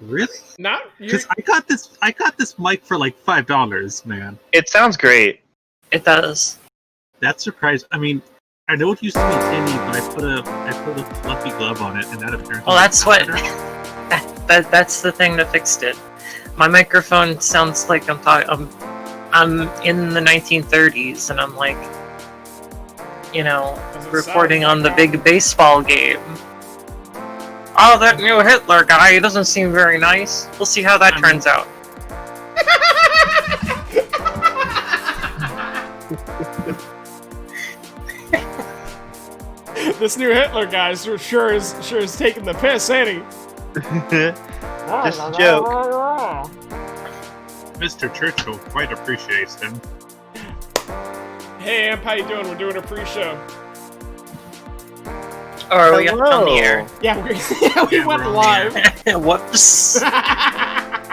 Really? Not Because I got this mic for like $5, man. It sounds great. It does. That surprised. I mean, I know it used to be tinny, but I put a fluffy glove on it, and that apparently. Well, that's what. better. That's the thing that fixed it. My microphone sounds like I'm in the 1930s, and I'm like, reporting on the big baseball game. Oh, that new Hitler guy, he doesn't seem very nice. We'll see how that turns out. This new Hitler guy sure is taking the piss, ain't he? Just a joke. Mr. Churchill quite appreciates him. Hey, Amp, how you doing? We're doing a pre-show. Oh, are we on the air? Yeah, we went live. Whoops.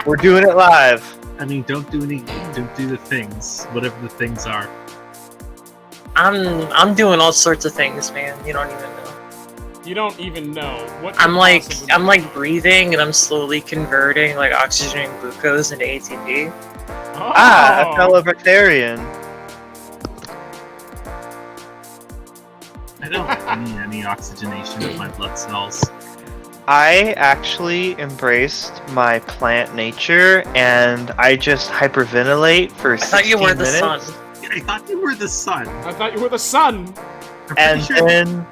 We're doing it live. I mean, don't do the things, whatever the things are. I'm doing all sorts of things, man. You don't even know. You don't even know what. I'm like breathing, and I'm slowly converting like oxygen and glucose into ATP. Oh. A fellow Victorian. I don't need any oxygenation of my blood cells. I actually embraced my plant nature, and I just hyperventilate for 16 minutes. I thought you were the sun. I thought you were the sun. I thought you were the sun. And then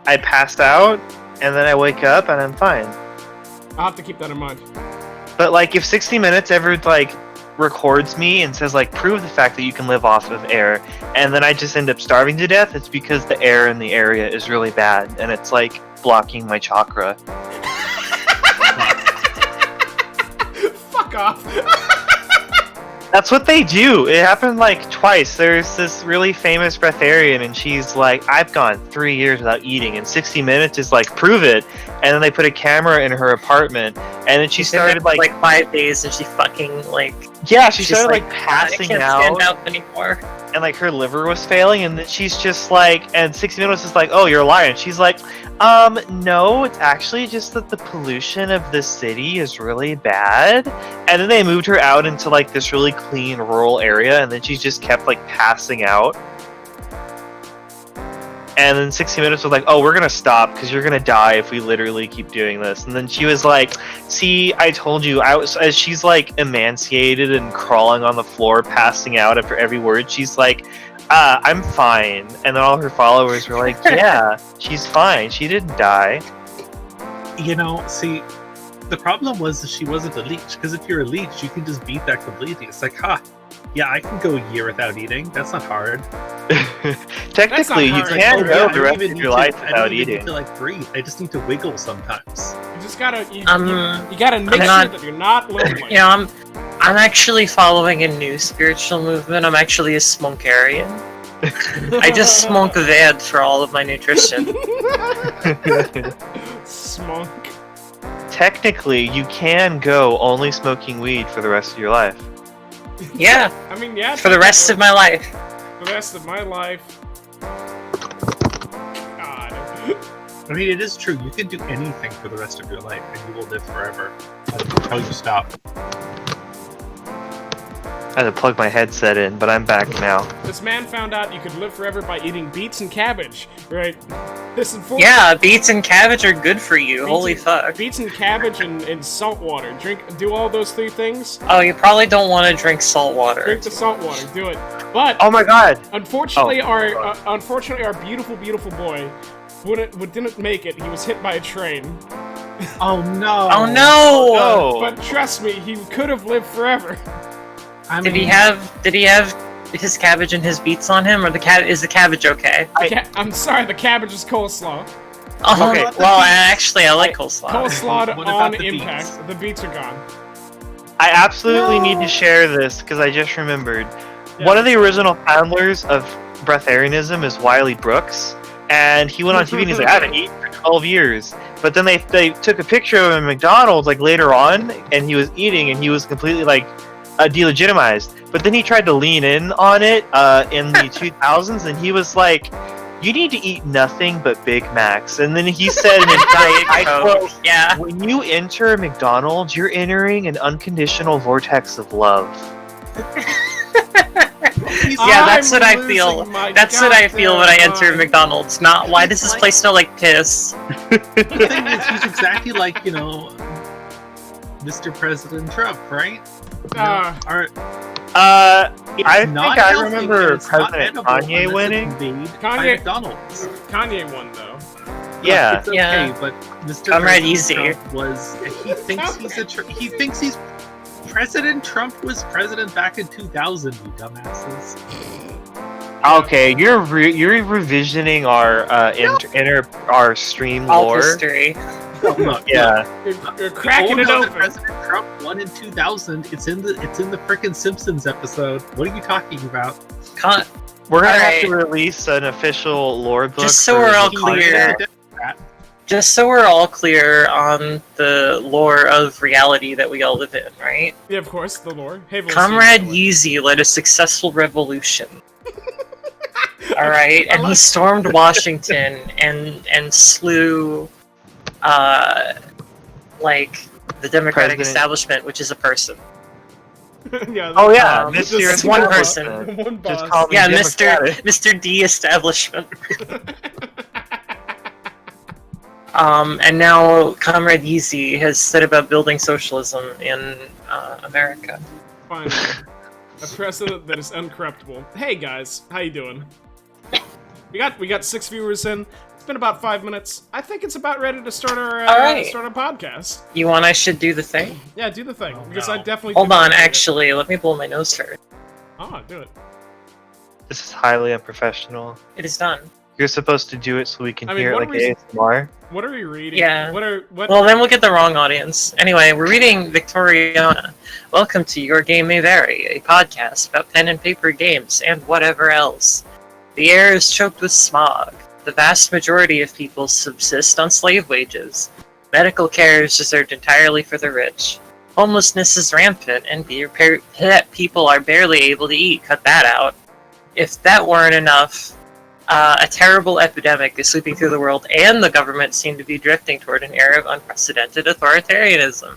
I passed out, and then I wake up, and I'm fine. I'll have to keep that in mind. But like, if 60 Minutes ever like records me and says like, prove the fact that you can live off of air, and then I just end up starving to death, it's because the air in the area is really bad, and it's like blocking my chakra. Fuck off. That's what they do. It happened like twice. There's this really famous breatharian, and she's like, I've gone 3 years without eating, and 60 Minutes is like, prove it. And then they put a camera in her apartment, and then she started like 5 days, and she fucking like. Yeah, she started like passing I can't out. stand up anymore. And like her liver was failing, and then she's just like, and 60 Minutes is like, oh, you're a liar. And she's like, no, it's actually just that the pollution of the city is really bad. And then they moved her out into like this really clean rural area, and then she just kept like passing out. And then 60 Minutes was like, oh, we're gonna stop because you're gonna die if we literally keep doing this. And then she was like, see, I told you. As she's like emaciated and crawling on the floor, passing out after every word, she's like, I'm fine. And then all her followers were like, yeah, she's fine. She didn't die. See, the problem was that she wasn't a leech, because if you're a leech, you can just beat that completely. It's like, yeah, I can go a year without eating. That's not hard. Technically, you can go the rest of your life without eating. I don't even need to like breathe. I just need to wiggle sometimes. You just gotta, you gotta make sure that you're not lonely. I'm actually following a new spiritual movement. I'm actually a smonkarian. I just smoke ved for all of my nutrition. Smunk. Technically, you can go only smoking weed for the rest of your life. Yeah. I mean, yeah. For the rest of my life. For the rest of my life. God. I mean, it is true. You can do anything for the rest of your life, and you will live forever until you stop. I had to plug my headset in, but I'm back now. This man found out you could live forever by eating beets and cabbage, right? Yeah, beets and cabbage are good for you. Holy fuck. Beets and cabbage and salt water. Do all those three things. Oh, you probably don't want to drink salt water. Drink the salt water. Do it. But oh my god! Unfortunately, our beautiful boy didn't make it. He was hit by a train. Oh no! Oh no! But trust me, he could have lived forever. Did he have his cabbage and his beets on him, or is the cabbage okay? I'm sorry, the cabbage is coleslaw. Oh, okay. Well, I like coleslaw. Coleslaw on impact. Beets? The beets are gone. I absolutely need to share this because I just remembered. Yeah. One of the original founders of breatharianism is Wiley Brooks, and he went on TV and he's like, I haven't eaten for 12 years. But then they took a picture of him at McDonald's like later on, and he was eating, and he was completely like delegitimized. But then he tried to lean in on it in the 2000s, and he was like "You need to eat nothing but Big Macs." And then he said, and I quote, Yeah. "When you enter a McDonald's, you're entering an unconditional vortex of love." Yeah, that's what I feel. losing my That's what I feel when I enter goddamn McDonald's. Not why does this place smell like piss? The thing is, he's exactly like, Mr. President Trump, right? mind. I think not I healthy, remember and it's not President edible Kanye unless winning. it's made by Kanye- McDonald's. Kanye won though. Yeah. It's okay, Yeah. but Mr. Comrade President Easy. Trump was. He thinks he's. President Trump was president back in 2000. You dumbasses. Okay, you're revisioning our our stream All lore. history. Look, Yeah. You're cracking it that open. President Trump won in 2000. It's in the frickin' Simpsons episode. What are you talking about? We're gonna have Alright. to release an official lore book. Just so for we're all the clear. podcast. Just so we're all clear on the lore of reality that we all live in, right? Yeah, of course, the lore. Hey, Comrade Yeezy led a successful revolution. Alright, and he stormed Washington and slew the Democratic President. establishment, which is a person. Yeah. Oh yeah, Mr. Mr. It's one Establishment. person. One boss. Just call me Yeah, Democratic. Mr. D establishment. And now Comrade Yeezy has said about building socialism in America. Fine. A precedent that is uncorruptible. Hey guys, how you doing? We got 6 viewers in. It's been about 5 minutes. I think it's about ready to start our Alright. start our podcast. You want I should do the thing? Yeah, do the thing Oh, because no. I definitely Hold didn't on, do it. actually, let me blow my nose first. Ah, do it. This is highly unprofessional. It is done. You're supposed to do it so we can I mean, hear it what like reason- ASMR. What are we reading? Yeah. What? Well, then we'll get the wrong audience. Anyway, we're reading Victoriana. Welcome to Your Game May Vary, a podcast about pen and paper games and whatever else. The air is choked with smog. The vast majority of people subsist on slave wages. Medical care is reserved entirely for the rich. Homelessness is rampant, and people are barely able to eat. Cut that out. If that weren't enough, a terrible epidemic is sweeping through the world, and the government seem to be drifting toward an era of unprecedented authoritarianism.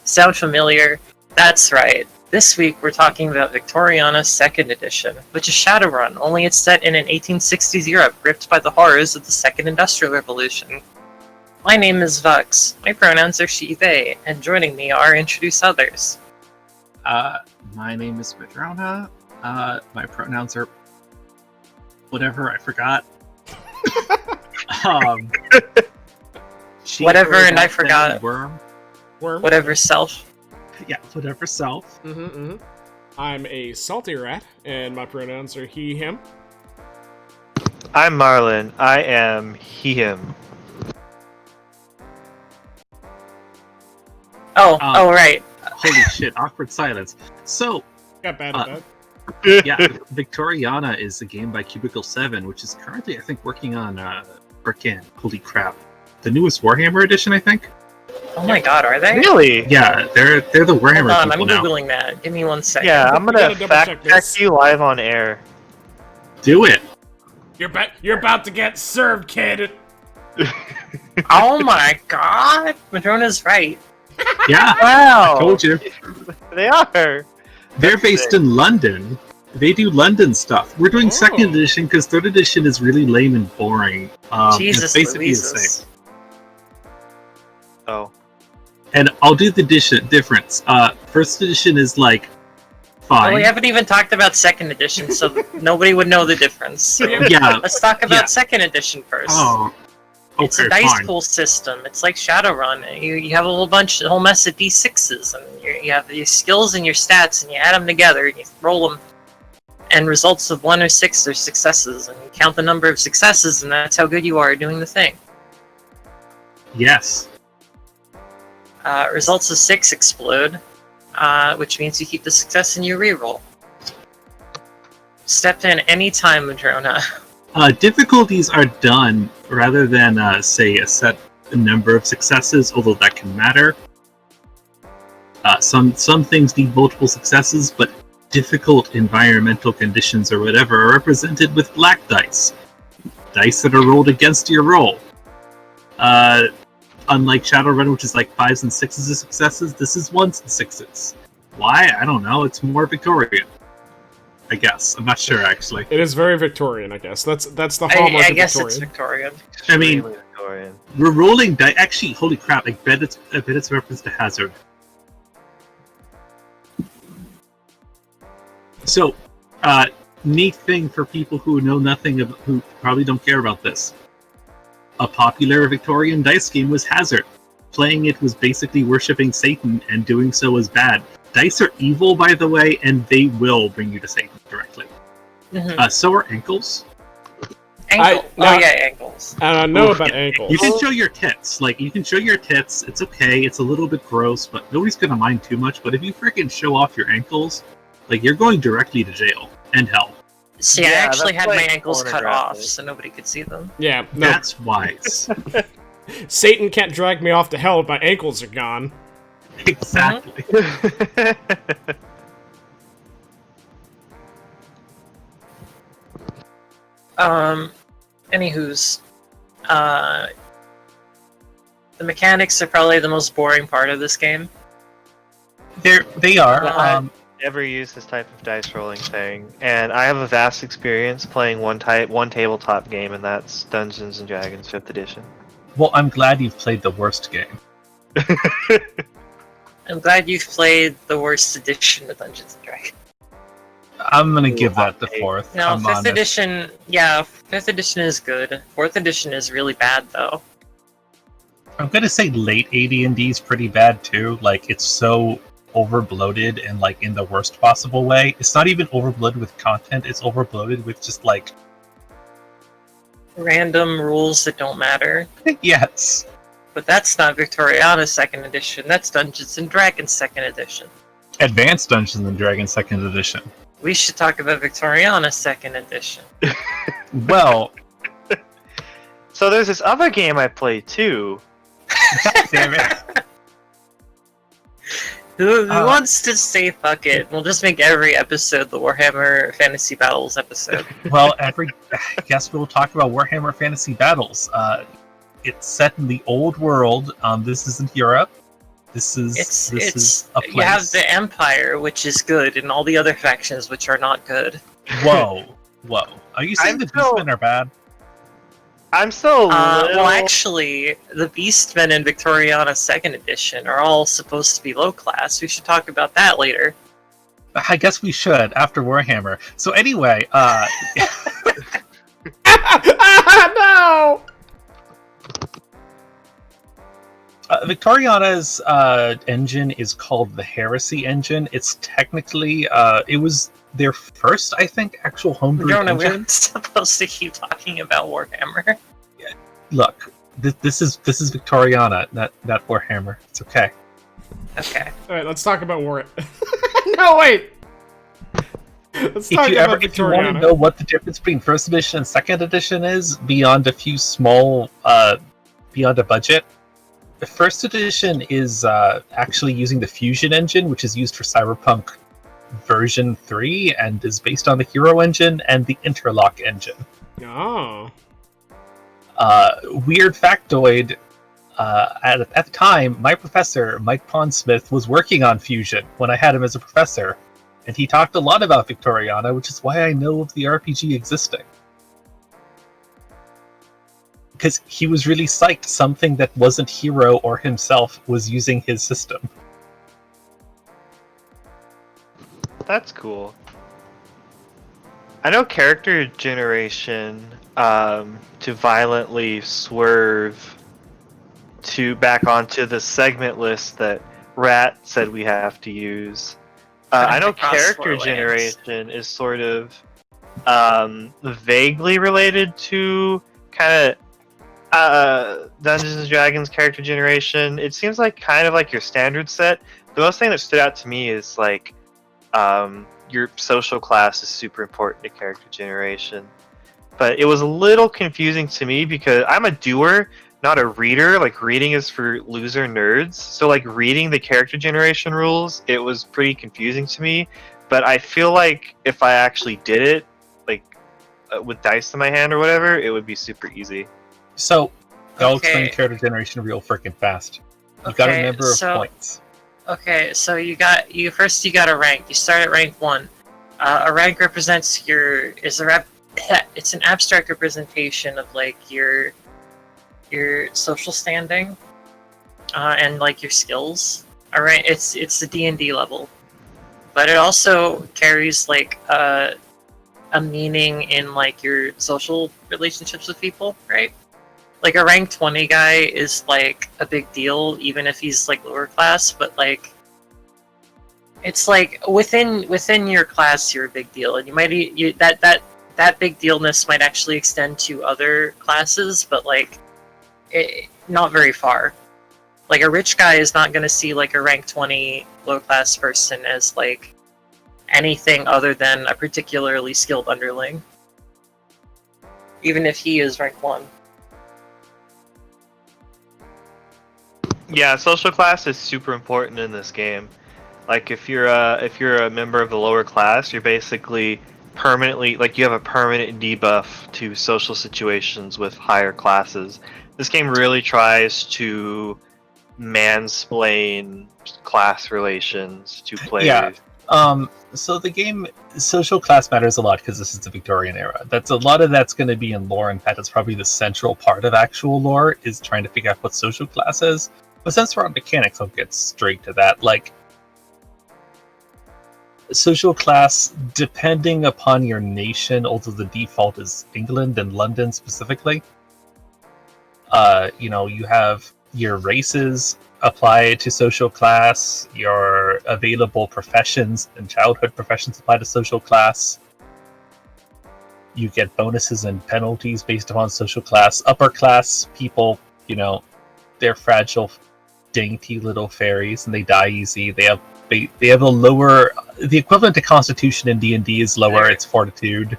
Sound familiar? That's right. This week we're talking about Victoriana's 2nd edition, which is Shadowrun, only it's set in an 1860s Europe gripped by the horrors of the Second Industrial Revolution. My name is Vux, my pronouns are she, they, and joining me are introduce others. My name is Victoriana. My pronouns are whatever, I forgot. She, Whatever, her, and I them, forgot. Worm. Worm. Whatever self. Yeah, whatever self. I'm a salty rat, and my pronouns are he, him. I'm Marlon. I am he, him. Oh, right. Holy shit, awkward silence. So, Got bad at that. yeah, Victoriana is a game by Cubicle 7, which is currently, I think, working on frickin' holy crap, the newest Warhammer edition, I think. Oh my god, are they? Really? Yeah, they're the Warhammer Hold on, I'm people now. googling that. Give me 1 second. Yeah, I'm We gonna gotta double fact check check this. you live on air. Do it. You're about to get served, kid. Oh my god! Madrona's right. Yeah, Wow! told you. They are. They're based in London. They do London stuff. We're doing Oh. 2nd edition because 3rd edition is really lame and boring. Jesus it's basically the same. Louises. Oh. And I'll do the difference. 1st edition is like fine. Well, we haven't even talked about 2nd edition, so nobody would know the difference. So Yeah. let's talk about Yeah. 2nd edition first. Oh. Okay, It's a dice fine. pool system. It's like Shadowrun. You have a whole mess of d6s, and you have your skills and your stats, and you add them together, and you roll them. And results of 1 or 6 are successes, and you count the number of successes, and that's how good you are at doing the thing. Yes. Results of 6 explode, which means you keep the success and you reroll. Step in anytime, Madrona. Difficulties are done rather than, say, a set number of successes, although that can matter. Some things need multiple successes, but difficult environmental conditions or whatever are represented with black dice. dice that are rolled against your roll. Unlike Shadowrun, which is like 5s and 6s of successes, this is 1s and 6s. Why? I don't know. It's more Victorian, I guess. I'm not sure, actually. It is very Victorian, I guess. That's the hallmark I of guess Victorian. it's Victorian. I mean, Extremely Victorian. we're rolling dice. Actually, holy crap! I bet it's a reference to Hazard. So, neat thing for people who know nothing of, who probably don't care about this. A popular Victorian dice game was Hazard. Playing it was basically worshipping Satan, and doing so was bad. Dice are evil, by the way, and they will bring you to Satan directly. Mm-hmm. So are ankles. Ankle. Ankles. I don't know about ankles. You can show your tits. Like, you can show your tits. It's okay. It's a little bit gross, but nobody's gonna mind too much. But if you freaking show off your ankles, like, you're going directly to jail and hell. See, I actually that's had my like ankles cut off, pornographic. so nobody could see them. Yeah, no. That's wise. Satan can't drag me off to hell if my ankles are gone. Exactly. Anywho's, the mechanics are probably the most boring part of this game. They are. Never used this type of dice rolling thing, and I have a vast experience playing one tabletop game, and that's Dungeons and Dragons 5th edition. Well, I'm glad you've played the worst game. I'm glad you've played the worst edition of Dungeons and Dragons. I'm gonna give that the 4th. No, I'm 5th honest. edition, yeah, 5th edition is good. 4th edition is really bad, though. I'm gonna say late AD&D is pretty bad too. Like, it's so overbloated and like in the worst possible way. It's not even overbloated with content. It's overbloated with just like Random rules that don't matter. yes. But that's not Victoriana 2nd edition. That's Dungeons and Dragons 2nd edition. Advanced Dungeons and Dragons 2nd edition. We should talk about Victoriana 2nd edition. Well, So there's this other game I played too. damn it. Who wants to say fuck it? We'll just make every episode the Warhammer Fantasy Battles episode. Well, I guess we'll talk about Warhammer Fantasy Battles. It's set in the old world. This isn't Europe. This is a place. You have the Empire, which is good, and all the other factions, which are not good. Whoa. Are you saying I'm the still- Beastmen are bad? I'm still Well, actually, the Beastmen in Victoriana 2nd edition are all supposed to be low class. We should talk about that later. I guess we should after Warhammer. So anyway, No! Victoriana's engine is called the Heresy engine. It's technically it was their first, I think, actual homebrew No, we're engine. not supposed to keep talking about Warhammer. Look, this is Victoriana, not Warhammer. It's okay. Okay. Alright, let's talk about War. No, wait! Let's If talk you about want to Victoriana. know what the difference between first edition and second edition is, beyond a few small, beyond a budget, the first edition is actually using the Fusion engine, which is used for Cyberpunk version 3 and is based on the Hero engine and the Interlock engine. Oh. Weird factoid, at the time, my professor, Mike Pondsmith, was working on Fusion when I had him as a professor, and he talked a lot about Victoriana, which is why I know of the RPG existing. Because he was really psyched something that wasn't Hero or himself was using his system. That's cool. I know character generation to violently swerve to back onto the segment list that Rat said we have to use. I know Across character 4 lands. generation is sort of vaguely related to kind of Dungeons and Dragons character generation. It seems like kind of like your standard set. The most thing that stood out to me is like your social class is super important to character generation. But it was a little confusing to me because I'm a doer, not a reader. Like, reading is for loser nerds. So, like, reading the character generation rules, it was pretty confusing to me. But I feel like if I actually did it, like, with dice in my hand or whatever, it would be super easy. So, I'll Okay. explain character generation real freaking fast. You got a Okay, number of so- points. Okay, so you got a rank. You start at rank 1. A rank represents it's an abstract representation of like your social standing, and like your skills. All right, it's the D&D level, but it also carries like a meaning in like your social relationships with people, right? Like a rank 20 guy is like a big deal, even if he's like lower class, but like it's like within your class you're a big deal, and that big dealness might actually extend to other classes, but like not very far. Like a rich guy is not going to see like a rank 20 low class person as like anything other than a particularly skilled underling, even if he is rank 1. Yeah, social class is super important in this game. Like if you're a member of the lower class, you're basically permanently, like, you have a permanent debuff to social situations with higher classes. This game really tries to mansplain class relations to players. Yeah. So the game social class matters a lot because this is the Victorian era. That's a lot of that's going to be in lore. In fact, it's probably the central part of actual lore is trying to figure out what social class is. But since we're on mechanics, I'll get straight to that. Like, social class, depending upon your nation, although the default is England and London specifically. You have your races apply to social class, your available professions and childhood professions apply to social class. You get bonuses and penalties based upon social class. Upper class people, they're fragile, dainty little fairies, and they die easy. They have a lower. The equivalent to Constitution in D&D is lower. It's Fortitude.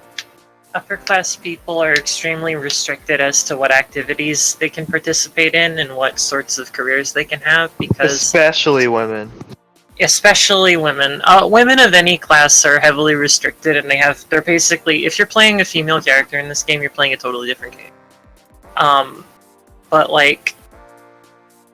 Upper class people are extremely restricted as to what activities they can participate in and what sorts of careers they can have, because Especially women. Women of any class are heavily restricted, and they're basically, if you're playing a female character in this game, you're playing a totally different game. But like,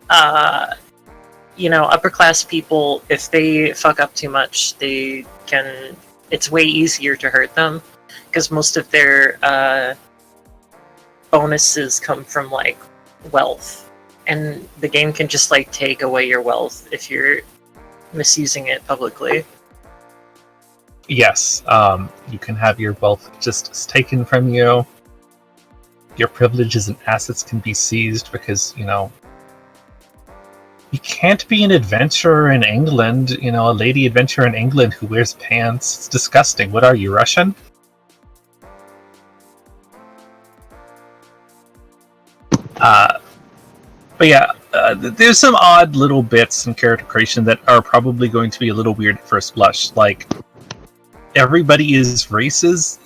upper class people, if they fuck up too much, it's way easier to hurt them, because most of their bonuses come from like wealth, and the game can just like take away your wealth if you're misusing it publicly. Yes, you can have your wealth just taken from you. Your privileges and assets can be seized because, you can't be an adventurer in England, a lady adventurer in England who wears pants. It's disgusting. What are you, Russian? But yeah, there's some odd little bits in character creation that are probably going to be a little weird at first blush. Like, everybody is races.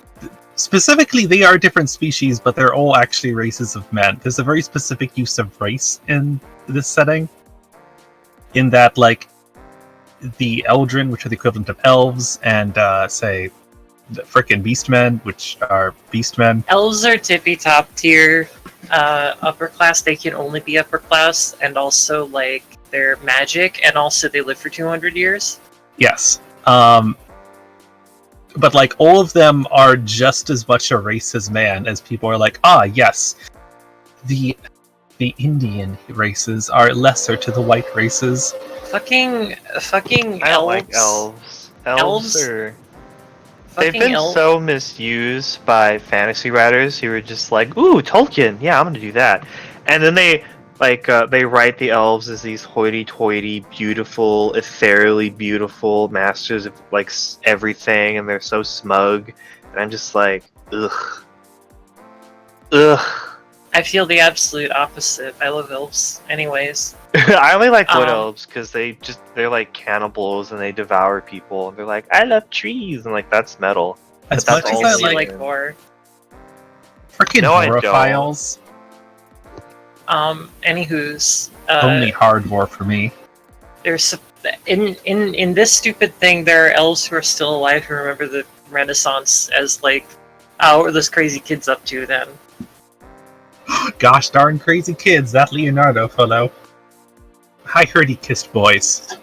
Specifically, they are different species, but they're all actually races of men. There's a very specific use of race in this setting. In that, like, the Eldrin, which are the equivalent of elves, and, say, the frickin' beastmen, which are beastmen. Elves are tippy top tier upper class. They can only be upper class, and also like they're magic, and also they live for 200 years. Yes. But like all of them are just as much a race as man, as people are like, yes, the Indian races are lesser to the white races. Fucking I don't like elves. Elves? They've been so misused by fantasy writers who are just like, ooh, Tolkien, yeah, I'm gonna do that. And then they write the elves as these hoity-toity, beautiful, ethereally beautiful masters of like everything, and they're so smug. And I'm just like, ugh. I feel the absolute opposite. I love elves anyways. I only like wood elves because they're like cannibals and they devour people. And they're like, I love trees, and like that's metal. As That's much as all I they like do. more. Frickin' No, I don't. Voraphiles. Anywho's Only hard war for me. there's in this stupid thing, there are elves who are still alive who remember the Renaissance as like Oh, what are those crazy kids up to then? Gosh darn crazy kids, that Leonardo fellow. I heard he kissed boys.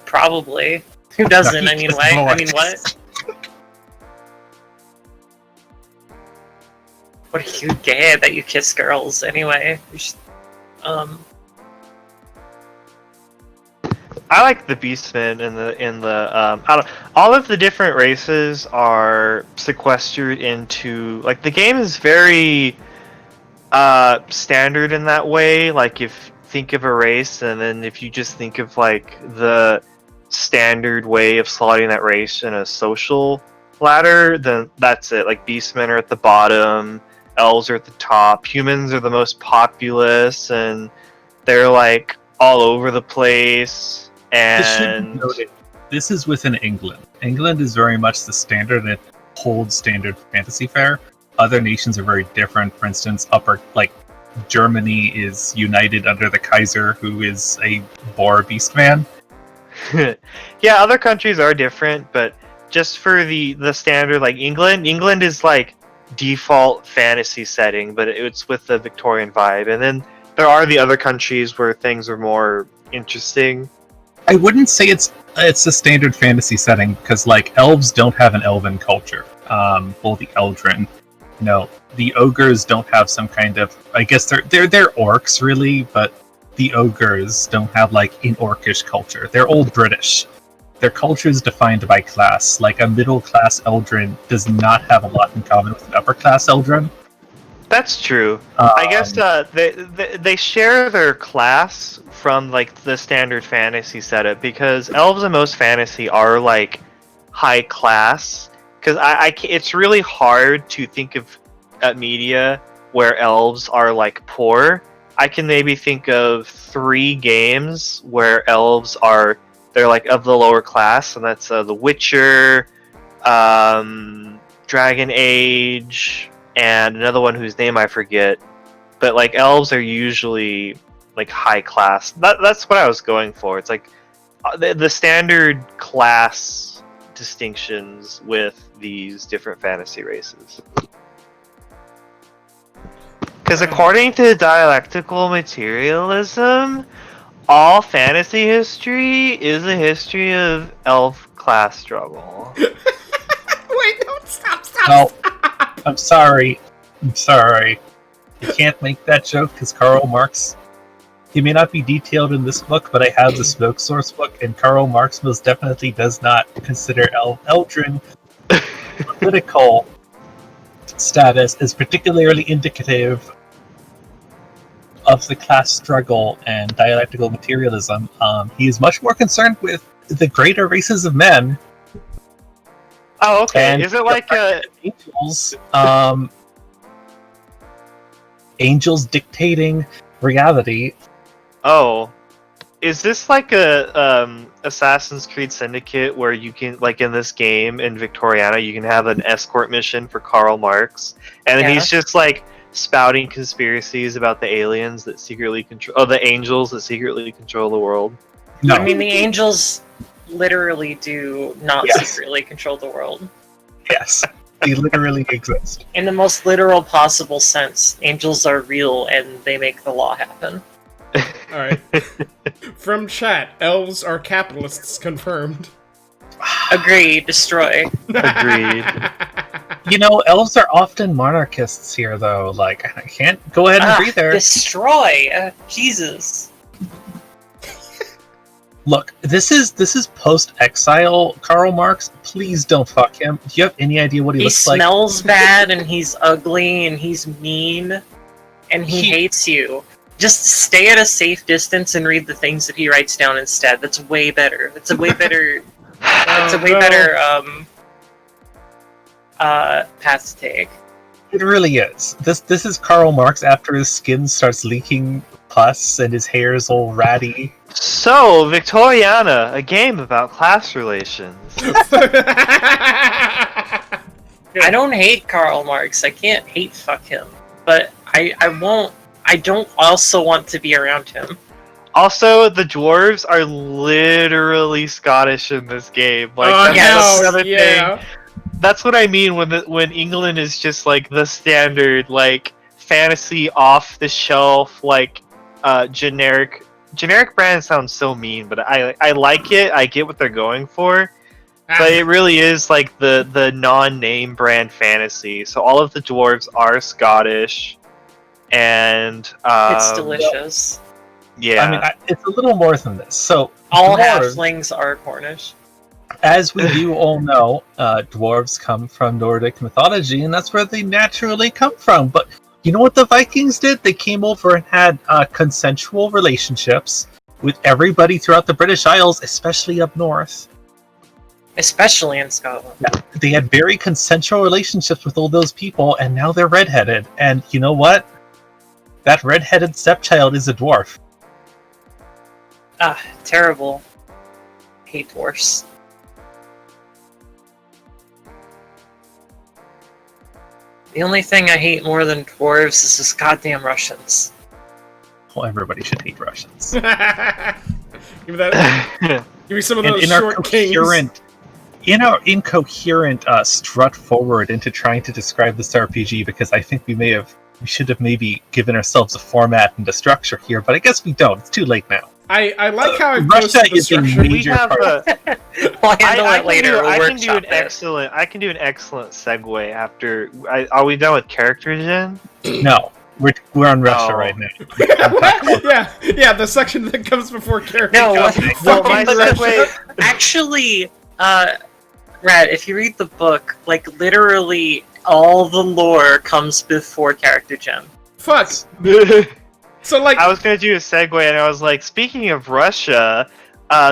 Probably. Who doesn't? No, I mean, kissed what? I mean, boys. what? What are you gay that you kiss girls anyway? You should, I like the Beastmen I don't, all of the different races are sequestered into, like, the game is very standard in that way. Like, if think of a race, and then if you just think of like the standard way of slotting that race in a social ladder, then that's it. Like, Beastmen are at the bottom, elves are at the top, humans are the most populous, and they're like all over the place. This should be And noted. This is within England. England is very much the standard, and it holds standard fantasy fare. Other nations are very different. For instance, Germany is united under the Kaiser, who is a boar beastman. yeah, other countries are different, but just for the standard, like England is like default fantasy setting, but it's with the Victorian vibe. And then there are the other countries where things are more interesting. I wouldn't say it's a standard fantasy setting, because like elves don't have an elven culture. Well, the Eldrin, no, the ogres don't have some kind of. I guess they're orcs really, but the ogres don't have like an orcish culture. They're old British. Their culture is defined by class. Like a middle class Eldrin does not have a lot in common with an upper class Eldrin. That's true. I guess they share their class from like the standard fantasy setup, because elves in most fantasy are like high class. Because it's really hard to think of media where elves are like poor. I can maybe think of 3 games where elves they're like of the lower class, and that's The Witcher, Dragon Age, and another one whose name I forget. But like elves are usually like high class. That's what I was going for. It's like the standard class distinctions with these different fantasy races. Because according to dialectical materialism, all fantasy history is a history of elf class struggle. Wait, don't stop. No, I'm sorry. I can't make that joke because Karl Marx. He may not be detailed in this book, but I have the Smoke Source book, and Karl Marx most definitely does not consider Eldrin political status as particularly indicative of the class struggle and dialectical materialism. He is much more concerned with the greater races of men. Oh, okay. And is it like angels? Angels dictating reality. Oh, is this like a Assassin's Creed Syndicate where you can, like in this game in Victoriana, you can have an escort mission for Karl Marx, and then he's just like spouting conspiracies about the aliens that secretly control, the angels that secretly control the world? No. I mean, the angels literally do not secretly control the world. Yes, they literally exist. In the most literal possible sense, angels are real and they make the law happen. Alright. From chat, elves are capitalists confirmed. Agree, destroy. Agreed. You know, elves are often monarchists here, though. Like, I can't go ahead and agree there. Destroy! Jesus. Look, this is post-exile Karl Marx. Please don't fuck him. Do you have any idea what he looks like? He smells bad, and he's ugly, and he's mean, and he hates you. Just stay at a safe distance and read the things that he writes down instead. That's way better. It's a way better... path to take. It really is. This is Karl Marx after his skin starts leaking pus and his hair is all ratty. So, Victoriana, a game about class relations. I don't hate Karl Marx. I can't hate fuck him. But I don't also want to be around him. Also, the dwarves are literally Scottish in this game. Like, that's another thing. That's what I mean when England is just like the standard like fantasy off the shelf like generic brand sounds so mean, but I like it. I get what they're going for. But it really is like the non-name brand fantasy. So all of the dwarves are Scottish, and It's delicious. yeah. I mean, it's a little more than this. So All dwarves, halflings are Cornish. as we do all know, dwarves come from Nordic mythology, and that's where they naturally come from. But you know what the Vikings did? They came over and had consensual relationships with everybody throughout the British Isles, especially up north. Especially in Scotland. Yeah, they had very consensual relationships with all those people, and now they're redheaded. And you know what? That redheaded stepchild is a dwarf. Ah, terrible. Hate dwarfs. The only thing I hate more than dwarves is this goddamn Russians. Well, everybody should hate Russians. Give me that. Give me some of And those in our short kings. in our incoherent strut forward into trying to describe this RPG, because I think we should have maybe given ourselves a format and a structure here, but I guess we don't. It's too late now. I like how it Russia goes to the is a structure. We major have part. We'll handle it later. We'll I can workshop it. I can do an excellent segue after. Are we done with character gen? No, we're on Russia Oh. right now. yeah, the section that comes before character. No, comes. Well, my segue. Actually, Rad, if you read the book, like, literally all the lore comes before character gen. Fuck. So like, I was gonna do a segue, and I was like, speaking of Russia,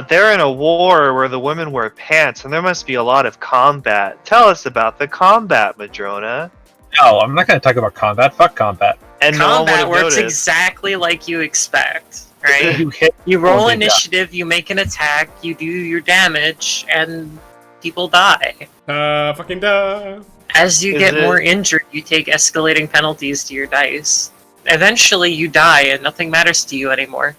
they're in a war where the women wear pants, and there must be a lot of combat. Tell us about the combat, Madrona. No, I'm not going to talk about combat. Fuck combat. And no one would Combat have works noticed. exactly like you expect, right? You hit. You roll Oh, they initiative, you make an attack, you do your damage, and people die. fucking duh. As you Is get it- more injured, you take escalating penalties to your dice. Eventually, you die, and nothing matters to you anymore.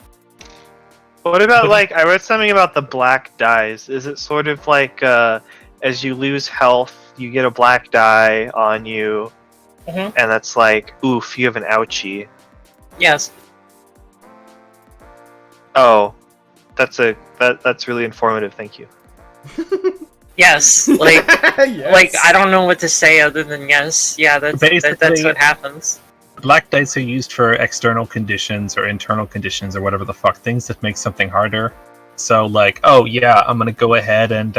What about, like, I read something about the black dice. Is it sort of like, as you lose health, you get a black die on you, Mhm. and that's like, oof, you have an ouchie. Yes. Oh, that's really informative, thank you. Yes. Like, Yes. like I don't know what to say other than yes. Yeah, that's Basically- what happens. Black dice are used for external conditions or internal conditions or whatever the fuck, things that make something harder. So, like, oh yeah, I'm gonna go ahead and,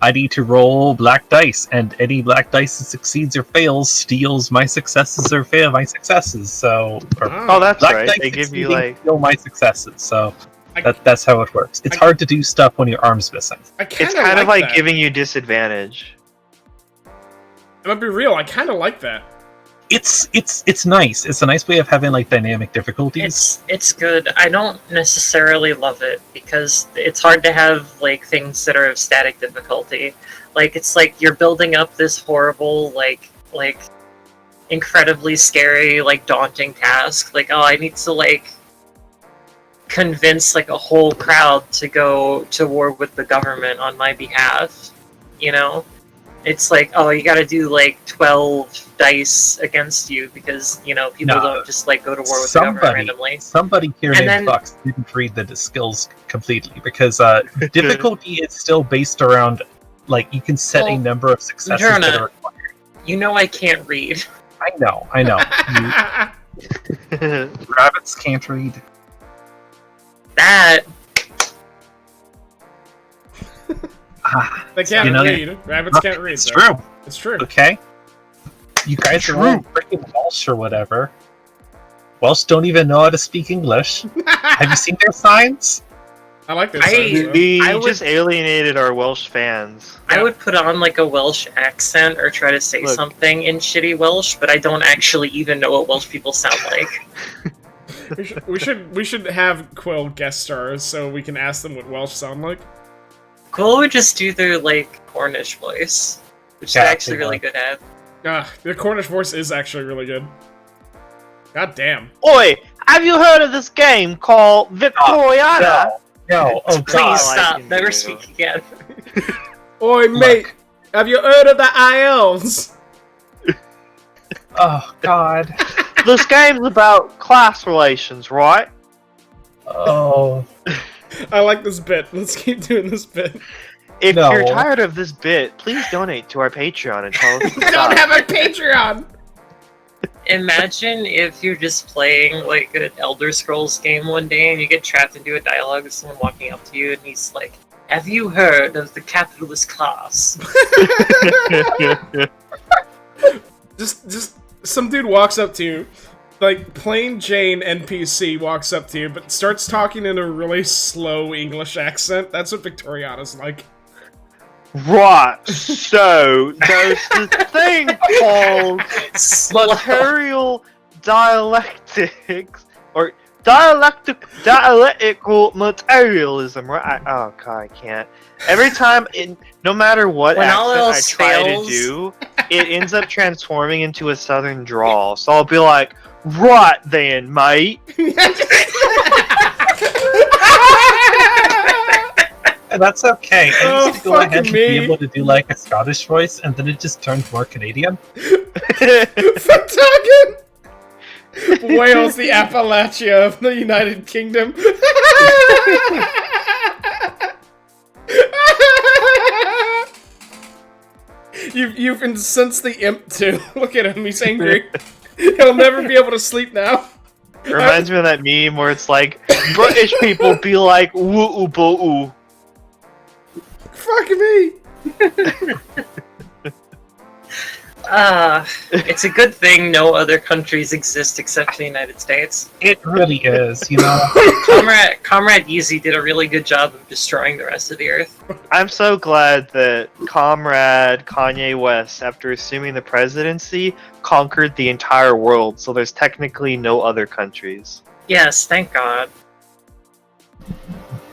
I need to roll black dice, and any black dice that succeeds or fails steals my successes or fail my successes. So, or Oh, that's black right. dice They give you, succeeding like... steal my succeses. So I- that's how it works. It's hard to do stuff when your arm's missing. I kinda It's kind of like that. giving you disadvantage. I'm gonna be real. I kind of like that. It's nice. It's a nice way of having like dynamic difficulties. It's good. I don't necessarily love it because it's hard to have like things that are of static difficulty. Like it's like you're building up this horrible like incredibly scary like daunting task. Like, oh, I need to like convince like a whole crowd to go to war with the government on my behalf, you know? It's like, oh, you gotta do like 12 dice against you because, you know, people No. don't just like go to war with the government randomly. Somebody here And named then- Fox didn't read the skills completely because difficulty is still based around like you can set a Well, number of successes that Madrona. are required. You know I can't read. I know. Rabbits can't read. That Ah, They can't You know, read. Rabbits can't read. it's though. true. It's true. Okay. You guys are all freaking Welsh or whatever. Welsh don't even know how to speak English. Have you seen their signs? I like this. We I would- just alienated our Welsh fans. I would put on like a Welsh accent or try to say Look. something in shitty Welsh, but I don't actually even know what Welsh people sound like. We should have Quill guest stars so we can ask them what Welsh sound like. Quill would just do their like Cornish voice, which Yeah, is actually they really would. good at. The Cornish voice is actually really good. God damn. Oi, have you heard of this game called Victoriana? No. No, oh Please god. stop. can Never do. speak again. Oi, mate! Have you heard of the ILs? Oh god. This game's about class relations, right? Oh. I like this bit. Let's keep doing this bit. If No. you're tired of this bit, please donate to our Patreon and tell us. I don't have a Patreon! Imagine if you're just playing like an Elder Scrolls game one day and you get trapped into a dialogue with someone walking up to you and he's like, "Have you heard of the capitalist class?" Just some dude walks up to you, like plain Jane NPC walks up to you, but starts talking in a really slow English accent. That's what Victoriana's like. Right, so there's this thing called material dialectics, or dialectical materialism, right? Oh god, I can't. Every time, no matter what When all accent I else try fails. to do, it ends up transforming into a southern drawl. So I'll be like, right then, mate. And that's okay. I Oh, used to go ahead and fucking me. be able to do like a Scottish voice, and then it just turned more Canadian. Fucking Wales, the Appalachia of the United Kingdom. You've incensed the imp too. Look at him, he's angry. He'll never be able to sleep now. It reminds me of that meme where it's like, British people be like, woo boo oo. Fuck me. It's a good thing no other countries exist except the United States. It really is, you know. Comrade Yeezy did a really good job of destroying the rest of the Earth. I'm so glad that Comrade Kanye West, after assuming the presidency, conquered the entire world, so there's technically no other countries. Yes, thank God.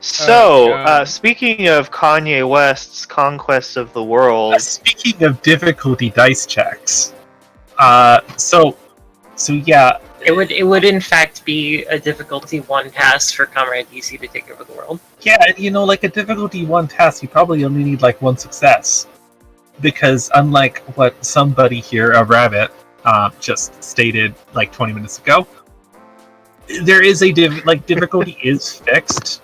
So, God. speaking of Kanye West's conquest of the world, Speaking of difficulty dice checks, so yeah, It would in fact be a difficulty 1 task for Comrade Yeezy to take over the world. yeah, you know, like a difficulty 1 task, you probably only need like 1 success, because unlike what somebody here, a rabbit, just stated like 20 minutes ago, there is a difficulty is fixed.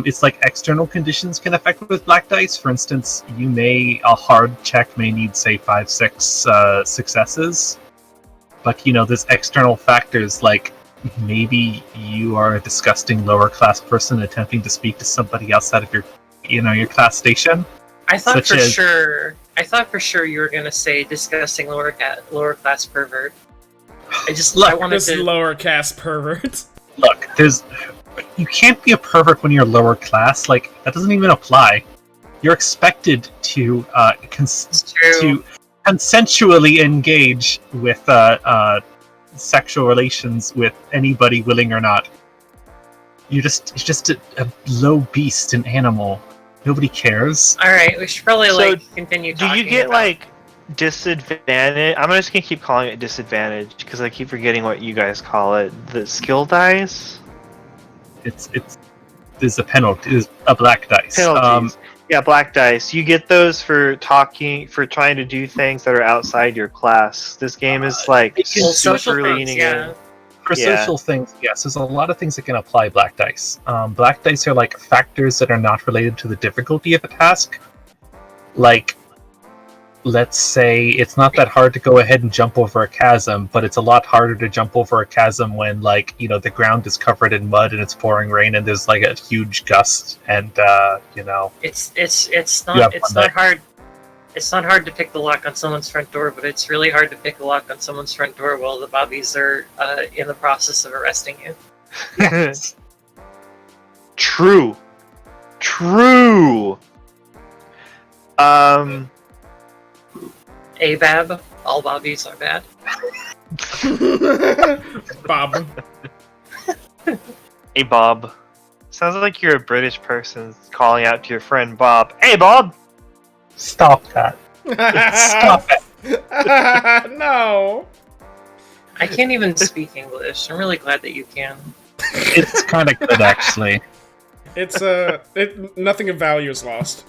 It's like external conditions can affect with black dice. For instance, a hard check may need, say, 5-6 successes. But, you know, there's external factors like maybe you are a disgusting lower class person attempting to speak to somebody outside of your class station. I thought Such for as- sure you were gonna say disgusting lower class pervert. I wanted This to. lower caste pervert. Look, you can't be a pervert when you're lower class. Like, that doesn't even apply. You're expected to It's true. to consensually engage with sexual relations with anybody, willing or not. You're just a low beast, an animal. Nobody cares. All right, we should probably So, continue. do you talking get about- like disadvantage? I'm just gonna keep calling it disadvantage because I keep forgetting what you guys call it. The skill dice? There's a penalty. There's a black dice. Penalties. Yeah, black dice. You get those for trying to do things that are outside your class. This game is like Well, social super things, leaning yeah. in. For Yeah. social things, yes, there's a lot of things that can apply black dice. Black dice are like factors that are not related to the difficulty of a task. Like, let's say it's not that hard to go ahead and jump over a chasm, but it's a lot harder to jump over a chasm when, like, you know, the ground is covered in mud and it's pouring rain and there's like a huge gust and you know. It's You not have one hard. It's not hard to pick the lock on someone's front door, but it's really hard to pick the lock on someone's front door while the bobbies are in the process of arresting you. True. ABAB, all bobbies are bad. Bob. Hey Bob. Sounds like you're a British person calling out to your friend Bob. Hey Bob! Stop that. Stop it. No. I can't even speak English. I'm really glad that you can. It's kind of good, actually. It's nothing of value is lost.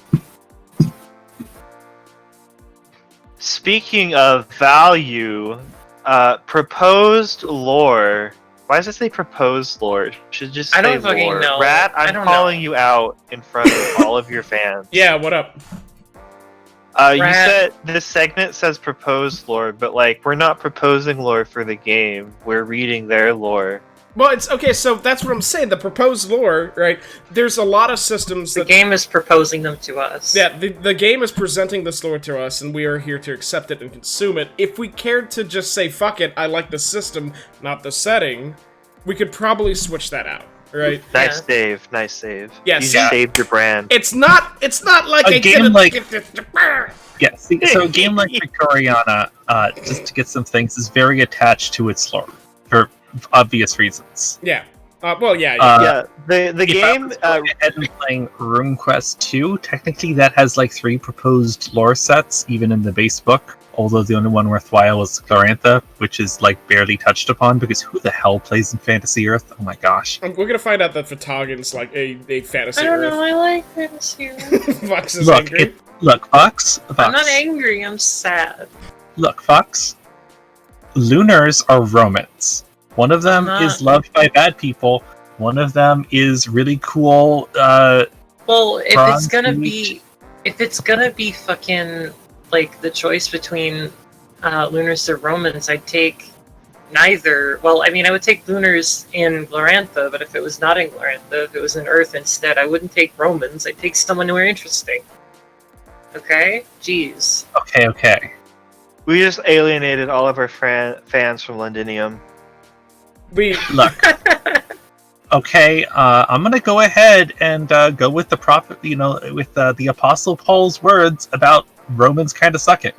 Speaking of value, proposed lore. Why does it say proposed lore? It should just say I don't fucking lore. know. Rat, I I'm don't calling know. you out in front of all of your fans. Yeah, what up? You Rat. said this segment says proposed lore, but like we're not proposing lore for the game. We're reading their lore. Well, it's okay. So that's what I'm saying. The proposed lore, right? There's a lot of systems The that game is proposing them to us. yeah, the game is presenting this lore to us, and we are here to accept it and consume it. If we cared to just say "fuck it," I like the system, not the setting, we could probably switch that out, right? Nice Yeah. save, nice save. Yeah, you see- saved your brand. It's not like A I game didn't like- get this. Yeah, see, so a game like Victoriana, just to get some things, is very attached to its lore for obvious reasons. Yeah. Well, yeah. Yeah, the If I game. was going ahead and playing RuneQuest 2, technically that has like 3 proposed lore sets, even in the base book. Although the only one worthwhile is Glorantha, which is like barely touched upon because who the hell plays in Fantasy Earth? Oh my gosh! We're gonna find out that Fatagan's like a fantasy I don't Earth. know. I like Fantasy Earth. Fox is Look, angry. Fox. I'm not angry. I'm sad. Look, Fox. Lunars are Romans. One of them Not- is loved by bad people. One of them is really cool. Well, if Bronze it's gonna meat. be fucking like the choice between Lunars or Romans, I'd take neither. Well, I mean, I would take Lunars in Glorantha, but if it was not in Glorantha, if it was in Earth instead, I wouldn't take Romans. I'd take someone more interesting. Okay? Jeez. Okay. We just alienated all of our fans from Londinium. We Look. Okay, I'm gonna go ahead and go with the prophet. With the Apostle Paul's words about Romans kind of sucking.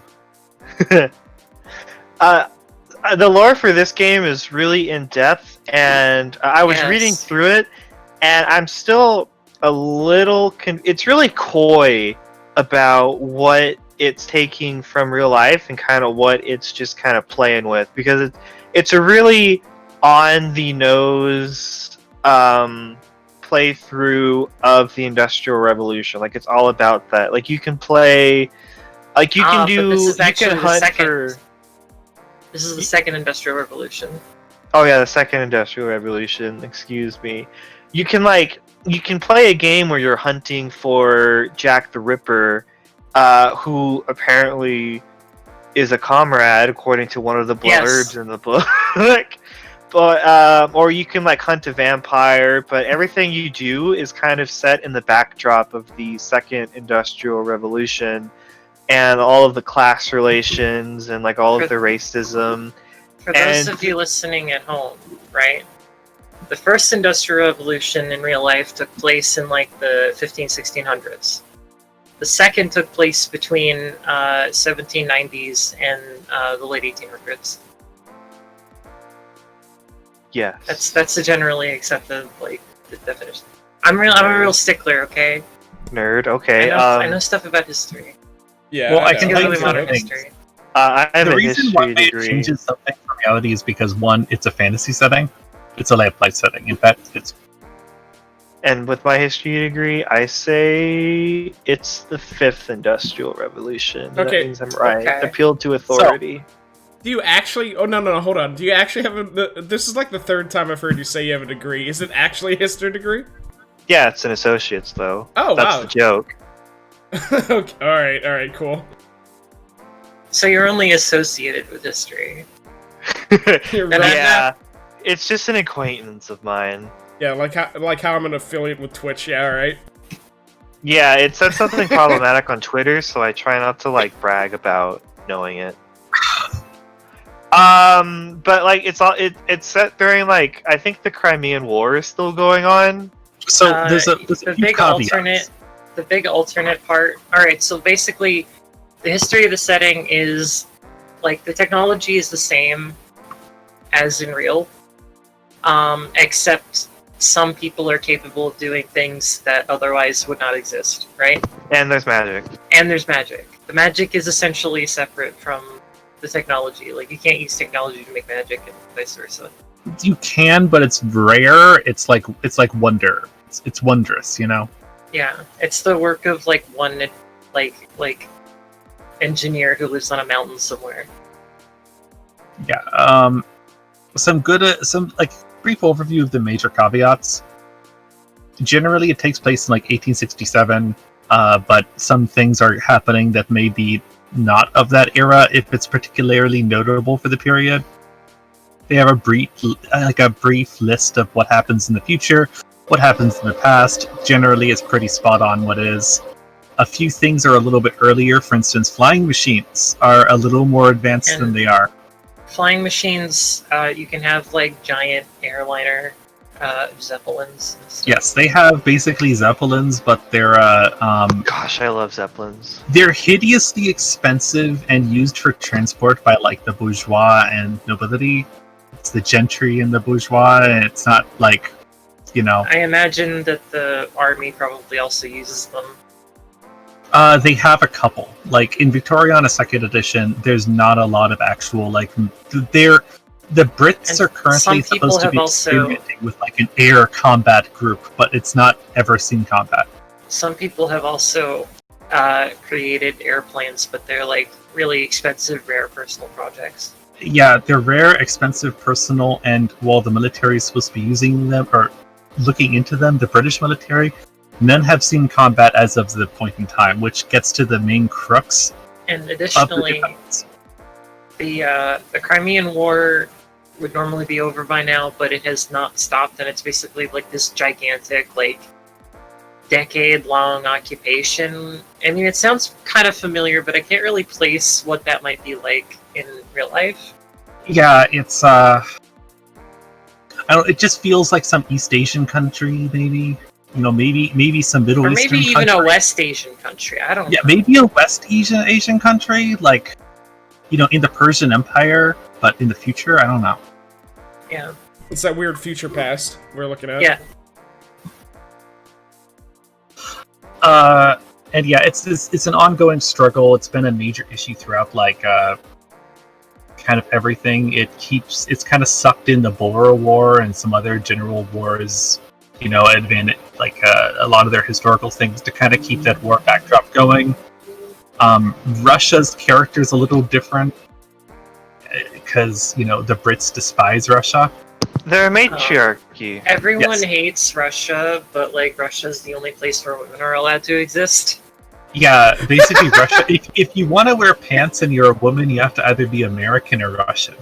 The lore for this game is really in depth, and I was Yes. reading through it, and I'm still a little. It's really coy about what it's taking from real life and kind of what it's just kind of playing with, because it's a really on the nose playthrough of the Industrial Revolution. Like, it's all about that. Like, you can play, like, you can But do, this is you actually can the hunt second. for. This is the second Industrial Revolution. Oh yeah, the second Industrial Revolution. Excuse me. You can play a game where you're hunting for Jack the Ripper, who apparently is a comrade according to one of the blurbs in the book. But or you can like hunt a vampire. But everything you do is kind of set in the backdrop of the second Industrial Revolution, and all of the class relations and like all of the racism. For those And- of you listening at home, right? The first Industrial Revolution in real life took place in like the 1600s. The second took place between 1790s and the late 1800s. Yes. That's a generally accepted like definition. I'm a real stickler, okay? Nerd. Okay. I know stuff about history. yeah. Well, I know. can Particularly tell you modern something. history. I have The a reason why history it degree. changes something from reality is because one, it's a fantasy setting. It's a lamplight setting. In fact, it's And with my history degree, I say it's the fifth Industrial Revolution. That Okay. means I'm right. Okay. Appealed to authority. Do you actually? Oh no, hold on. Do you actually have a? This is like the third time I've heard you say you have a degree. Is it actually a history degree? Yeah, it's an associate's though. Oh, That's wow. the joke. Okay, all right, cool. So you're only associated with history. You're And right. Yeah, it's just an acquaintance of mine. Yeah, like how I'm an affiliate with Twitch. Yeah, all right. Yeah, it said something problematic on Twitter, so I try not to like brag about knowing it. But like it's set during like I think the Crimean War is still going on. so there's a the few big caveats. alternate part. All right, so basically, the history of the setting is like the technology is the same as in real, except some people are capable of doing things that otherwise would not exist, right? And there's magic. And there's magic. The magic is essentially separate from the technology. Like, you can't use technology to make magic and vice versa. You can, but it's rare. It's like wonder. it's wondrous, you know. Yeah, it's the work of like one like engineer who lives on a mountain somewhere. Yeah. Some like brief overview of the major caveats. Generally, it takes place in like 1867, but some things are happening that may be not of that era if it's particularly notable for the period. They have a brief list of what happens in the future, what happens in the past. Generally, it's pretty spot on what is. A few things are a little bit earlier. For instance, flying machines are a little more advanced than they are. Flying machines, you can have like giant airliner zeppelins. And stuff. Yes, they have basically zeppelins, but they're Gosh, I love zeppelins. they're hideously expensive and used for transport by like the bourgeois and nobility. It's the gentry and the bourgeois, and it's not like, you know. I imagine that the army probably also uses them. They have a couple. Like in Victoriana 2nd edition, there's not a lot of actual like. The Brits And are currently some people supposed to have be also- experimenting with like an air combat group, but it's not ever seen combat. Some people have also created airplanes, but they're like really expensive, rare personal projects. Yeah, they're rare, expensive, personal, and while the military is supposed to be using them or looking into them, the British military, none have seen combat as of the point in time, which gets to the main crux And of the additionally, defense. the Crimean War would normally be over by now, but it has not stopped, and it's basically like this gigantic, like, decade-long occupation. I mean, it sounds kind of familiar, but I can't really place what that might be like in real life. Yeah, it's I don't. It just feels like some East Asian country, maybe. You know, maybe some Middle Or Eastern maybe even country. a West Asian country. I don't Yeah, know. maybe a West Asian country, like, you know, in the Persian Empire, but in the future, I don't know. Yeah. It's that weird future past we're looking at. Yeah. And yeah, it's an ongoing struggle. It's been a major issue throughout, like, kind of everything. It's kind of sucked in the Boer War and some other general wars, you know, like a lot of their historical things to kind of keep that war backdrop going. Russia's character is a little different because, you know, the Brits despise Russia. They're a matriarchy. Everyone Yes. hates Russia, but, like, Russia's the only place where women are allowed to exist. Yeah, basically Russia. If you want to wear pants and you're a woman, you have to either be American or Russian.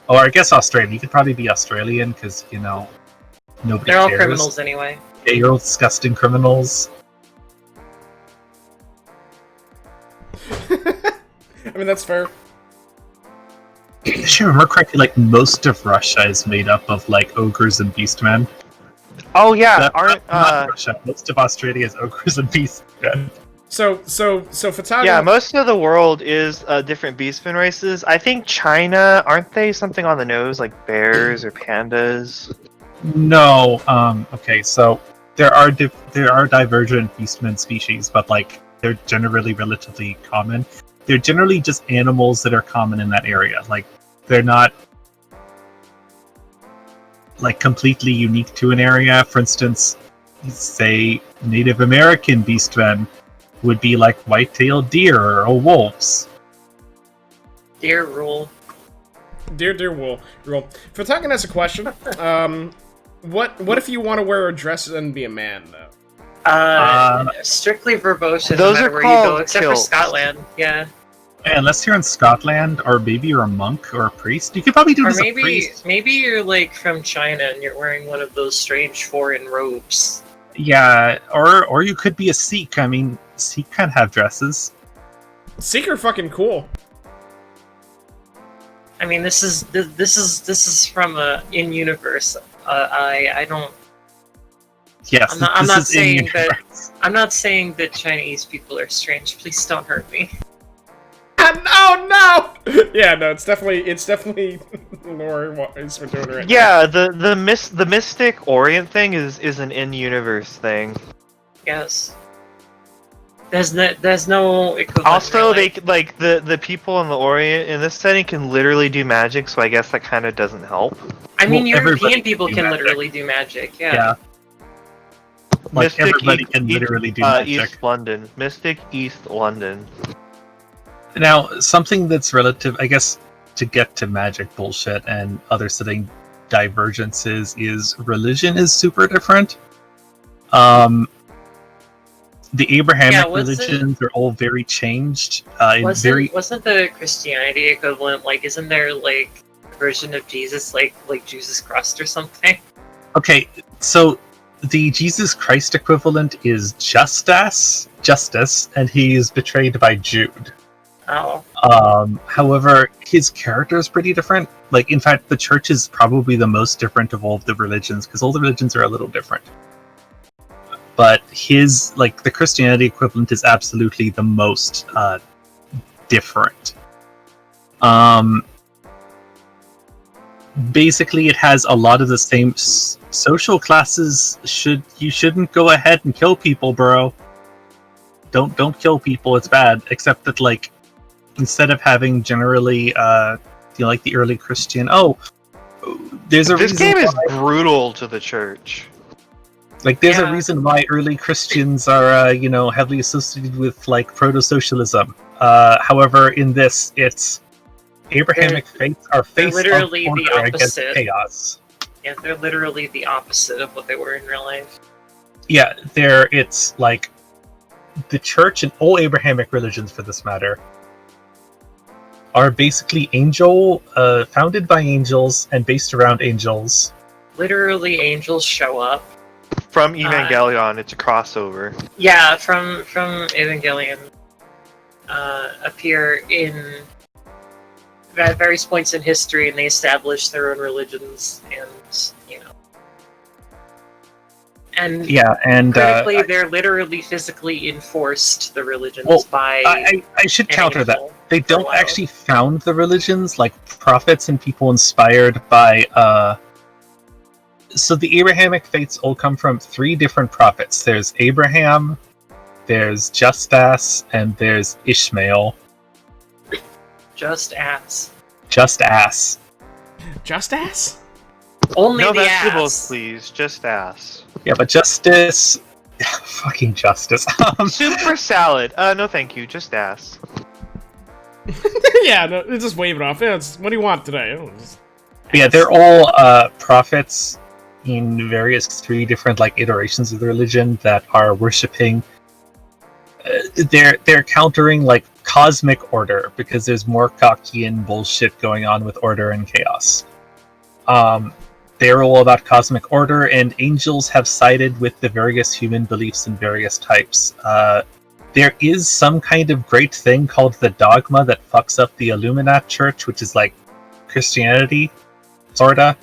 Or I guess Australian. You could probably be Australian because, you know, nobody They're all cares. criminals anyway. Yeah, you're all disgusting criminals. I mean, that's fair. If I remember correctly, like, most of Russia is made up of, like, ogres and beastmen. Oh yeah, Not Russia. Most of Australia is ogres and beastmen. So Fataga... yeah, most of the world is different beastman races. I think China, aren't they something on the nose like bears or pandas? No, okay, so there are divergent beastmen species, but, like, they're generally relatively common. They're generally just animals that are common in that area. Like, they're not, like, completely unique to an area. For instance, say Native American beastmen would be like white-tailed deer or wolves. Dear rule. Dear wool. Fataga has a question. What if you want to wear a dress and be a man, though? Strictly verbose, no Those matter are where you go, called except for kilts. Scotland. Yeah. And unless you're in Scotland, or maybe you're a monk or a priest, you could probably do Or this as a priest. maybe you're like from China and you're wearing one of those strange foreign robes. Yeah, or you could be a Sikh. I mean, Sikh kind of have dresses. Sikh are fucking cool. I mean, this is from a in universe. I don't. Yes, I'm this not is in saying your- that. I'm not saying that Chinese people are strange. Please don't hurt me. Oh no! Yeah, no, it's definitely Lore is doing it right now. Yeah, the Mystic Orient thing is an in-universe thing. Yes. There's no equivalent. Also, really. they like the people in the Orient in this setting can literally do magic, so I guess that kind of doesn't help. I mean, Well, everybody European people can can do magic. literally do magic. Yeah. Like everybody can literally do magic. East London. Mystic East London. Now, something that's relative, I guess, to get to magic bullshit and other setting divergences is religion is super different. The Abrahamic religions are all very changed. Wasn't the Christianity equivalent, like, isn't there, like, a version of Jesus, like Jesus Christ or something? Okay, so the Jesus Christ equivalent is Justice, and he is betrayed by Jude. Oh. However, his character is pretty different. Like, in fact, the church is probably the most different of all of the religions, because all the religions are a little different. But his, like, the Christianity equivalent is absolutely the most different. Basically, it has a lot of the same social classes. You shouldn't go ahead and kill people, bro. Don't kill people. It's bad. Except that, like, instead of having generally, like the early Christian, there's a reason. This game is brutal to the church. Like, there's a reason why early Christians are, heavily associated with, like, proto-socialism. However, in this, it's Abrahamic faiths are faced literally on the against opposite. chaos. Yeah, they're literally the opposite of what they were in real life. Yeah, it's like the church and all Abrahamic religions, for this matter, are basically founded by angels and based around angels. Literally, angels show up. From Evangelion, it's a crossover. Yeah, from Evangelion appear at various points in history, and they establish their own religions, and critically, they're literally physically enforced the religions by. I should counter that. They don't actually found the religions, like prophets and people inspired by. So the Abrahamic faiths all come from 3 different prophets. There's Abraham, there's Justice, and there's Ishmael. Just ass. Only no the ass. vegetables, please. Just ass. Yeah, but Justice... fucking Justice. Super salad. No thank you. Just ass. Yeah, no, just wave it off. Yeah, what do you want today? Yeah, they're all prophets in various 3 different, like, iterations of the religion that are worshipping. They're countering, like, cosmic order, because there's more Kakian bullshit going on with order and chaos. They're all about cosmic order, and angels have sided with the various human beliefs in various types. There is some kind of great thing called the dogma that fucks up the Illuminat Church, which is like Christianity, sorta.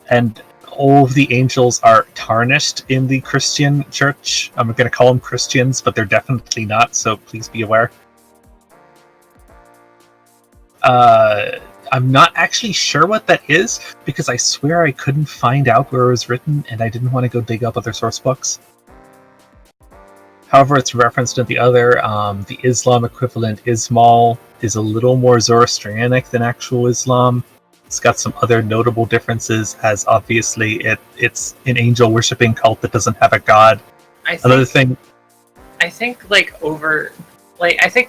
And all of the angels are tarnished in the Christian church. I'm going to call them Christians, but they're definitely not, so please be aware. I'm not actually sure what that is, because I swear I couldn't find out where it was written, and I didn't want to go dig up other source books. However, it's referenced in the other. The Islam equivalent, Ismail, is a little more Zoroastrianic than actual Islam. It's got some other notable differences, as obviously it's an angel-worshipping cult that doesn't have a god. I think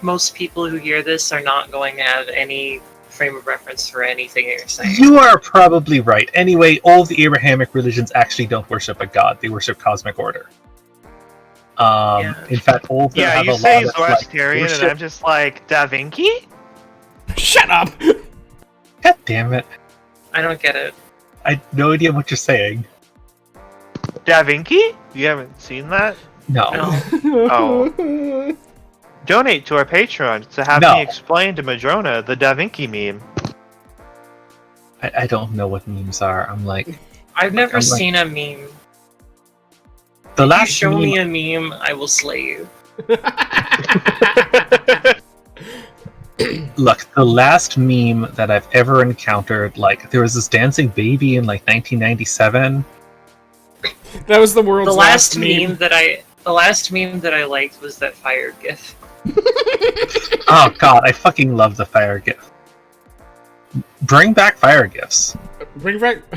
most people who hear this are not going to have any frame of reference for anything you're saying. You are probably right. Anyway, all of the Abrahamic religions actually don't worship a god. They worship cosmic order. In fact, all of them have a lot of... Yeah, you say Zoroastrian, and I'm just like, Da Vinci? Shut up! God damn it. I don't get it. I have no idea what you're saying. Da Vinci? You haven't seen that? No. Oh. Donate to our Patreon to have me explain to Madrona the Da Vinci meme. I don't know what memes are. I've never seen a meme. If you show me a meme, I will slay you. Look, the last meme that I've ever encountered, like, there was this dancing baby in, like, 1997. That was the world's last meme. The last meme that I liked was that fire gif. Oh god, I fucking love the fire gif. Bring back fire gifs.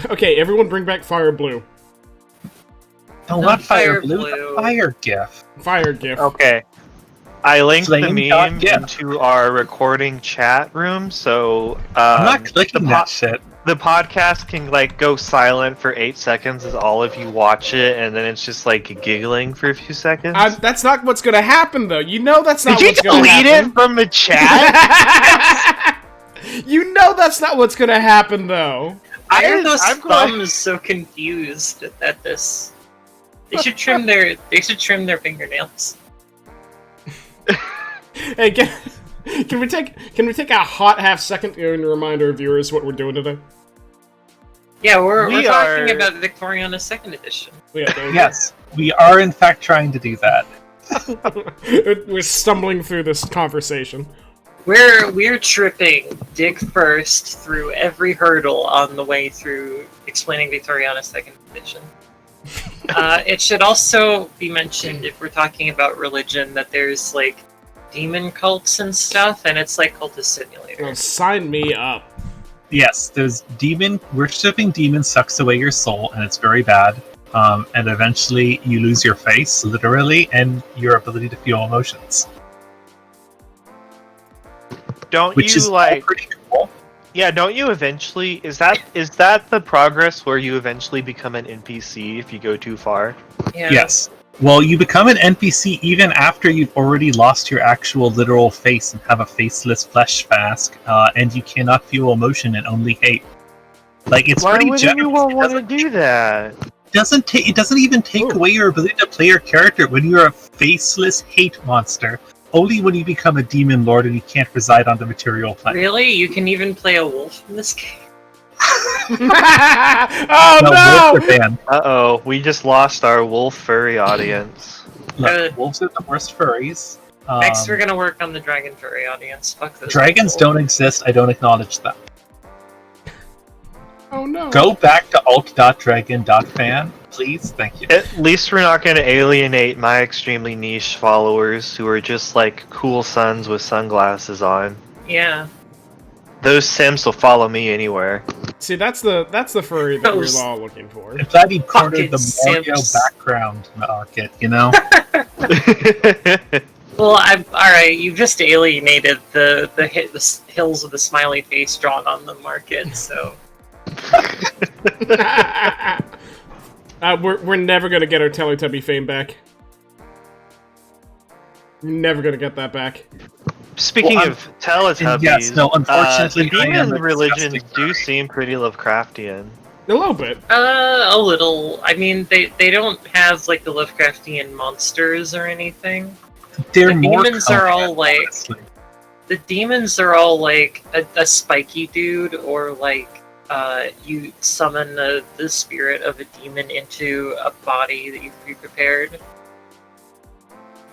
Okay, everyone bring back fire blue. No, not fire blue. The fire gif. Fire GIF. Okay. I linked the meme Flame.gif. into our recording chat room, so I'm not clicking that shit. the podcast can like go silent for 8 seconds as all of you watch it, and then it's just like giggling for a few seconds. That's not what's gonna happen, though. You know that's not Did what's you gonna delete happen. it from the chat? You know that's not what's gonna happen, though. Why are those I'm glad- thumbs so confused at this? They should trim their fingernails. Hey, can we take a hot half second to remind our viewers what we're doing today? Yeah, we're We talking are- about Victoriana 2nd edition. Yes, we are in fact trying to do that. We're stumbling through this conversation. We're tripping dick first through every hurdle on the way through explaining Victoriana 2nd edition. It should also be mentioned, if we're talking about religion, that there's like demon cults and stuff, and it's like cultist simulator. Well, sign me up. Yes, there's worshipping demons sucks away your soul, and it's very bad. And eventually you lose your face, literally, and your ability to feel emotions. Don't Which you is all like? pretty cool. Yeah, don't you eventually? Is that the progress where you eventually become an NPC if you go too far? Yeah. Yes. Well, you become an NPC even after you've already lost your actual literal face and have a faceless flesh mask, and you cannot feel emotion and only hate. Like, it's Why pretty wouldn't generous. you want to do that? It doesn't even take away your ability to play your character when you're a faceless hate monster. Only when you become a demon lord and you can't reside on the material plane. Really? You can even play a wolf in this game? Oh No, no! wolves are banned. Uh-oh, we just lost our wolf furry audience. Look, wolves are the worst furries. Next, we're gonna work on the dragon furry audience. Fuck those Dragons people. don't exist. I don't acknowledge them. Oh no! Go back to alt.dragon.fan, please. Thank you. At least we're not going to alienate my extremely niche followers who are just like cool sons with sunglasses on. Yeah. Those Sims will follow me anywhere. See, that's the furry that Those- we're all looking for. I'm glad you cornered Fucking the Mario simps. background market, you know? Well, alright, you've just alienated the hills with the smiley face drawn on the market, so... We're never gonna get our Teletubby fame back. We're never gonna get that back. Speaking Well, of Teletubbies, yes, no, unfortunately, I am demon a religions disgusting do furry. seem pretty Lovecraftian. A little bit. A little. I mean, they don't have, like, the Lovecraftian monsters or anything. They're The more demons are all, coherent, like- honestly. The demons are all, like, a spiky dude, or, like, you summon the spirit of a demon into a body that you've pre-prepared,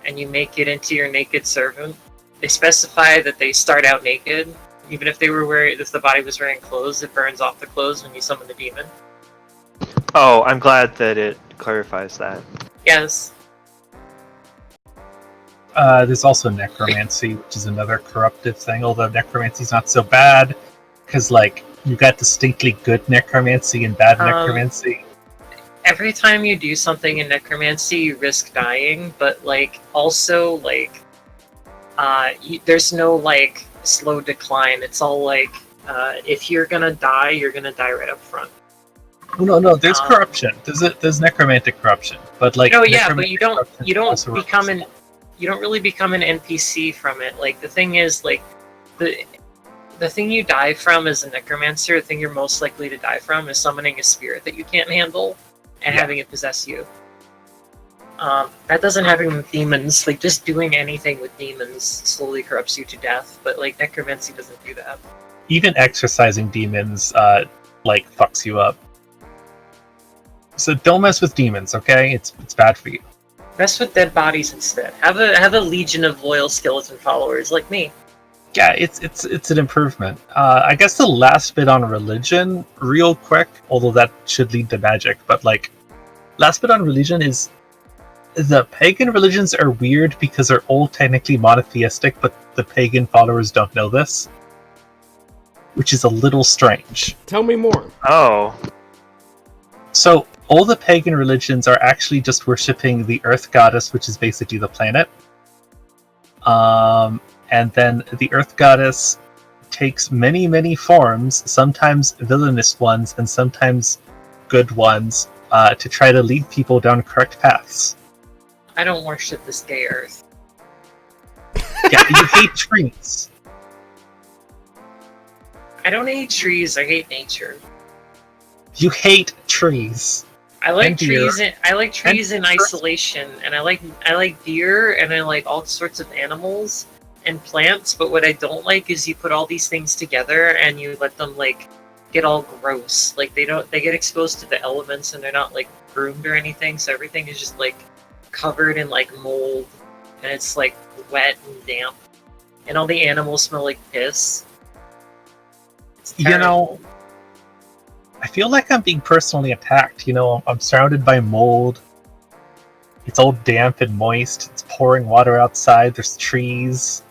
and you make it into your naked servant. They specify that they start out naked. Even if if the body was wearing clothes, it burns off the clothes when you summon the demon. Oh, I'm glad that it clarifies that. Yes. There's also necromancy, which is another corruptive thing, although necromancy's not so bad, because, like, you got distinctly good necromancy and bad necromancy. Every time you do something in necromancy, you risk dying, but, like, also, like, there's no, like, slow decline. It's all, like, if you're gonna die right up front. Oh, no, there's corruption. There's necromantic corruption, but, like... No, yeah, but necromantic you don't corruption also become removes you don't really become an NPC from it. Like, the thing is, like, the thing you die from as a necromancer, the thing you're most likely to die from is summoning a spirit that you can't handle and having it possess you. That doesn't happen with demons. Like, just doing anything with demons slowly corrupts you to death, but, like, necromancy doesn't do that. even exercising demons like fucks you up. So don't mess with demons, okay? It's bad for you. Mess with dead bodies instead. Have a legion of loyal skeleton followers like me. Yeah, it's an improvement. I guess the last bit on religion, real quick, although that should lead to magic, but like, last bit on religion is the pagan religions are weird because they're all technically monotheistic, but the pagan followers don't know this, which is a little strange. Tell me more. Oh. So all the pagan religions are actually just worshipping the Earth Goddess, which is basically the planet. And then the Earth Goddess takes many, many forms, sometimes villainous ones and sometimes good ones, to try to lead people down correct paths. I don't worship this gay Earth. Yeah, you hate trees. I don't hate trees. I hate nature. You hate trees. I like And deer. trees. I like trees in And- isolation, and I like deer, and I like all sorts of animals and plants. But what I don't like is you put all these things together and you let them like get all gross. Like they get exposed to the elements and they're not like groomed or anything. So everything is just like covered in like mold, and it's like wet and damp, and all the animals smell like piss. It's You know, I feel like I'm being personally attacked. You know, I'm surrounded by mold. It's all damp and moist. It's pouring water outside. There's trees.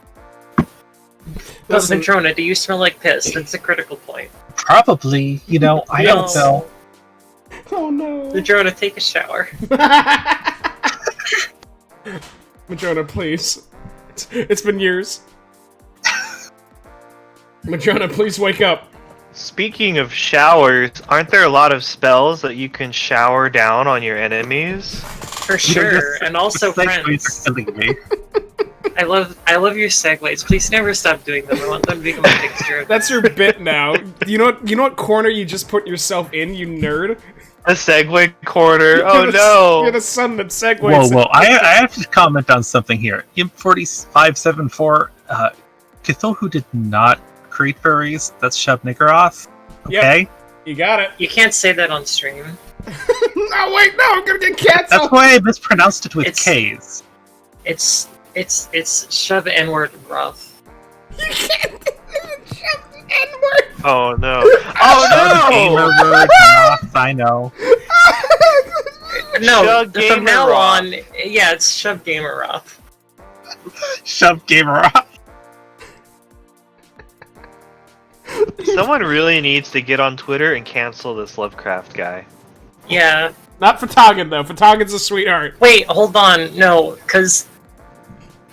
Listen, Ventrona, do you smell like piss? That's a critical point. Probably, you know, I don't know. oh no. Ventrona, take a shower. Madrona, please. It's been years. Madrona, please wake up. Speaking of showers, aren't there a lot of spells that you can shower down on your enemies? For sure, and also friends. Killing me. I love your segues. Please never stop doing them. I want them to become a fixture. of That's your bit now. You know what corner you just put yourself in, you nerd? A segue corner. You're Oh the- no! You're the son that segues. Whoa. I have to comment on something here. Imp 4574, Cthulhu did not create furries. That's Shub Niggeroth. Okay? You got it. You can't say that on stream. Oh wait, no, I'm gonna get That's canceled. why I mispronounced it with It's- K's. It's shove N-word rough. You can't shut the N-word. Oh no! Oh, gamer Oh word, Roth, I know. No, Shove from Gamer now Roth. on, yeah, it's shove gamer rough. Shove gamer off. no! Someone really needs to get on Twitter and cancel this Lovecraft guy. Yeah. Not Fatagan though. Fatagan's a sweetheart. Wait, hold on. No, because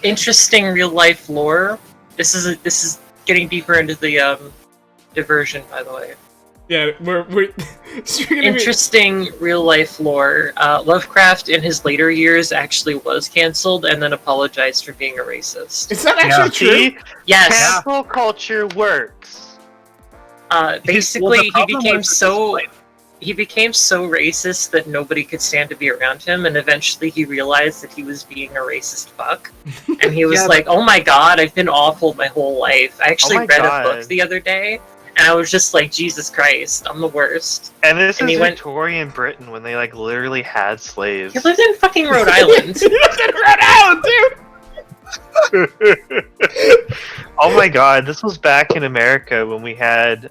interesting real life lore. This is getting deeper into the diversion, by the way. Yeah, we're speaking of Interesting real life lore. Lovecraft in his later years actually was canceled and then apologized for being a racist. Is that actually true? See? Yes. Cancel culture works. Basically, he became so racist that nobody could stand to be around him, and eventually he realized that he was being a racist fuck. And he was Yeah, like, "Oh my god, I've been awful my whole life." I actually my read God. a book the other day, and I was just like, "Jesus Christ, I'm the worst." And this And is he went- Victorian Britain when they like literally had slaves. He lived in fucking Rhode Island. You lived in Rhode Island, dude. Oh my god, this was back in America when we had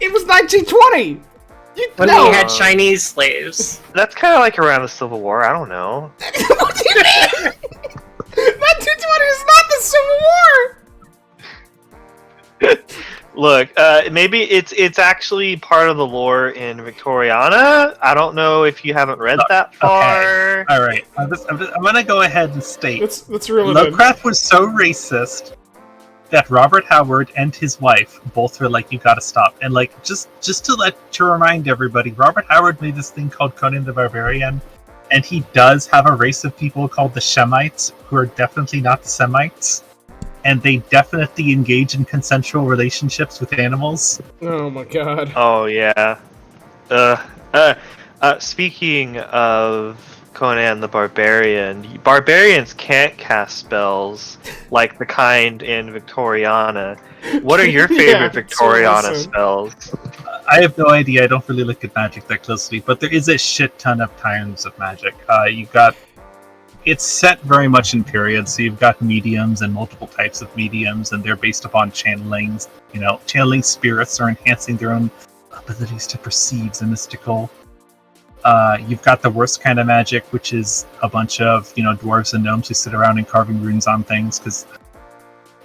It was 1920. When No. we had Chinese slaves. that's kind of like around the Civil War, I don't know. What do you mean? 1920 is not the Civil War. Look, maybe it's actually part of the lore in Victoriana. I don't know if you haven't read that far. Alright, I'm gonna go ahead and state. Let's reel it in. Lovecraft was so racist that Robert Howard and his wife both were like, "You gotta stop." And like, just to remind everybody, Robert Howard made this thing called Conan the Barbarian, and he does have a race of people called the Shemites, who are definitely not the Semites, and they definitely engage in consensual relationships with animals. Oh my god. Oh yeah. Speaking of Conan the Barbarian, barbarians can't cast spells like the kind in Victoriana. What are your Yeah, favorite that's Victoriana awesome. spells? I have no idea. I don't really look at magic that closely, but there is a shit ton of times of magic. It's set very much in periods, so you've got mediums and multiple types of mediums, and they're based upon channelings. You know, channeling spirits or enhancing their own abilities to perceive the mystical. You've got the worst kind of magic, which is a bunch of, dwarves and gnomes who sit around and carving runes on things, because,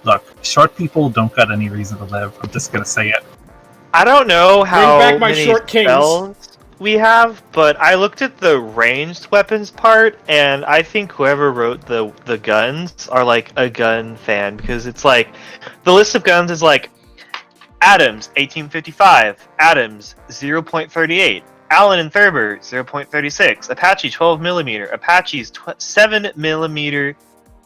look, short people don't got any reason to live. I'm just gonna say it. I don't know how back my many short kings. spells we have, but I looked at the ranged weapons part, and I think whoever wrote the guns are like a gun fan, because it's like the list of guns is like Adams 1855, Adams 0.38, Allen and Thurber 0.36, Apache 12mm, Apache's 7mm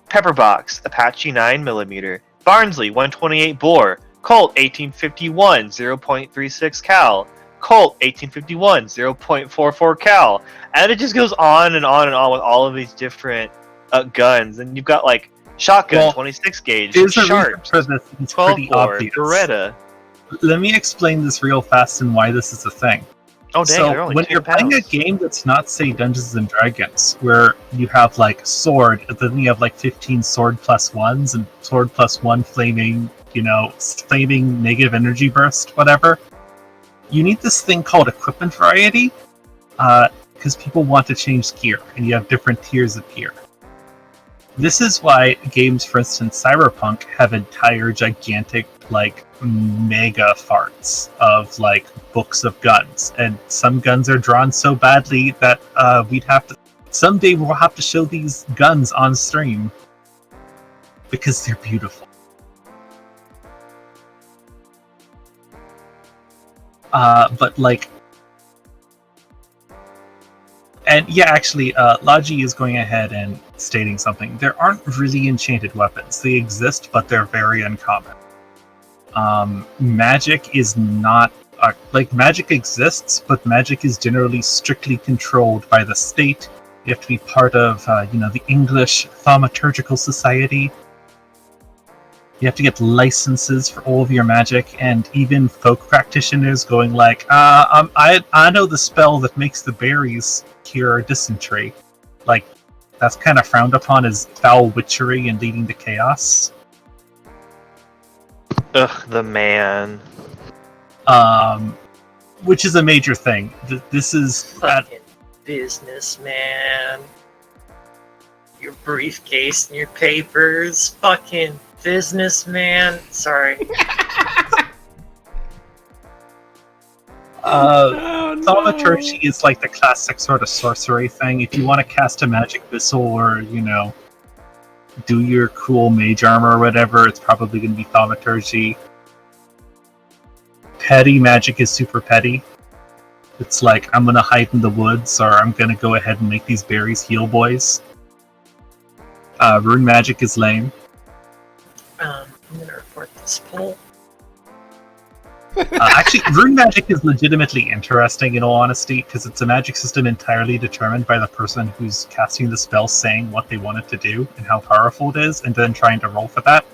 Pepperbox, Apache 9mm, Barnsley 128 bore, Colt 1851 0.36 cal, Colt 1851 0.44 cal, and it just goes on and on and on with all of these different guns. And you've got like shotgun, 26 gauge, sharp, for this. It's 12 pretty bore, obvious. Beretta. Let me explain this real fast and why this is a thing. Oh, dang, they're So only when 2 you're playing a pounds. game that's not, say, Dungeons and Dragons, where you have like sword, and then you have like 15 sword plus ones and sword plus one flaming, flaming negative energy burst, whatever. You need this thing called equipment variety, because people want to change gear, and you have different tiers of gear. This is why games, for instance, Cyberpunk, have entire gigantic, like, mega farts of, like, books of guns. And some guns are drawn so badly that someday we'll have to show these guns on stream. Because they're beautiful. But, like... And yeah, actually, Logi is going ahead and stating something. There aren't really enchanted weapons. They exist, but they're very uncommon. Magic is not... magic exists, but magic is generally strictly controlled by the state. You have to be part of, the English Thaumaturgical Society. You have to get licenses for all of your magic, and even folk practitioners going like, I know the spell that makes the berries cure dysentery. Like, that's kind of frowned upon as foul witchery and leading to chaos. Ugh, the man. Which is a major thing. This is... Fucking businessman. Your briefcase and your papers. Fucking businessman. Sorry. Thaumaturgy is like the classic sort of sorcery thing. If you want to cast a magic missile or, do your cool mage armor or whatever, it's probably going to be Thaumaturgy. Petty magic is super petty. It's like, I'm going to hide in the woods, or I'm going to go ahead and make these berries heal boys. Rune magic is lame. I'm gonna report this poll. Actually, rune magic is legitimately interesting, in all honesty, because it's a magic system entirely determined by the person who's casting the spell saying what they want it to do and how powerful it is, and then trying to roll for that.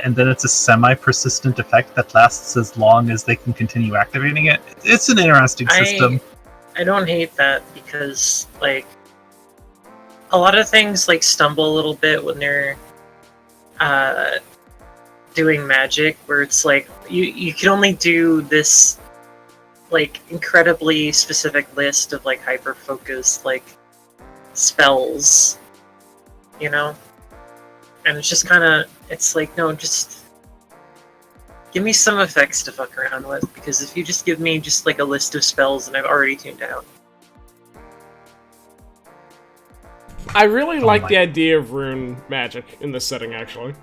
And then it's a semi-persistent effect that lasts as long as they can continue activating it. It's an interesting system. I don't hate that, because, like, a lot of things, like, stumble a little bit when they're, doing magic, where it's like you can only do this like incredibly specific list of like hyper focused like spells, and it's just kind of, it's like, no, just give me some effects to fuck around with, because if you just give me just like a list of spells and I've already tuned out. I really like the idea of rune magic in this setting, actually.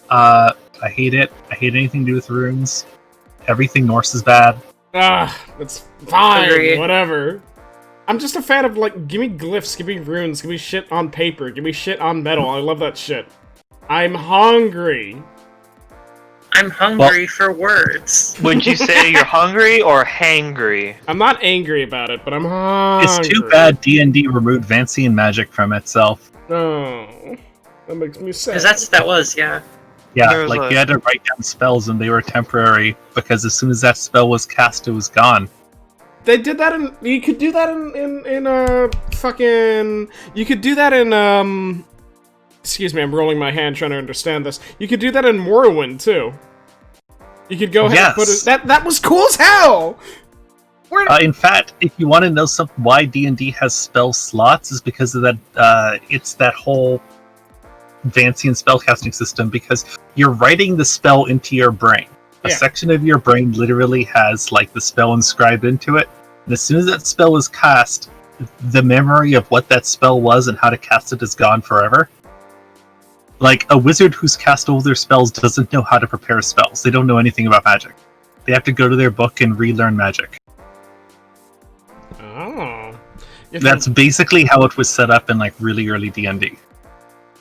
I hate it. I hate anything to do with runes. Everything Norse is bad. That's fine, Agreed. whatever. I'm just a fan of, like, give me glyphs, give me runes, give me shit on paper, give me shit on metal. I love that shit. I'm hungry. I'm hungry for words. Would you say you're hungry or hangry? I'm not angry about it, but I'm hungry. It's too bad D&D removed Vancian magic from itself. No. That makes me sad. Because that was, yeah. Yeah, There's like you had to write down spells and they were temporary, because as soon as that spell was cast, it was gone. They did that in... You could do that in fucking... You could do that in, Excuse me, I'm rolling my hand trying to understand this. You could do that in Morrowind, too. You could go ahead and put it... That was cool as hell! In fact, if you want to know why D&D has spell slots, is because of that, it's that whole Vancian spellcasting system, because you're writing the spell into your brain. A section of your brain literally has like the spell inscribed into it, and as soon as that spell is cast, the memory of what that spell was and how to cast it is gone forever. Like, a wizard who's cast all their spells doesn't know how to prepare spells. They don't know anything about magic. They have to go to their book and relearn magic. Oh. That's basically how it was set up in like really early D&D.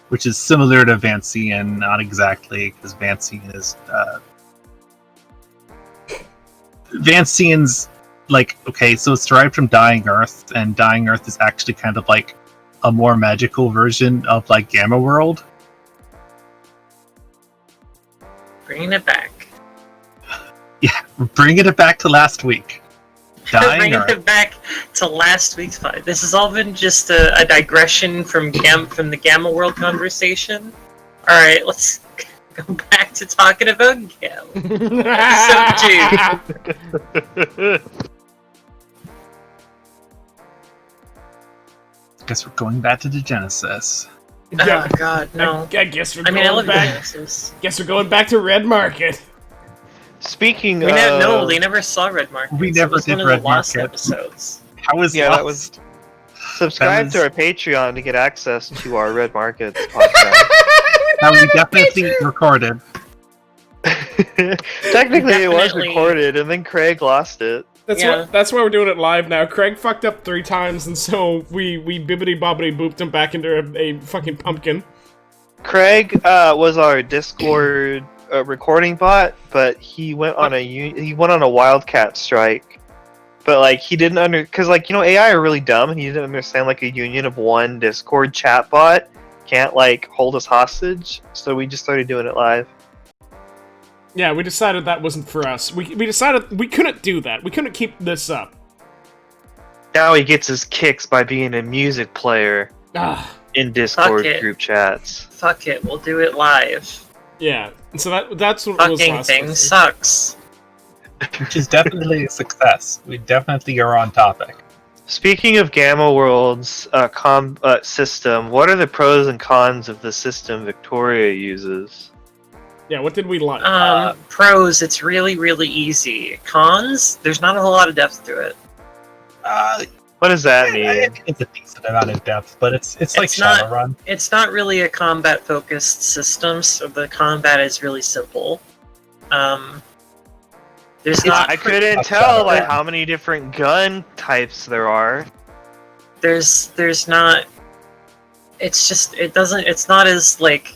Which is similar to Vancian, not exactly, because Vancian is... Vancian's, like, okay, so it's derived from Dying Earth, and Dying Earth is actually kind of like a more magical version of like Gamma World. Bringing it back. Yeah, bringing it back to last week. Bringing it back to last week's fight. This has all been just a digression from the Gamma World conversation. All right, let's go back to talking about Gamma. Episode 2. Guess we're going back to the Genesis. Oh God, no! I guess we're I going love back. Genesis. Guess we're going back to Red Market. Speaking We of... no, they never saw Red Market. We never did one of Red the lost Market. episodes. How was Yeah, Lost? that was... Subscribe was- to our Patreon to get access to our Red Market podcast. How we definitely recorded. Technically, it was Definitely. recorded, and then Craig lost it. That's why we're doing it live now. Craig fucked up 3 times, and so we bibbity bobbity booped him back into a fucking pumpkin. Craig was our Discord recording bot, but he went on a wildcat strike. But like he didn't because like AI are really dumb, and he didn't understand like a union of one Discord chat bot can't like hold us hostage. So we just started doing it live. Yeah, we decided that wasn't for us. We decided we couldn't do that. We couldn't keep this up. Now he gets his kicks by being a music player Ah, in Discord Fuck it. group chats. Fuck it, we'll do it live. yeah. And so that's what was Fucking last thing week. sucks. Which is definitely a success. We definitely are on topic. Speaking of Gamma World's system, what are the pros and cons of the system Victoria uses? Yeah, what did we like? Pros, it's really, really easy. Cons, there's not a whole lot of depth to it. What does that I mean? think it's a decent amount of depth, but it's like It's not- Shadowrun. It's not really a combat-focused system, so the combat is really simple. There's not. I couldn't tell by how many different gun types there are. There's not. It's just it's not as like.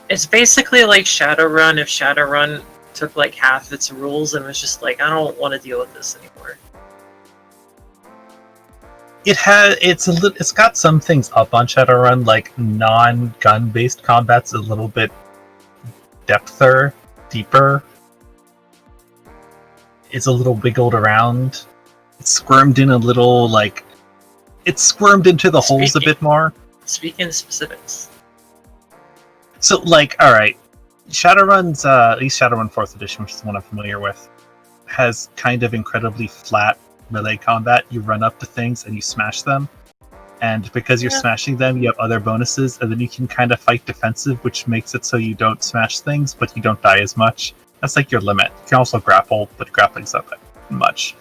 It's basically like Shadowrun if Shadowrun took like half its rules and was just like, I don't want to deal with this anymore. It's got some things up on Shadowrun, like non-gun based combat's a little bit deeper. It's a little wiggled around. It's squirmed in a little, like it's squirmed into the holes a bit more. Speaking specifics. So, like, alright, Shadowrun's, at least Shadowrun 4th Edition, which is the one I'm familiar with, has kind of incredibly flat melee combat. You run up to things and you smash them, and because you're smashing them, you have other bonuses, and then you can kind of fight defensive, which makes it so you don't smash things, but you don't die as much. That's like your limit. You can also grapple, but grappling's not that much.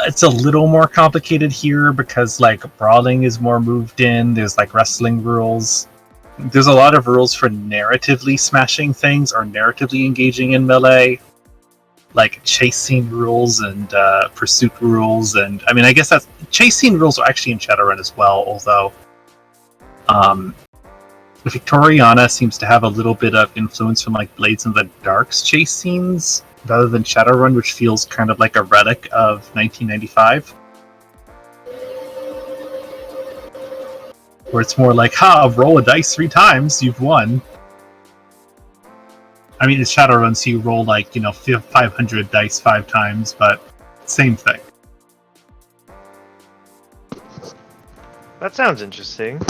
It's a little more complicated here, because, like, brawling is more moved in, there's, like, wrestling rules. There's a lot of rules for narratively smashing things or narratively engaging in melee, like chase scene rules and pursuit rules, and I mean, I guess that's chase scene rules are actually in Shadowrun as well. Although, Victoriana seems to have a little bit of influence from like Blades in the Dark's chase scenes, rather than Shadowrun, which feels kind of like a relic of 1995. Where it's more like, roll a dice 3 times, you've won. I mean, it's Shadowrun, so you roll, like, 500 dice 5 times, but same thing. That sounds interesting.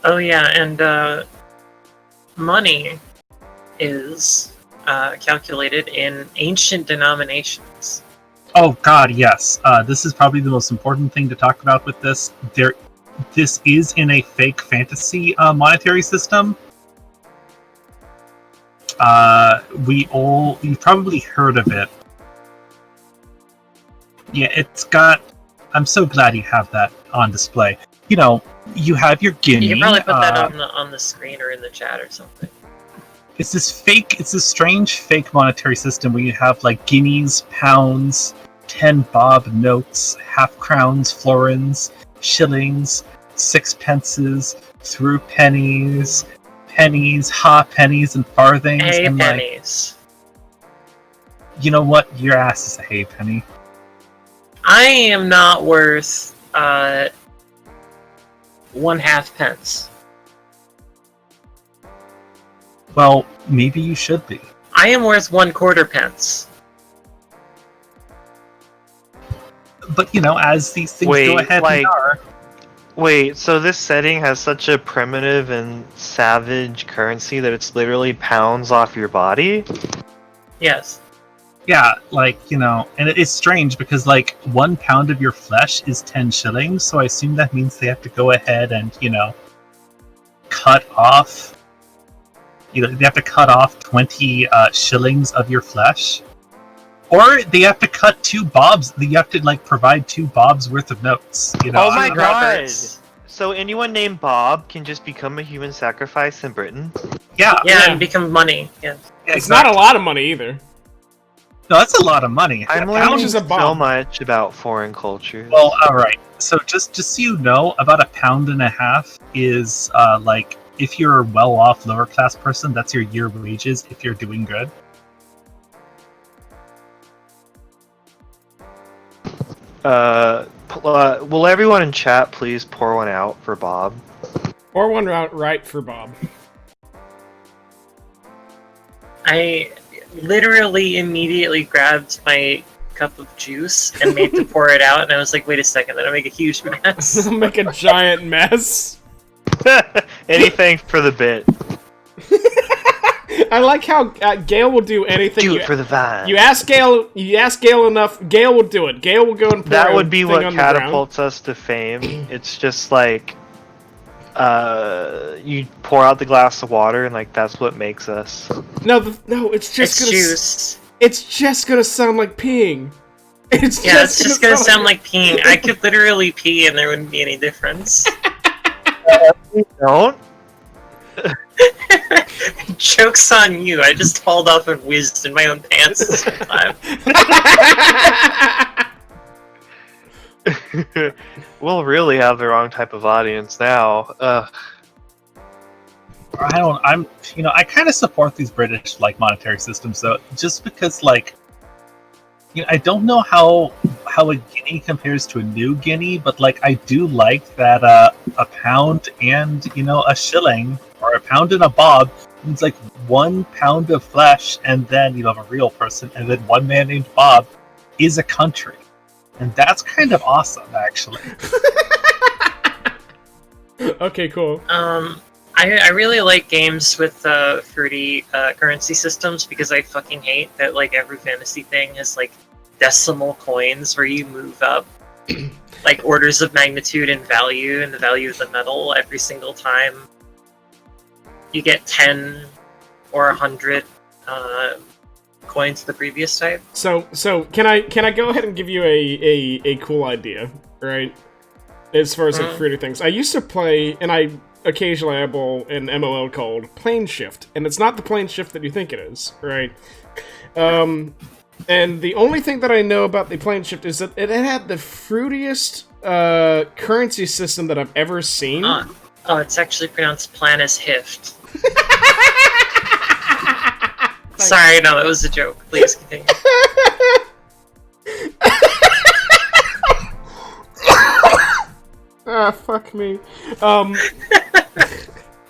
Oh yeah, and money is calculated in ancient denominations. Oh god, yes. This is probably the most important thing to talk about with this. This is in a fake fantasy monetary system. You've probably heard of it. Yeah, it's got. I'm so glad you have that on display. You know, you have your guinea. You can probably put that on the screen or in the chat or something. It's this strange fake monetary system where you have like guineas, pounds, 10 bob notes, half crowns, florins, shillings, sixpences, through pennies, halfpennies, and farthings. Hey, and pennies. You know what? Your ass is a hay penny. I am not worth 1/2 pence. Well, maybe you should be. I am worth 1/4 pence. But, you know, as these things go ahead and are... Wait, so this setting has such a primitive and savage currency that it's literally pounds off your body? Yes. Yeah, like, you know, and it's strange because, like, 1 pound of your flesh is 10 shillings, so I assume that means they have to go ahead and, you know, cut off... You know, they have to cut off 20 shillings of your flesh. Or they have to cut 2 bobs. You have to, like, provide 2 bobs worth of notes. You know? Oh my god! Roberts. So anyone named Bob can just become a human sacrifice in Britain? Yeah. Yeah, and become money. Yeah. It's not a lot of money either. No, that's a lot of money. I'm learning learning is a so bomb. much about foreign cultures. Well, alright. So just so you know, about £1.50 is, like, if you're a well-off, lower-class person, that's your year wages if you're doing good. Will everyone in chat please pour one out for Bob? Or one route right for Bob. I literally immediately grabbed my cup of juice and made to pour it out, and I was like, wait a second, that'll make a huge mess. Make a giant mess. Anything for the bit. I like how Gale will do anything. Do it for the vibe. You ask Gale enough, Gale will do it. Gale will go and pour That would be thing what on the ground. catapults us to fame. It's just like, you pour out the glass of water, and like that's what makes us. No, it's just It's juice. It's just gonna sound like peeing. It's just gonna sound like peeing. I could literally pee and there wouldn't be any difference. You don't? Joke's on you. I just hauled off and whizzed in my own pants this whole time. We'll really have the wrong type of audience now. I kind of support these British, like, monetary systems, though, just because, like, you know, I don't know how a guinea compares to a new guinea, but, like, I do like that a pound and, you know, a shilling, or a pound and a bob, means, like, 1 pound of flesh, and then you have a real person, and then one man named Bob is a country. And that's kind of awesome, actually. Okay, cool. I really like games with fruity currency systems because I fucking hate that, like, every fantasy thing has, like, decimal coins where you move up like orders of magnitude in value and the value of the metal every single time you get 10 or 100 coins of the previous type. So can I go ahead and give you a cool idea, right? As far as like fruity things, I used to play, and I occasionally eyeball an MMO called Plane Shift, and it's not the plane shift that you think it is, right? And the only thing that I know about the Plane Shift is that it had the fruitiest currency system that I've ever seen. Oh, it's actually pronounced Planus Hift. Sorry, no, that was a joke. Please continue. Ah, fuck me. I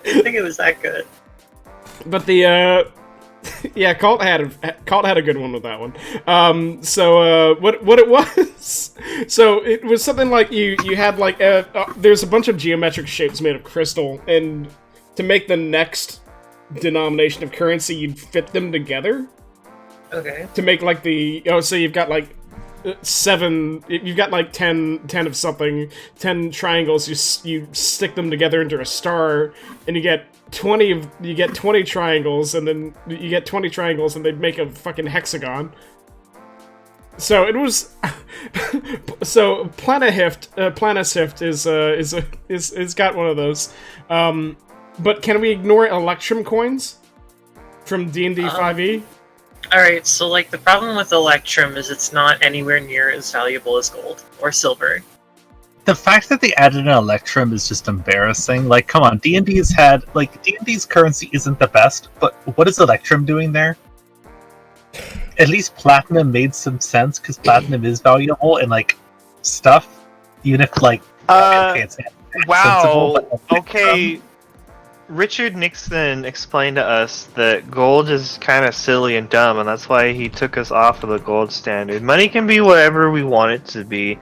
didn't think it was that good. But the yeah, Cult had a good one with that one. What it was? So it was something like you had like there's a bunch of geometric shapes made of crystal, and to make the next denomination of currency, you'd fit them together. Okay. To make like so you've got like 7. You've got like 10 of something, 10 triangles. You stick them together into a star, and you get 20 triangles, and then you get 20 triangles, and they make a fucking hexagon. So it was. So Planasift is got one of those. But can we ignore Electrum coins from D&D 5e? Alright, so like the problem with Electrum is it's not anywhere near as valuable as gold or silver. The fact that they added an Electrum is just embarrassing. Like, come on, D&D's currency isn't the best, but what is Electrum doing there? At least Platinum made some sense, because Platinum is valuable and, like, stuff, even if, like, it's wow, sensible, okay. Richard Nixon explained to us that gold is kind of silly and dumb, and that's why he took us off of the gold standard. Money can be whatever we want it to be.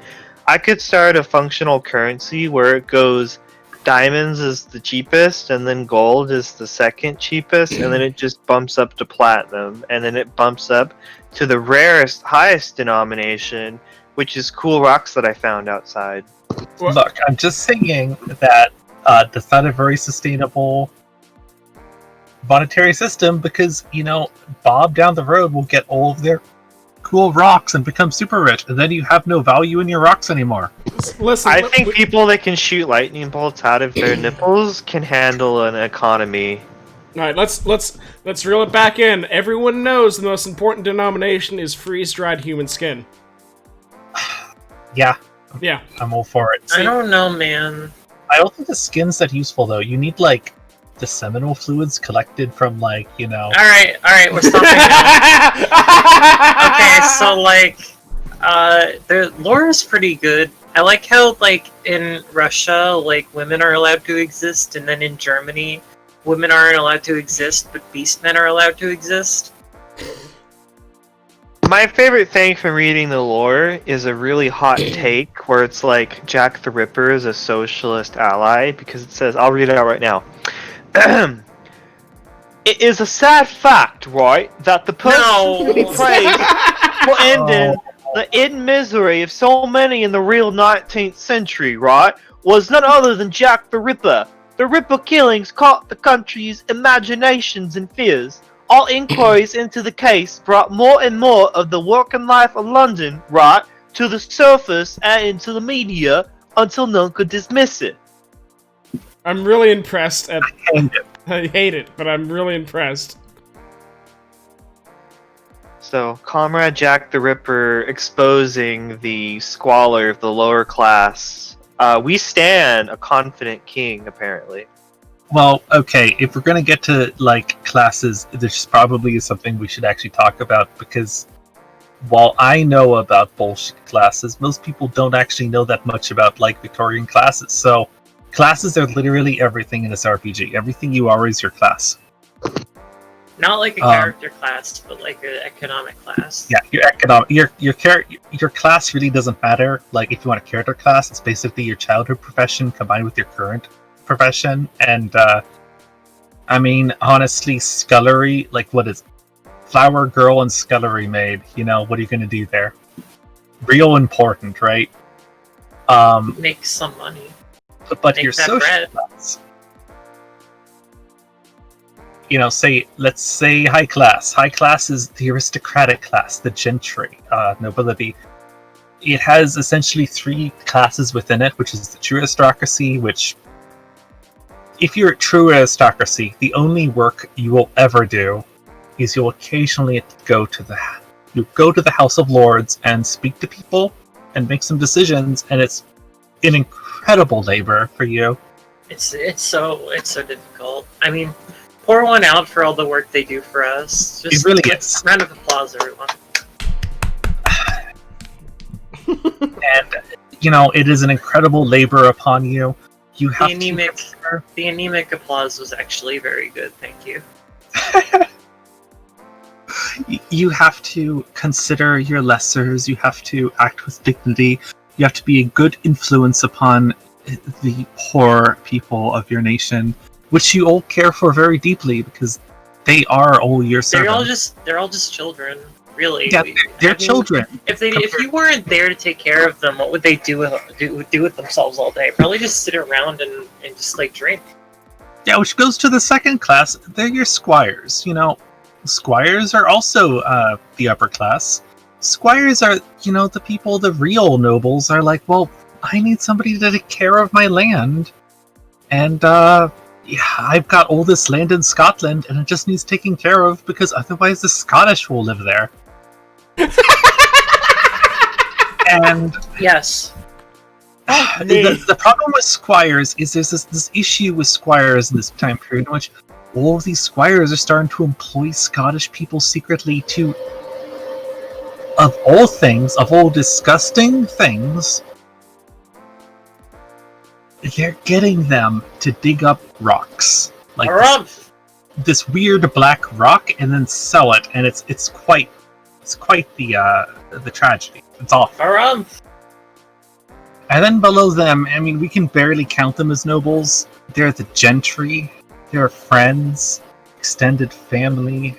I could start a functional currency where it goes diamonds is the cheapest, and then gold is the second cheapest, and then it just bumps up to platinum, and then it bumps up to the rarest, highest denomination, which is cool rocks that I found outside. Look, I'm just saying that that's not a very sustainable monetary system, because, you know, Bob down the road will get all of their cool rocks and become super rich, and then you have no value in your rocks anymore. Listen, I think people that can shoot lightning bolts out of their nipples can handle an economy. All right, let's reel it back in. Everyone knows the most important denomination is freeze-dried human skin. Yeah. Yeah. I'm all for it. I don't know, man. I don't think the skin's that useful, though. You need, like, the seminal fluids collected from, like, you know... Alright, we're stopping now. Okay, so, like, the lore is pretty good. I like how, like, in Russia, like, women are allowed to exist, and then in Germany, women aren't allowed to exist, but beastmen are allowed to exist. My favorite thing from reading the lore is a really hot take where it's like Jack the Ripper is a socialist ally, because it says, I'll read it out right now. It is a sad fact, right, that the person who prays for ending the hidden misery of so many in the real 19th century, right, was none other than Jack the Ripper. The Ripper killings caught the country's imaginations and fears. All inquiries into the case brought more and more of the working life of London, right, to the surface and into the media until none could dismiss it. I'm really impressed at... I I hate it, but I'm really impressed. So, Comrade Jack the Ripper exposing the squalor of the lower class. We stand a confident king, apparently. Well, okay, if we're gonna get to, like, classes, this probably is something we should actually talk about, because while I know about bullshit classes, most people don't actually know that much about, like, Victorian classes. So, classes are literally everything in this RPG. Everything you are is your class. Not like a character class, but like an economic class. Yeah, your class really doesn't matter. Like, if you want a character class, it's basically your childhood profession combined with your current profession. And I mean, honestly, scullery, like, what is flower girl and scullery maid? You know, what are you going to do there? Real important, right? Make some money. But Make your that social bread. class, you know, let's say high class. High class is the aristocratic class, the gentry, nobility. It has essentially 3 classes within it, which is the true aristocracy, which, if you're a true aristocracy, the only work you will ever do is you'll occasionally go to the House of Lords and speak to people and make some decisions, and it's an incredible labor for you. It's so difficult. I mean, pour one out for all the work they do for us. Just It really is. Round of applause, everyone. And, you know, it is an incredible labor upon you. You have The anemic applause was actually very good, thank you. You have to consider your lessers. You have to act with dignity. You have to be a good influence upon the poor people of your nation, which you all care for very deeply, because they are all your servants. They're all just children. Really. Yeah, they're I mean, children. If you weren't there to take care of them, what would they do with themselves all day? Probably just sit around and just like drink. Yeah, which goes to the second class. They're your squires. You know, squires are also the upper class. Squires are, you know, the people. The real nobles are like, well, I need somebody to take care of my land, and yeah, I've got all this land in Scotland, and it just needs taking care of because otherwise the Scottish will live there. And yes, the problem with squires is there's this issue with squires in this time period in which all of these squires are starting to employ Scottish people secretly to, of all things, of all disgusting things, they're getting them to dig up rocks. Like this weird black rock and then sell it, and it's quite the tragedy. It's awful. And then below them, I mean, we can barely count them as nobles. They're the gentry, they're friends, extended family,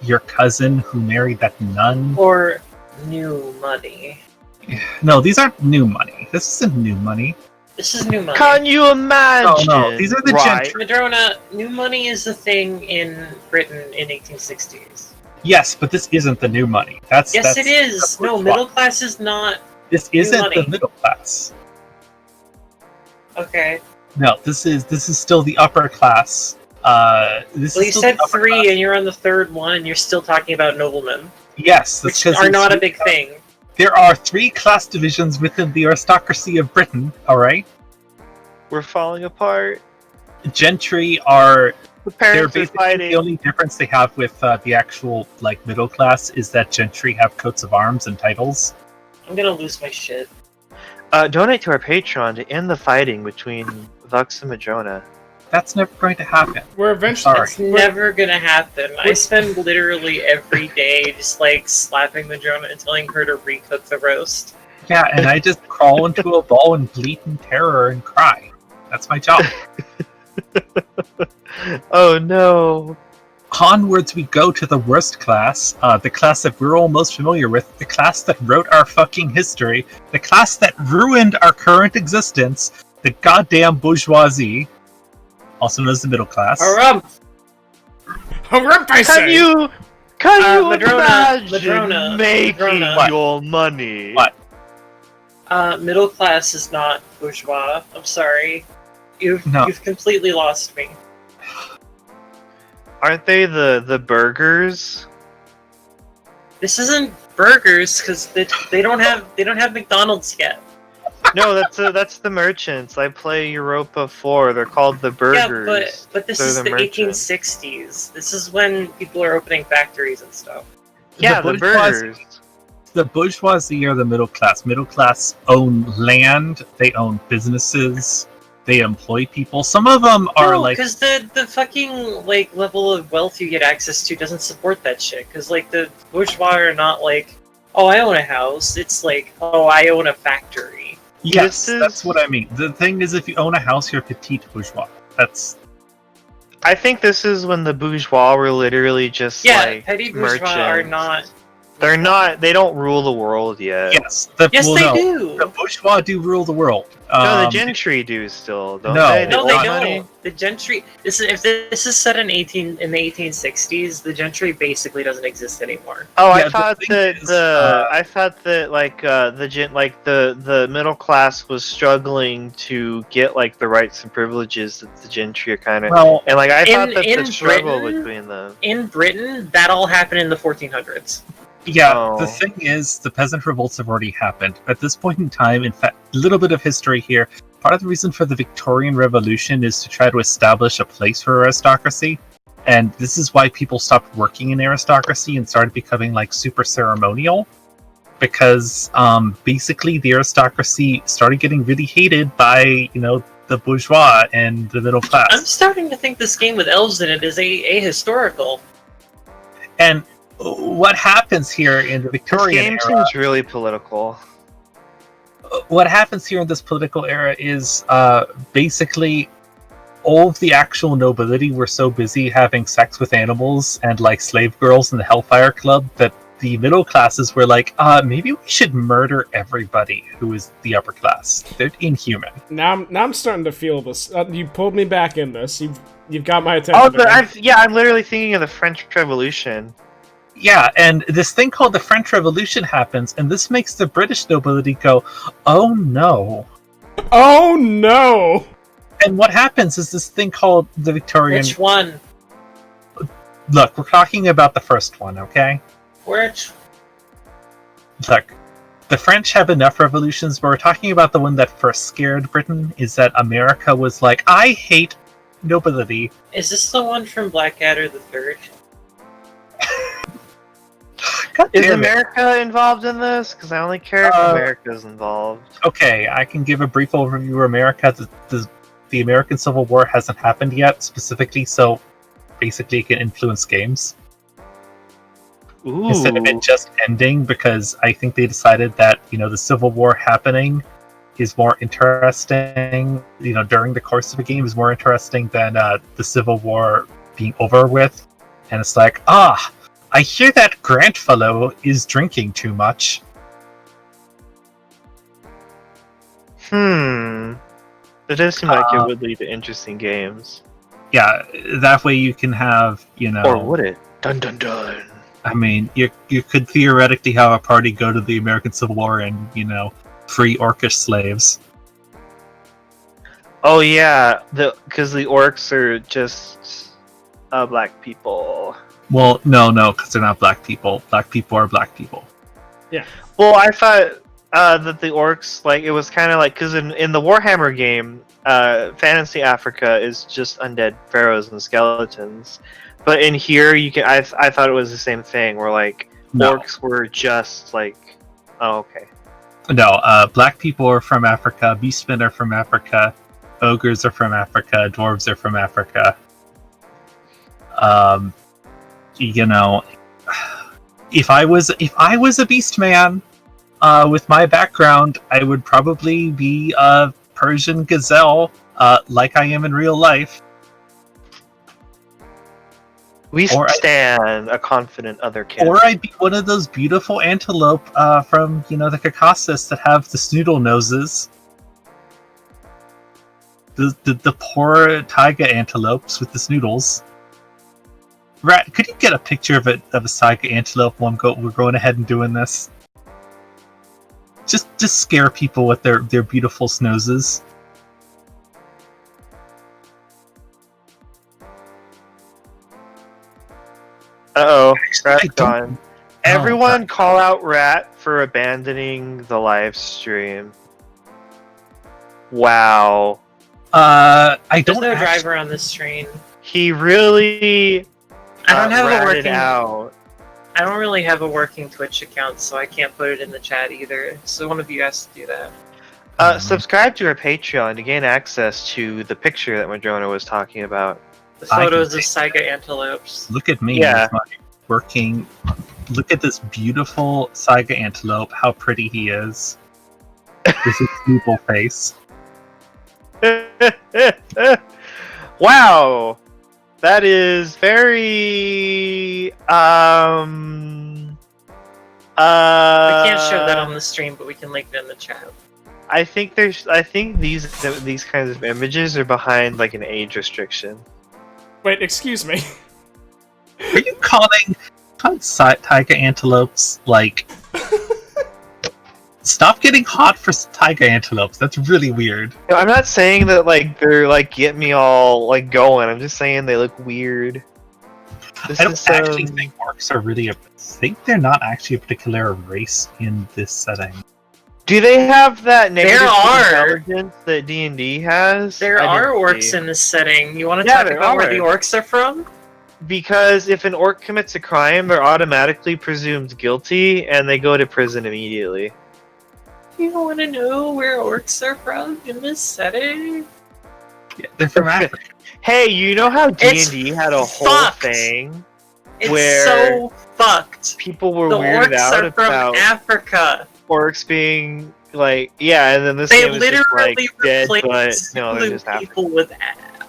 your cousin who married that nun. Or new money. No, these aren't new money. This isn't new money. This is new money. Can you imagine? No, these are the gentry. Madrona, new money is the thing in Britain in 1860s. Yes, but this isn't the new money. That's it is. No, middle class is not. This isn't the middle class. Okay. No, this is still the upper class. You said three, class. And you're on the third one, and you're still talking about noblemen. Yes, which are not a big thing. There are 3 class divisions within the aristocracy of Britain. All right. We're falling apart. Gentry are. They're basically fighting. The only difference they have with the actual middle class is that gentry have coats of arms and titles. I'm gonna lose my shit. Donate to our Patreon to end the fighting between Vux and Madrona. That's never going to happen. We're eventually. It's never gonna happen. I spend literally every day just slapping Madrona and telling her to recook the roast. Yeah, and I just crawl into a ball and bleat in terror and cry. That's my job. Oh no. Onwards we go to the worst class, the class that we're all most familiar with, the class that wrote our fucking history, the class that ruined our current existence, the goddamn bourgeoisie, also known as the middle class. Can you Madrona, making your money? What? Middle class is not bourgeois. I'm sorry. You've completely lost me. Aren't they the burgers? This isn't burgers because they don't have McDonald's yet. No, that's the merchants. I play Europa 4. They're called the burgers. Yeah, but this is the 1860s. This is when people are opening factories and stuff. Yeah, the burgers. The bourgeoisie are the middle class. Middle class own land. They own businesses. They employ people. Some of them are because the fucking level of wealth you get access to doesn't support that shit. Because the bourgeois are not oh, I own a house. It's oh, I own a factory. Yes, that's what I mean. The thing is, if you own a house, you're petite bourgeois. I think this is when the bourgeois were literally just petty bourgeois merchants. are not. They're not. They don't rule the world yet. Yes, they do. The bourgeois do rule the world. No, the gentry do still. Don't no, they? No, they don't. The gentry. If this is set in the 1860s, the gentry basically doesn't exist anymore. Oh, I thought that the middle class was struggling to get the rights and privileges that the gentry are kind of. Well, and I thought that the struggle between them. In Britain, that all happened in the 1400s. Yeah, The thing is, the peasant revolts have already happened. At this point in time, in fact, a little bit of history here. Part of the reason for the Victorian Revolution is to try to establish a place for aristocracy. And this is why people stopped working in aristocracy and started becoming super ceremonial. Because basically the aristocracy started getting really hated by, the bourgeois and the middle class. I'm starting to think this game with elves in it is ahistorical. And what happens here in the Victorian era... This game seems really political. What happens here in this political era is basically all of the actual nobility were so busy having sex with animals and slave girls in the Hellfire Club that the middle classes were like, maybe we should murder everybody who is the upper class. They're inhuman. Now I'm starting to feel this. You pulled me back in this. You've got my attention. Oh, but I'm literally thinking of the French Revolution. Yeah, and this thing called the French Revolution happens, and this makes the British nobility go, oh no. Oh no! And what happens is this thing called the Victorian... Which one? Look, we're talking about the first one, okay? Which? Look, the French have enough revolutions, but we're talking about the one that first scared Britain, is that America was like, I hate nobility. Is this the one from Blackadder the Third? God Is damn it. America involved in this? Because I only care if America's involved. Okay, I can give a brief overview of America. The American Civil War hasn't happened yet, specifically, so basically it can influence games. Ooh. Instead of it just ending, because I think they decided that, the Civil War happening is more interesting, during the course of a game is more interesting than the Civil War being over with. And it's like, I hear that Grant fellow is drinking too much. It does seem like it would lead to interesting games. Yeah, that way you can have, Or would it? Dun dun dun. I mean, you could theoretically have a party go to the American Civil War and, free Orcish slaves. Oh yeah, because the orcs are just black people. Well, no, because they're not black people. Black people are black people. Yeah. Well, I thought that the orcs, it was kind of like, because in the Warhammer game, Fantasy Africa is just undead pharaohs and skeletons. But in here, I thought it was the same thing, where, orcs were just, oh, okay. No, black people are from Africa, beastmen are from Africa, ogres are from Africa, dwarves are from Africa. If I was a beast man, with my background, I would probably be a Persian gazelle, like I am in real life. We stand a confident other kid. Or I'd be one of those beautiful antelope from, the Caucasus that have the snoodle noses. The poor taiga antelopes with the snoodles. Rat, could you get a picture of a taiga antelope while we're going ahead and doing this? Just scare people with their beautiful noses. Uh-oh, Rat's gone. Everyone call out Rat for abandoning the live stream. Wow. I There's don't no driver on this train. He really I don't have a ratted working out. I don't really have a working Twitch account, so I can't put it in the chat either. So one of you has to do that. Subscribe to our Patreon to gain access to the picture that Madrona was talking about. The photos of Saiga antelopes. Look at me. Yeah. With my working. Look at this beautiful Saiga antelope. How pretty he is. With his evil face. Wow, that is very. I can't show that on the stream, but we can link it in the chat. I think these kinds of images are behind an age restriction. Wait, excuse me. Are you calling taiga antelopes Stop getting hot for taiga antelopes. That's really weird. No, I'm not saying that they're getting me all going. I'm just saying they look weird. I don't actually think orcs are really I think they're not actually a particular race in this setting. Do they have that negative intelligence that D&D has? There are orcs in this setting. You want to talk about where the orcs are from? Because if an orc commits a crime, they're automatically presumed guilty, and they go to prison immediately. You don't want to know where orcs are from in this setting? Yeah, they're from Africa. Hey, you know how D&D had a whole thing where so fucked. People were the weirded orcs out are from about Africa. Orcs being and then this They game is just literally dead, but replaced no, they're just African. people with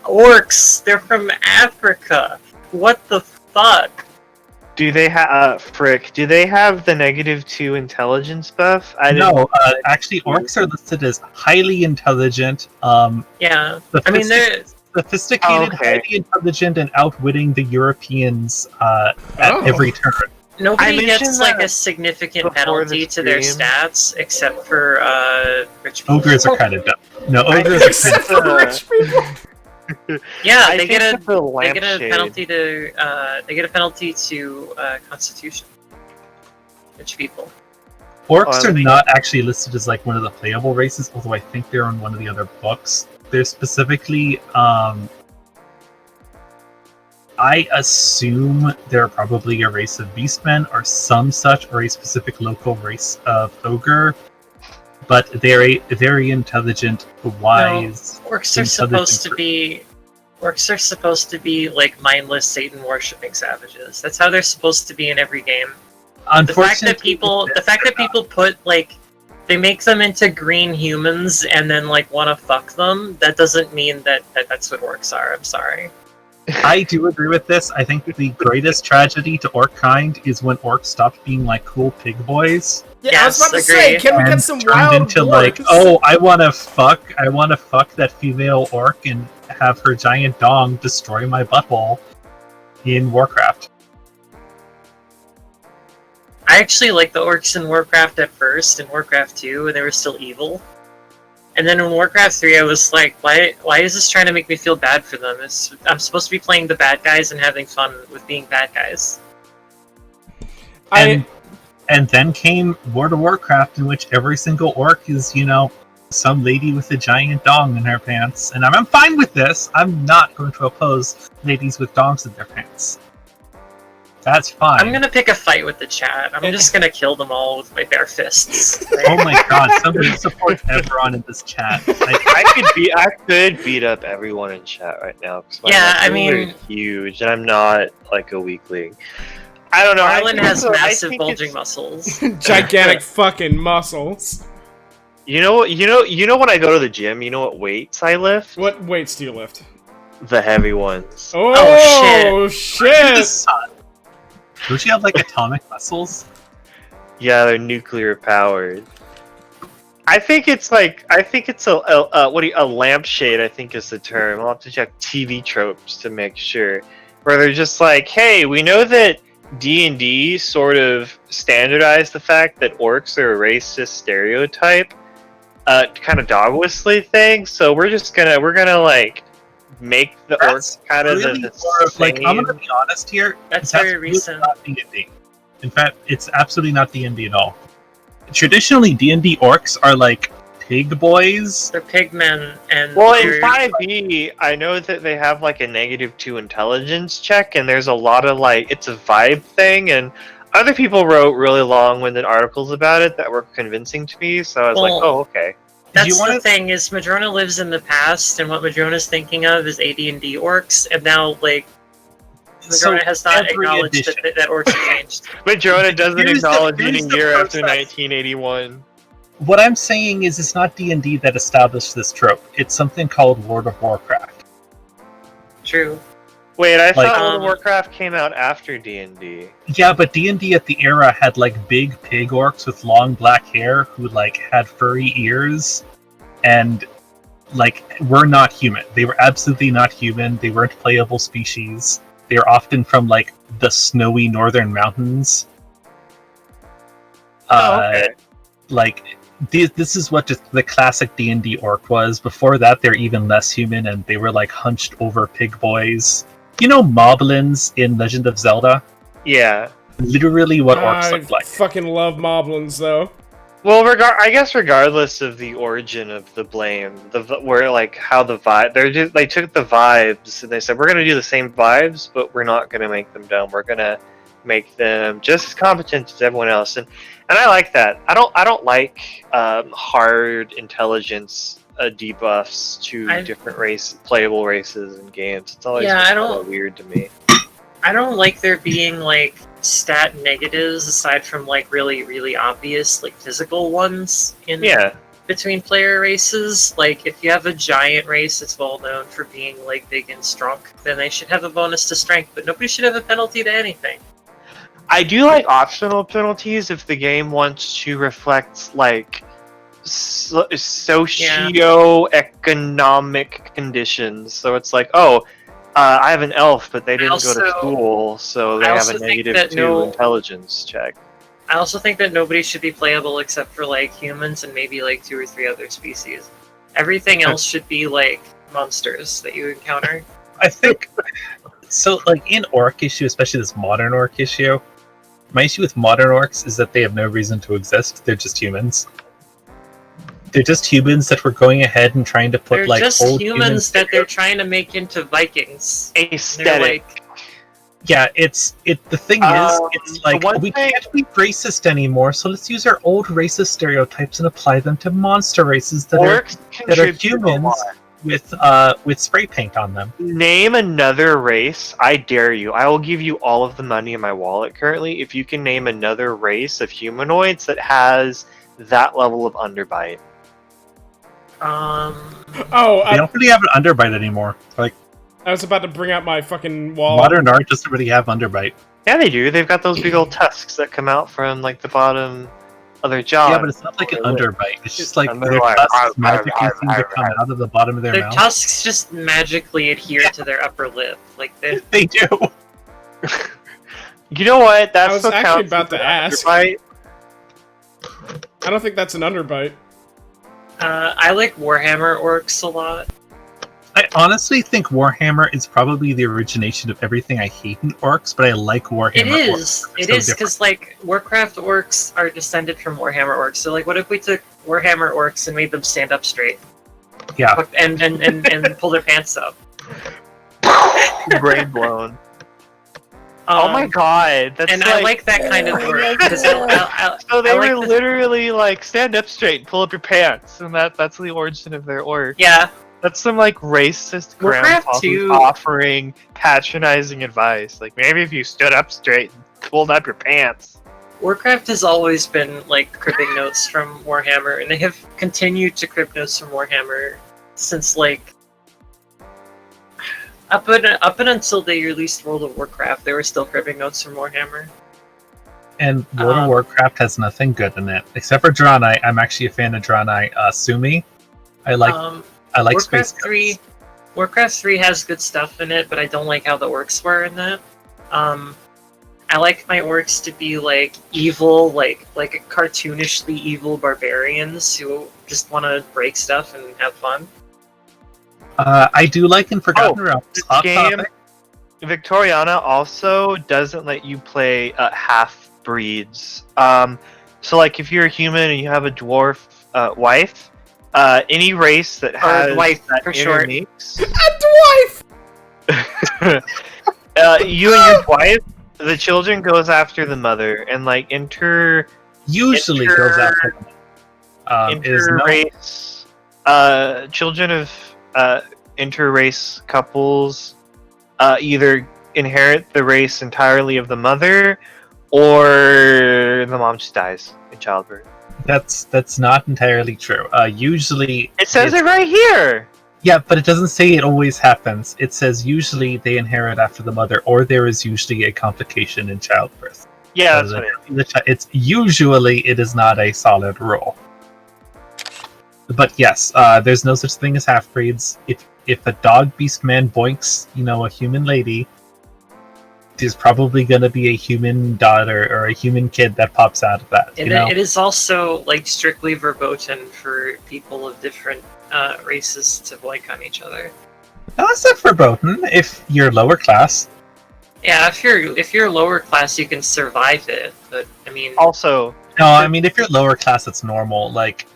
orcs. They're from Africa. What the fuck? Do they have frick? Do they have the -2 intelligence buff? No, actually, orcs are listed as highly intelligent. Yeah, I mean they're Sophisticated, highly intelligent, and outwitting the Europeans at every turn. nobody gets like a significant penalty to their stats except for rich people. Ogres are kind of dumb. No, ogres Except for rich people. Yeah, they get a penalty to Constitution. Rich people. Orcs are not actually listed as like one of the playable races, although I think they're on one of the other books. They're specifically, I assume they're probably a race of beastmen or some such, or a specific local race of ogre. But they're a very intelligent, wise. No, orcs are supposed to be like mindless Satan worshipping savages. That's how they're supposed to be in every game. The fact that people put like they make them into green humans and then like want to fuck them, that doesn't mean that that's what orcs are. I'm sorry. I do agree with this. I think the greatest tragedy to orc kind is when orcs stopped being like cool pig boys. Yeah, I was about to say, can we get some wild into like, oh, I want to fuck that female orc and have her giant dong destroy my butthole in Warcraft. I actually liked the orcs in Warcraft at first, in Warcraft 2, and they were still evil. And then in Warcraft 3, I was like, why is this trying to make me feel bad for them? I'm supposed to be playing the bad guys and having fun with being bad guys. And then came World of Warcraft, in which every single orc is, some lady with a giant dong in her pants. And I'm fine with this. I'm not going to oppose ladies with dongs in their pants. That's fine. I'm gonna pick a fight with the chat. I'm just gonna kill them all with my bare fists. Oh my god, somebody support everyone in this chat. I could beat up everyone in chat right now. Yeah, I mean, huge, and I'm not like a weakling. I don't know. Marlon has massive bulging muscles. Gigantic fucking muscles. You know when I go to the gym, you know what weights I lift? What weights do you lift? The heavy ones. Oh shit! Don't you have like atomic muscles? Yeah, they're nuclear powered. I think it's a lampshade, I think is the term. I'll have to check TV tropes to make sure. Where they're just like, hey, we know that D&D sort of standardized the fact that orcs are a racist stereotype, kind of dog whistly thing, so we're gonna like make the orcs kind of really the like, I'm gonna be honest here. That's very recent. Not D&D. In fact, it's absolutely not D&D at all. Traditionally, D&D orcs are like pig boys. They're pigmen, and well, in 5e, I know that they have like a -2 intelligence check, and there's a lot of like it's a vibe thing, and other people wrote really long-winded articles about it that were convincing to me. So I was like, oh, okay. That's the thing, is Madrona lives in the past, and what Madrona's thinking of is AD&D orcs, and now, like, Madrona has not acknowledged that orcs have changed. Madrona doesn't acknowledge it a year after 1981. What I'm saying is it's not D&D that established this trope. It's something called World of Warcraft. True. Wait, I thought World of Warcraft came out after D&D. Yeah, but D&D at the era had like big pig orcs with long black hair who like had furry ears and like were not human. They were absolutely not human. They weren't playable species. They are often from like the snowy northern mountains. Okay. Like this is what just the classic D&D orc was. Before that, they're even less human, and they were like hunched over pig boys. You know moblins in Legend of Zelda? Yeah. Literally what orcs look like. I fucking love moblins, though. Well, I guess regardless of the origin of the blame, where like how the vibe, they took the vibes and they said we're gonna do the same vibes, but we're not gonna make them dumb. We're gonna make them just as competent as everyone else, and I like that. I don't like hard intelligence debuffs to different playable races and games. It's always weird to me. I don't like there being like stat negatives aside from like really, really obvious like physical ones in between player races. Like if you have a giant race that's well known for being like big and strong, then they should have a bonus to strength, but nobody should have a penalty to anything. I do like optional penalties if the game wants to reflect like socio-economic conditions. So it's like, I have an elf, but they didn't go to school, so they have a -2 intelligence check. I also think that nobody should be playable except for like humans and maybe like 2 or 3 other species. Everything else should be like monsters that you encounter. I think so. Like in orc issue, especially this modern orc issue, my issue with modern orcs is that they have no reason to exist. They're just humans. They're just humans that were going ahead and trying to put they're like just old humans that they're trying to make into Vikings. Aesthetic. Yeah, the thing is, it's like we can't be racist anymore, so let's use our old racist stereotypes and apply them to monster races that are humans with spray paint on them. Name another race. I dare you. I will give you all of the money in my wallet currently if you can name another race of humanoids that has that level of underbite. They don't really have an underbite anymore. Like, I was about to bring out my fucking wall. Modern art doesn't really have underbite. Yeah, they do. They've got those big old tusks that come out from like the bottom of their jaw. Yeah, but it's not like an underbite. It's just like their tusks magically seem to come out of the bottom of their mouth. Their tusks just magically adhere to their upper lip. Like they do. You know what? I was actually about to ask. Underbite. I don't think that's an underbite. I like Warhammer orcs a lot. I honestly think Warhammer is probably the origination of everything I hate in orcs, but I like Warhammer orcs. It is, because like Warcraft orcs are descended from Warhammer orcs. So like, what if we took Warhammer orcs and made them stand up straight? Yeah. And pull their pants up. Brain blown. Oh my god! That's and I like that kind of work. So they were literally like, stand up straight, pull up your pants, and that's the origin of their orc. Yeah. That's some like racist grandpa who's offering patronizing advice. Like, maybe if you stood up straight and pulled up your pants. Warcraft has always been like cribbing notes from Warhammer, and they have continued to crib notes from Warhammer since like up and until they released World of Warcraft. They were still cribbing notes from Warhammer. And World of Warcraft has nothing good in it except for Draenei. I'm actually a fan of Draenei. Sumi, I like Warcraft Space 3. Warcraft 3 has good stuff in it, but I don't like how the orcs were in that. I like my orcs to be like evil, like cartoonishly evil barbarians who just want to break stuff and have fun. I do like in Forgotten Realms. This game, Victoriana also doesn't let you play half breeds. So like if you're a human and you have a dwarf wife, any race that has wife that for short. Mix, a dwarf. You and your wife, the children goes after the mother, and like usually goes after them. Inter-race, children of inter-race couples either inherit the race entirely of the mother, or the mom just dies in childbirth. That's not entirely true. Usually it says it right here. Yeah, but it doesn't say it always happens. It says usually they inherit after the mother, or there is usually a complication in childbirth. Yeah, that's what it is not a solid rule. But yes, there's no such thing as half-breeds. If a dog beast man boinks, a human lady, there's probably going to be a human daughter or a human kid that pops out of that. It is also like strictly verboten for people of different races to boink on each other. No, it's not verboten if you're lower class. Yeah, if you're lower class, you can survive it. But I mean, also if you're lower class, it's normal. Like,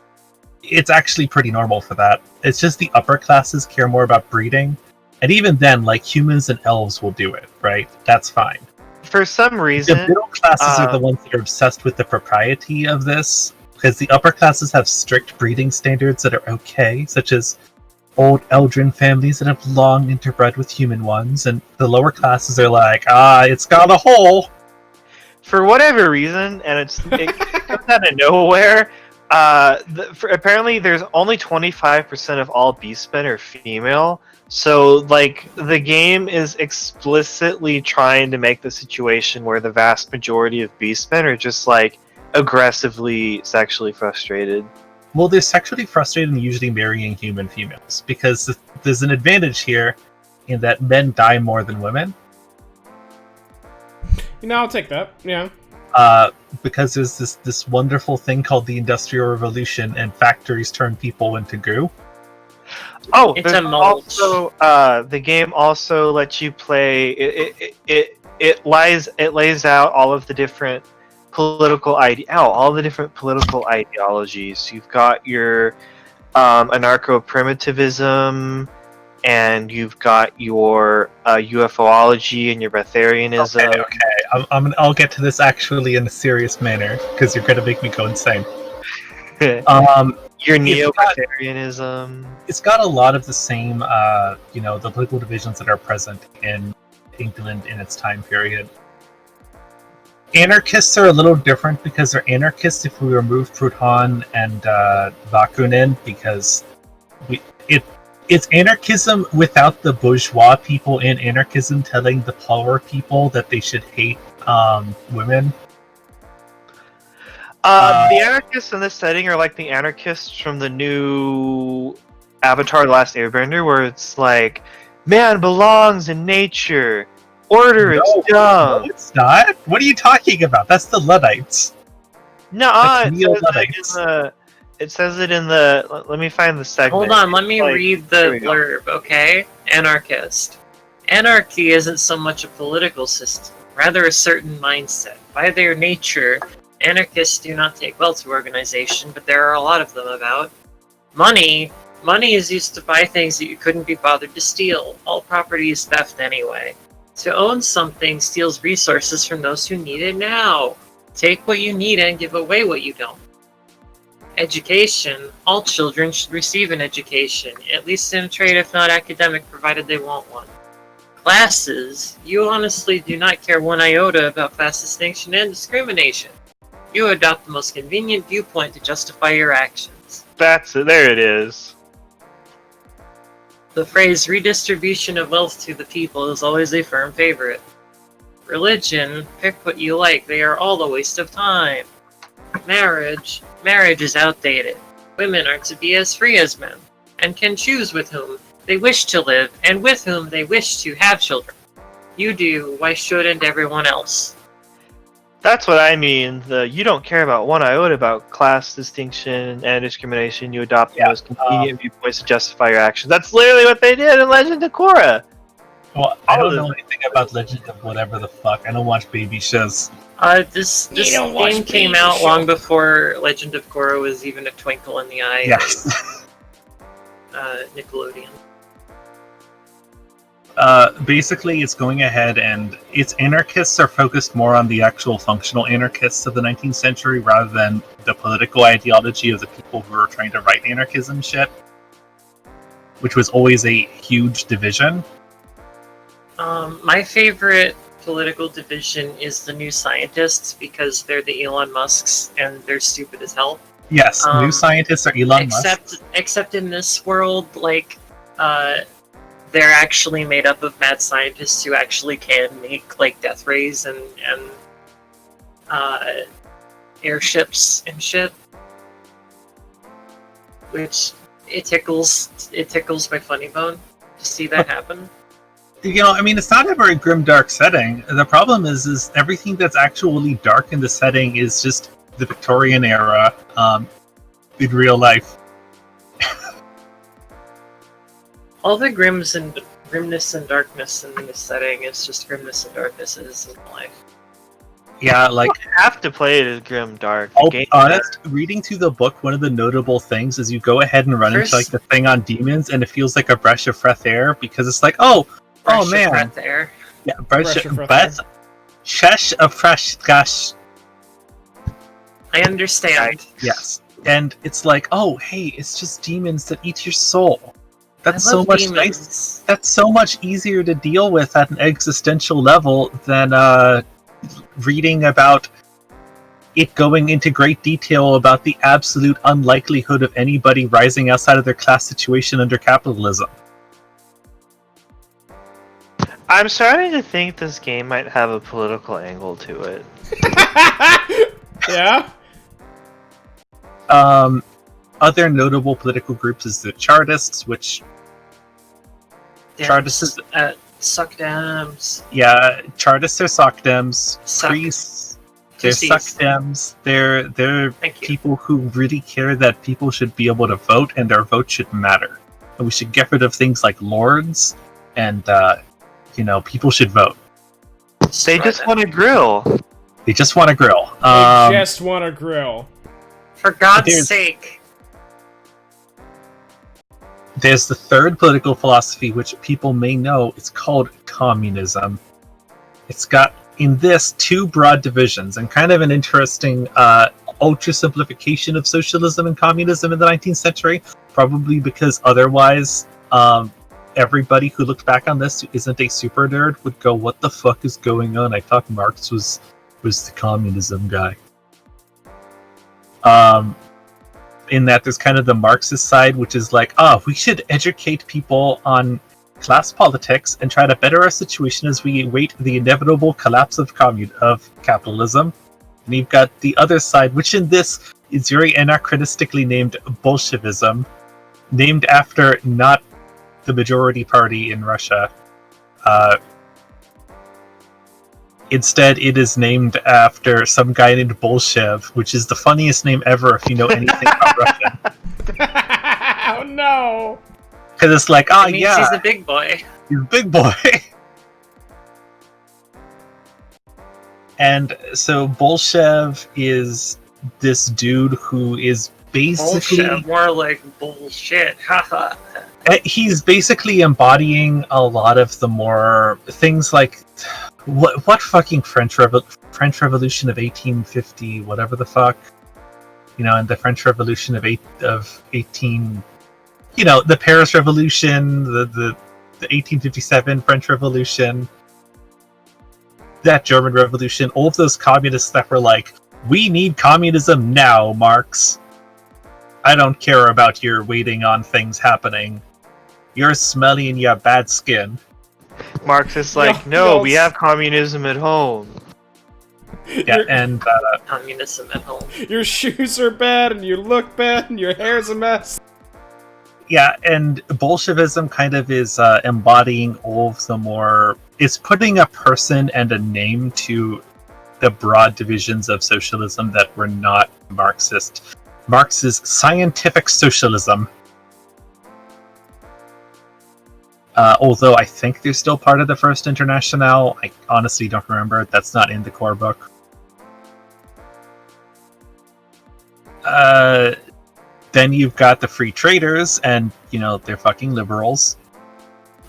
it's actually pretty normal for that. It's just the upper classes care more about breeding. And even then, like, humans and elves will do it, right? That's fine. For some reason... The middle classes are the ones that are obsessed with the propriety of this, because the upper classes have strict breeding standards that are okay, such as old Eldrin families that have long interbred with human ones, and the lower classes are like, it's got a hole! For whatever reason, and it comes out of nowhere, apparently there's only 25% of all beastmen are female. So, like, the game is explicitly trying to make the situation where the vast majority of beastmen are just, like, aggressively sexually frustrated. Well, they're sexually frustrated and usually marrying human females, because there's an advantage here in that men die more than women. I'll take that. Yeah. Because there's this wonderful thing called the Industrial Revolution, and factories turn people into goo. Oh, It's a mulch. also the game also lets you play. It lays out all of the different political ideologies. You've got your anarcho-primitivism, and you've got your UFOlogy and your Breatharianism. Okay. I'll get to this actually in a serious manner, because you're gonna make me go insane. Your neo-Breatharianism. It's got a lot of the same, the political divisions that are present in England in its time period. Anarchists are a little different because they're anarchists if we remove Proudhon and Bakunin, because it's anarchism without the bourgeois people in anarchism telling the poor people that they should hate women. The anarchists in this setting are like the anarchists from the new Avatar: The Last Airbender, where it's like, man belongs in nature, order is dumb. No, it's not. What are you talking about? That's the Luddites. No, Neo-Luddites. it says it in the. Let me find the segment. Hold on, let me Like, read here the we go. blurb, okay? Anarchist. Anarchy isn't so much a political system, rather a certain mindset. By their nature, anarchists do not take well to organization, but there are a lot of them about. Money is used to buy things that you couldn't be bothered to steal. All property is theft anyway. To own something steals resources from those who need it now. Take what you need and give away what you don't. Education. All children should receive an education, at least in a trade if not academic, provided they want one. Classes. You honestly do not care one iota about class distinction and discrimination. You adopt the most convenient viewpoint to justify your actions. That's it. There it is. The phrase redistribution of wealth to the people is always a firm favorite. Religion, pick what you like, they are all a waste of time. Marriage is outdated. Women are to be as free as men, and can choose with whom they wish to live, and with whom they wish to have children. You do, why shouldn't everyone else? That's what I mean. You don't care about one iota about class distinction and discrimination. You adopt the most convenient viewpoints to justify your actions. That's literally what they did in Legend of Korra. Well, I don't know anything about Legend of whatever the fuck. I don't watch baby shows. This game came out long before Legend of Korra was even a twinkle in the eye. Yes. Nickelodeon. Basically, it's going ahead and its anarchists are focused more on the actual functional anarchists of the 19th century rather than the political ideology of the people who are trying to write anarchism shit, which was always a huge division. My favorite political division is the New Scientists, because they're the Elon Musks and they're stupid as hell. Yes, New Scientists are Elon Musk. Except in this world, like, they're actually made up of mad scientists who actually can make, like, death rays and airships and shit. Which, it tickles my funny bone to see that happen. I mean, it's not a very grim, dark setting. The problem is everything that's actually dark in the setting is just the Victorian era in real life. All the grimness and darkness in this setting is just grimness and darknesses in life. Yeah, like, You don't have to play it as grim dark. I'll be honest, reading through the book, one of the notable things is you go ahead and run into, like, the thing on demons, and it feels like a breath of fresh air, because it's like, oh man. Breath air. Yeah, fresh of fresh, gosh. I understand. Yes. And it's like, oh, hey, it's just demons that eat your soul. That's I so love much demons. nice. That's so much easier to deal with at an existential level than reading about it going into great detail about the absolute unlikelihood of anybody rising outside of their class situation under capitalism. I'm starting to think this game might have a political angle to it. Yeah? Other notable political groups is the Chartists, which... Chartists is... Suckdems. Yeah, Chartists are Sockdems. Priests, they're Pussies. Suckdems. They're Thank you. people who really care that people should be able to vote and their vote should matter. And we should get rid of things like lords and, people should vote. They just want to grill. They just want to grill. They just want to grill. For God's sake. There's the third political philosophy, which people may know. It's called communism. It's got, in this, two broad divisions, and kind of an interesting ultra-simplification of socialism and communism in the 19th century, probably because otherwise everybody who looked back on this who isn't a super nerd would go, what the fuck is going on? I thought Marx was the communism guy. In that there's kind of the Marxist side, which is like, we should educate people on class politics and try to better our situation as we await the inevitable collapse of capitalism. And you've got the other side, which in this is very anachronistically named Bolshevism, named after not the majority party in Russia. Instead, it is named after some guy named Bolshev, which is the funniest name ever if you know anything about Russian. Oh no! Because it's like, It means he's a big boy. he's a big boy. And so Bolshev is this dude who is basically... Bullshit, more like bullshit. Haha. He's basically embodying a lot of the more things like... What fucking French Revolution of 1850, whatever the fuck, and the French Revolution of 18, the Paris Revolution, the 1857 French Revolution, that German Revolution, all of those communists that were like, we need communism now, Marx. I don't care about your waiting on things happening. You're smelly and you have bad skin. Marx is like, no, we have communism at home. Yeah, and Communism at home. Your shoes are bad, and you look bad, and your hair's a mess. yeah, and Bolshevism kind of is embodying all of the more... It's putting a person and a name to the broad divisions of socialism that were not Marxist. Marx is scientific socialism. Although I think they're still part of the First Internationale. I honestly don't remember. That's not in the core book. Then you've got the free traders, and, they're fucking liberals.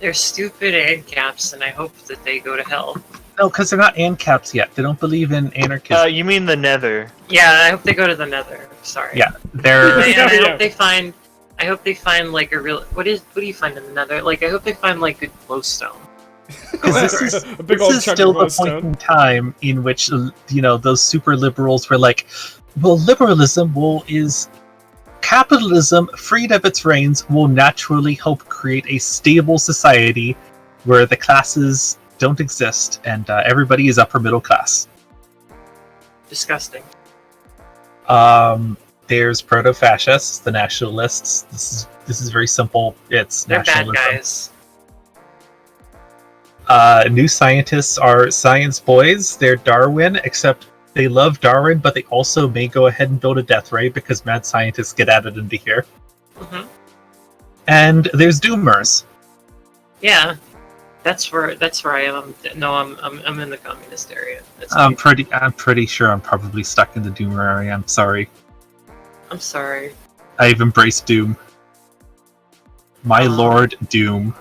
They're stupid ANCAPs, and I hope that they go to hell. No, because they're not ANCAPs yet. They don't believe in anarchism. You mean the Nether? Yeah, I hope they go to the Nether. Sorry. Yeah, they're... And I Yeah. hope they find... I hope they find like a real. What do you find in the Nether? Like, I hope they find like good glowstone. This is, A big this old is chunk still of the glowstone. point in time in which those super liberals were like, well, liberalism is capitalism freed of its reins will naturally help create a stable society where the classes don't exist and everybody is upper middle class. Disgusting. There's proto-fascists, the nationalists. This is very simple. It's They're bad nationalism. guys. New scientists are science boys. They're Darwin, except they love Darwin, but they also may go ahead and build a death ray because mad scientists get added into here. Mm-hmm. And there's Doomers. Yeah, that's where I am. No, I'm in the communist area. That's I'm pretty sure I'm probably stuck in the Doomer area. I'm sorry. I'm sorry. I've embraced Doom. My Lord Doom.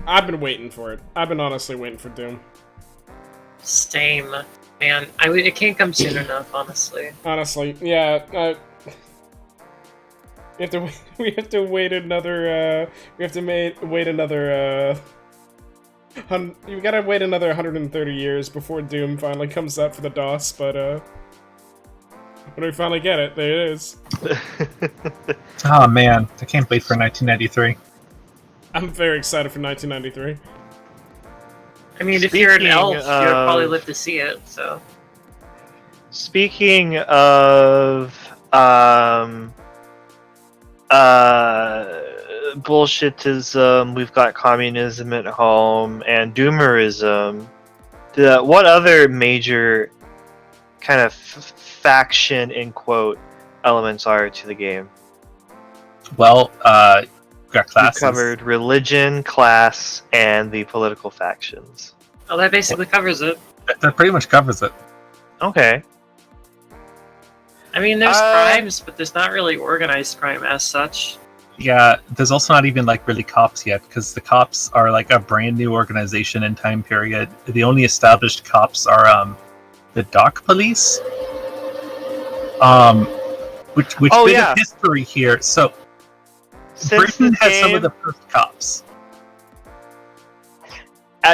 I've been waiting for it. I've been honestly waiting for Doom. Same, man. It can't come soon enough, honestly. Honestly, yeah. We have to wait another. You gotta wait another 130 years before Doom finally comes out for the DOS, but when we finally get it, there it is. Oh man, I can't wait for 1993. I'm very excited for 1993. I mean, if you're an elf, you'll probably live to see it, so... Speaking of bullshitism, we've got communism at home and doomerism. What other major kind of faction, in quote, elements are to the game? Well, got classes. We covered religion, class, and the political factions. Oh, that basically covers it. That pretty much covers it. Okay. I mean, there's crimes, but there's not really organized crime as such. Yeah, there's also not even like really cops yet, because the cops are like a brand new organization in time period. The only established cops are the dock police. Which bit of history here. So Britain has some of the first cops.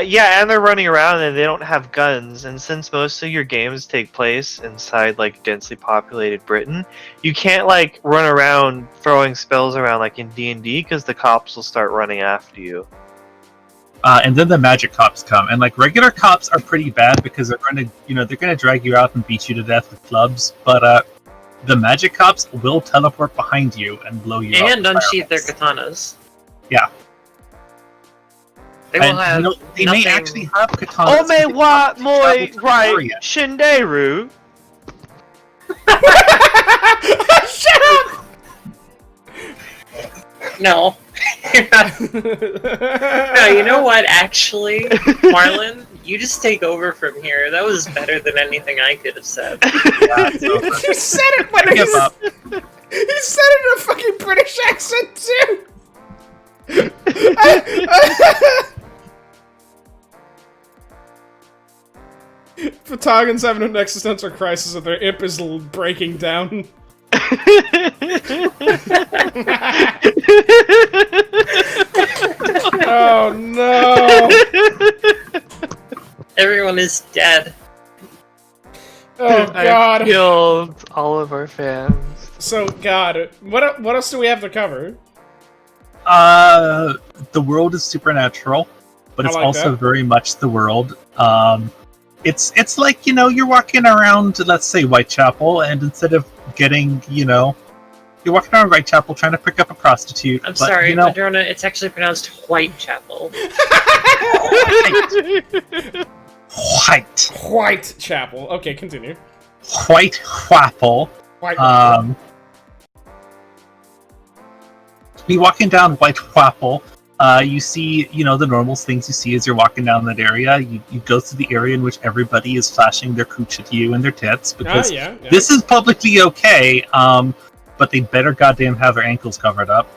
Yeah, and they're running around and they don't have guns. And since most of your games take place inside like densely populated Britain, you can't like run around throwing spells around like in D&D because the cops will start running after you. And then the magic cops come, and like regular cops are pretty bad because they're going to drag you out and beat you to death with clubs. But the magic cops will teleport behind you and blow you up. And unsheath their katanas. Yeah. They will have they nothing... may actually have katanas. Ome wa moi right Shinderu. Shut up! No. No, you know what, actually, Marlon, you just take over from here. That was better than anything I could have said. Yeah, You said it when he said it in a fucking British accent, too! Fatagan's having an existential crisis that their imp is breaking down. Oh no! Everyone is dead. Oh god! I killed all of our fans. So god, what else do we have to cover? The world is supernatural, but it's like also that. very much the world. It's like, you're walking around, let's say, Whitechapel, and instead of getting, you're walking around Whitechapel trying to pick up a prostitute. I'm sorry, Madrona, it's actually pronounced Whitechapel. Whitechapel. Okay, continue. Whitechapel. Be walking down Whitechapel. You see, the normal things you see as you're walking down that area. You go through the area in which everybody is flashing their cooch at you and their tits, because this is publicly okay, but they better goddamn have their ankles covered up.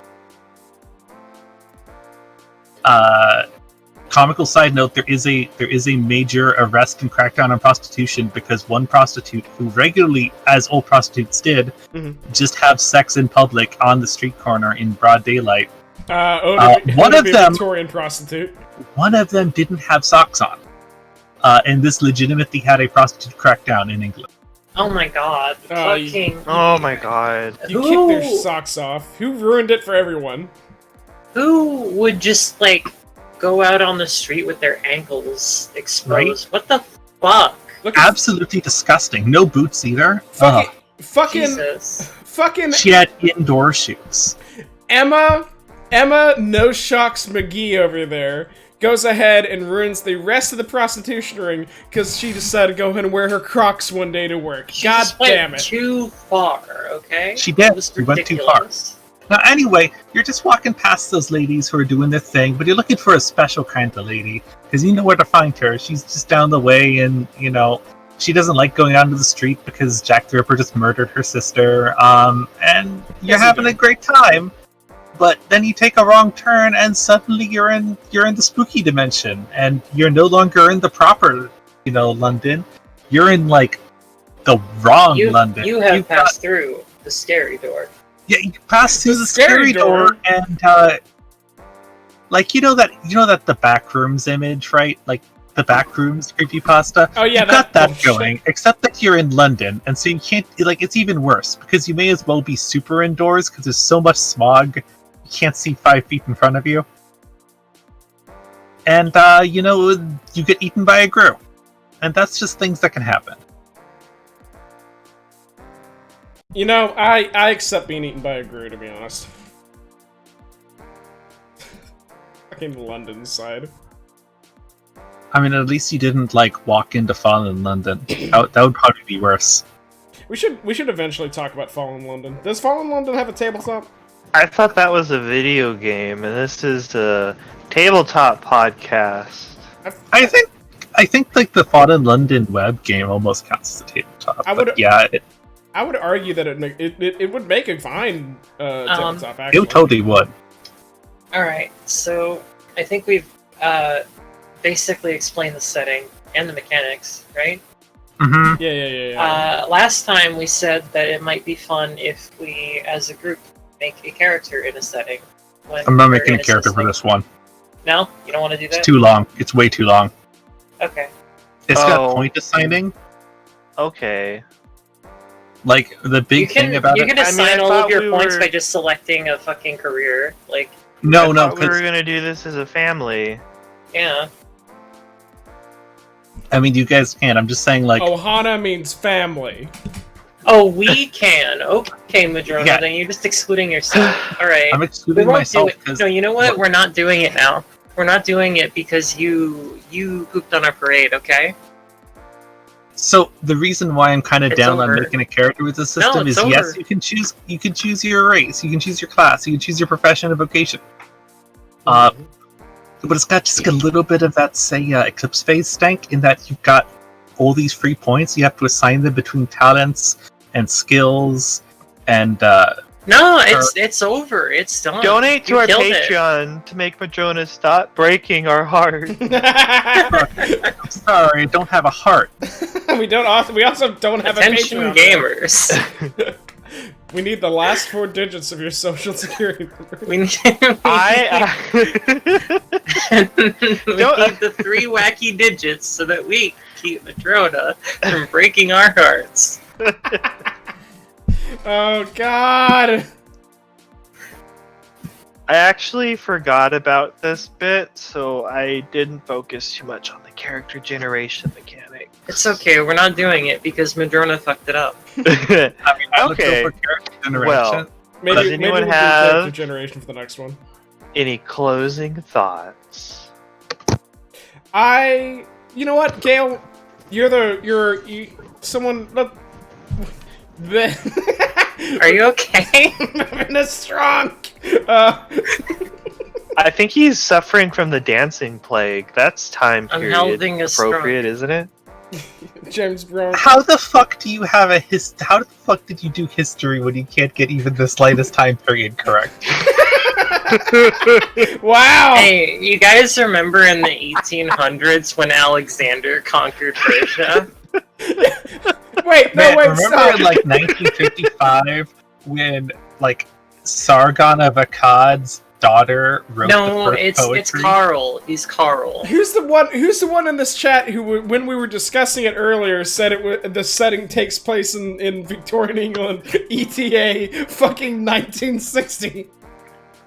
Comical side note, there is a major arrest and crackdown on prostitution because one prostitute who regularly, as old prostitutes did, just have sex in public on the street corner in broad daylight. One of them, Victorian prostitute. One of them didn't have socks on, and this legitimately had a prostitute crackdown in England. Oh my god! Oh my god! You kicked their socks off. Who ruined it for everyone? Who would just go out on the street with their ankles exposed? Right? What the fuck? Absolutely disgusting. No boots either. Fucking. She had indoor shoes. Emma No Shocks McGee over there goes ahead and ruins the rest of the prostitution ring because she decided to go ahead and wear her Crocs one day to work. God damn it! Too far, okay? She did. She went too far. Now, anyway, you're just walking past those ladies who are doing their thing, but you're looking for a special kind of lady because you know where to find her. She's just down the way, and she doesn't like going out into the street because Jack the Ripper just murdered her sister. And you're having a great time. But then you take a wrong turn, and suddenly you're in the spooky dimension, and you're no longer in the proper, London. You're in the wrong London. You have passed through the scary door. Yeah, you pass through the scary door, and Like you know that the Backrooms image, right? Like the Backrooms creepypasta. Oh yeah, you got that bullshit. going. Except that you're in London, and so you can't. Like it's even worse because you may as well be super indoors because there's so much smog. You can't see 5 feet in front of you. And you get eaten by a grue, and that's just things that can happen. You know, I accept being eaten by a grue, to be honest. Fucking London side. I mean, at least you didn't like walk into Fallen London. That would probably be worse. We should eventually talk about Fallen London. Does Fallen London have a tabletop? I thought that was a video game, and this is a tabletop podcast. I think like the Fallen London web game almost counts as a tabletop. I would argue that it would make a fine tabletop. Actually, it totally would. Alright, so I think we've basically explained the setting and the mechanics, right? Mm-hmm. Yeah. Last time we said that it might be fun if we, as a group, make a character in a setting. I'm not making a character for this one. No? You don't want to do that? It's too long. It's way too long. Okay. It's got point assigning. Okay. Like, the big thing about you it... can assign all of your points were... by just selecting a fucking career. Like... No, we were because... gonna do this as a family. Yeah. I mean, you guys can. I'm just saying, like... Ohana means family. Oh, we can. Okay, Madrona, Yeah. then you're just excluding yourself. Alright. I'm excluding myself because... No, you know what? We're not doing it now. We're not doing it because you pooped on our parade, okay? So the reason why I'm kind of It's down on over. making a character with this system it's is yes, over. you can choose your race, you can choose your class, you can choose your profession and vocation. But it's got just a little bit of that, say, Eclipse phase stank in that you've got all these free points. You have to assign them between talents and skills, and No, it's over. It's done. Donate to You our killed it. Patreon to make Madrona stop breaking our heart. I'm sorry, I don't have a heart. We also don't have Attention a Patreon. gamers. We need the last 4 digits of your social security number. we need, I we need the 3 wacky digits so that we keep Madrona from breaking our hearts. Oh God! I actually forgot about this bit, so I didn't focus too much on the character generation mechanic. It's okay, we're not doing it because Madrona fucked it up. I mean, I would Okay. go for character generation. Well, Maybe, Does maybe anyone we'll do have- character generation for the next one. Any closing thoughts? You know what, Gail? Someone. Look. Are you okay? I'm in a strong. I think he's suffering from the dancing plague. That's time I'm period holding a appropriate, isn't it? James Brown. How the fuck do you have How the fuck did you do history when you can't get even the slightest time period correct? Wow. Hey, you guys remember in the 1800s when Alexander conquered Persia? Wait, Man, wait, remember stop. in like 1955 when like Sargon of Akkad's daughter wrote No, the first poetry? it's Carl. He's Carl. Who's the one in this chat who, when we were discussing it earlier, said the setting takes place in Victorian England, ETA, fucking 1960.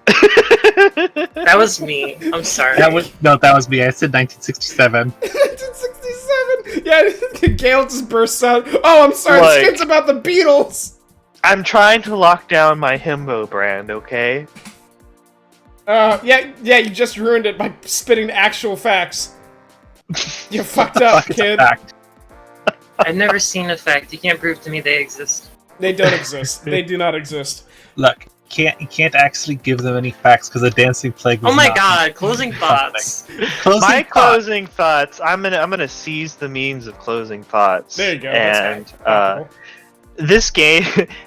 That was me. I'm sorry. That was me. I said 1967. 1967. Yeah, Gail just bursts out. Oh, I'm sorry. Like- This kid's about the Beatles. I'm trying to lock down my himbo brand, okay? Yeah, you just ruined it by spitting actual facts. You fucked up, Fuck, it's a kid. fact. I've never seen a fact. You can't prove to me they exist. They don't exist. They do not exist. Look, you can't actually give them any facts because the dancing plague was Oh my not- god, closing thoughts. Closing My thought. closing thoughts. I'm gonna seize the means of closing thoughts. There you go. And That's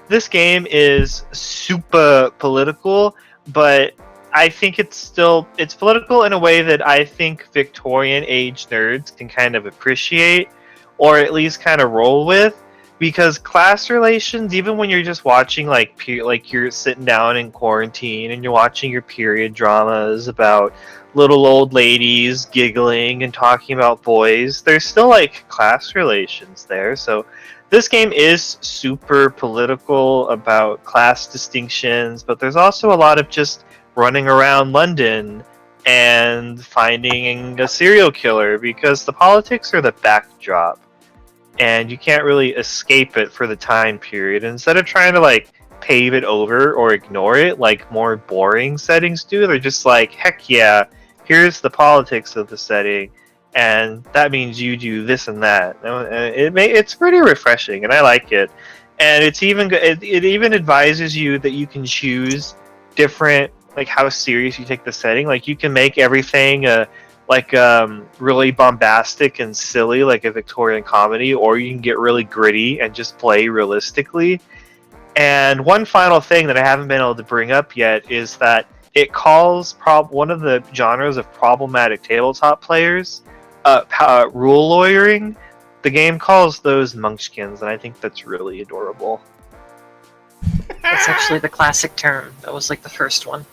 this game is super political, but I think it's political in a way that I think Victorian age nerds can kind of appreciate, or at least kind of roll with, because class relations, even when you're just watching like you're sitting down in quarantine and you're watching your period dramas about little old ladies giggling and talking about boys, there's still like class relations there. So this game is super political about class distinctions, but there's also a lot of just running around London and finding a serial killer, because the politics are the backdrop and you can't really escape it for the time period. Instead of trying to like pave it over or ignore it like more boring settings do, they're just like, heck yeah, here's the politics of the setting, and that means you do this and that. It's pretty refreshing, and I like it. And it even advises you that you can choose different, like how serious you take the setting. Like you can make everything really bombastic and silly, like a Victorian comedy, or you can get really gritty and just play realistically. And one final thing that I haven't been able to bring up yet is that it calls one of the genres of problematic tabletop players rule lawyering. The game calls those munchkins, and I think that's really adorable. That's actually the classic term. That was like the first one.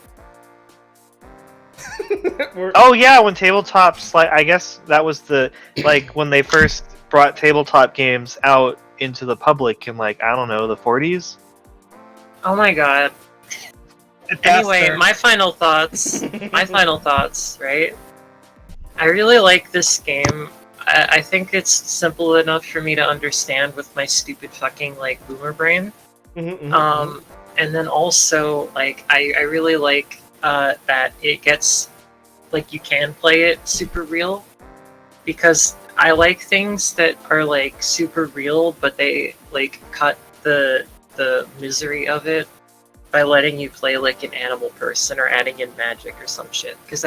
Oh yeah, when tabletops, like I guess that was the when they first brought tabletop games out into the public in like, I don't know, the 40s. Oh my god. Anyway, my final thoughts. Right? I really like this game. I think it's simple enough for me to understand with my stupid fucking like boomer brain. And then also like I really like that it gets like you can play it super real, because I like things that are like super real but they like cut the misery of it by letting you play like an animal person or adding in magic or some shit. Because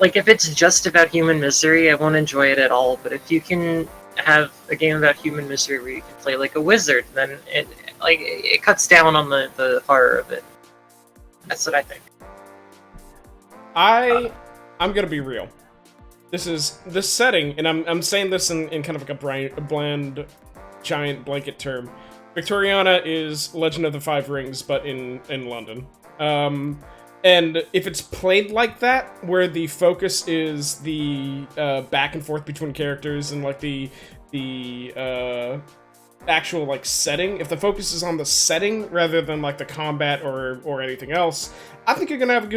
like if it's just about human misery, I won't enjoy it at all. But if you can have a game about human misery where you can play like a wizard, then it cuts down on the horror of it. That's what I think. I'm gonna be real. This setting, and I'm saying this in kind of like a bland, giant blanket term. Victoriana is Legend of the Five Rings, but in London. And if it's played like that, where the focus is the back and forth between characters and like the actual like setting, if the focus is on the setting rather than like the combat or anything else, I think you're gonna have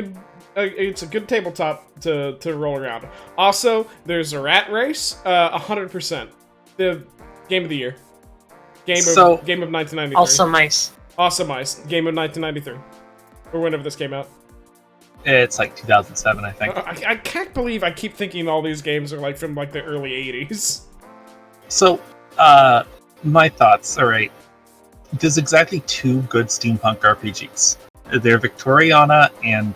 it's a good tabletop to roll around. Also, there's a rat race, 100%. The game of the year. Game of 1993. Awesome Mice. Game of 1993. Or whenever this came out. It's like 2007, I think. I can't believe I keep thinking all these games are like from like the early 80s. So, my thoughts. All right, there's exactly two good steampunk RPGs. They're Victoriana and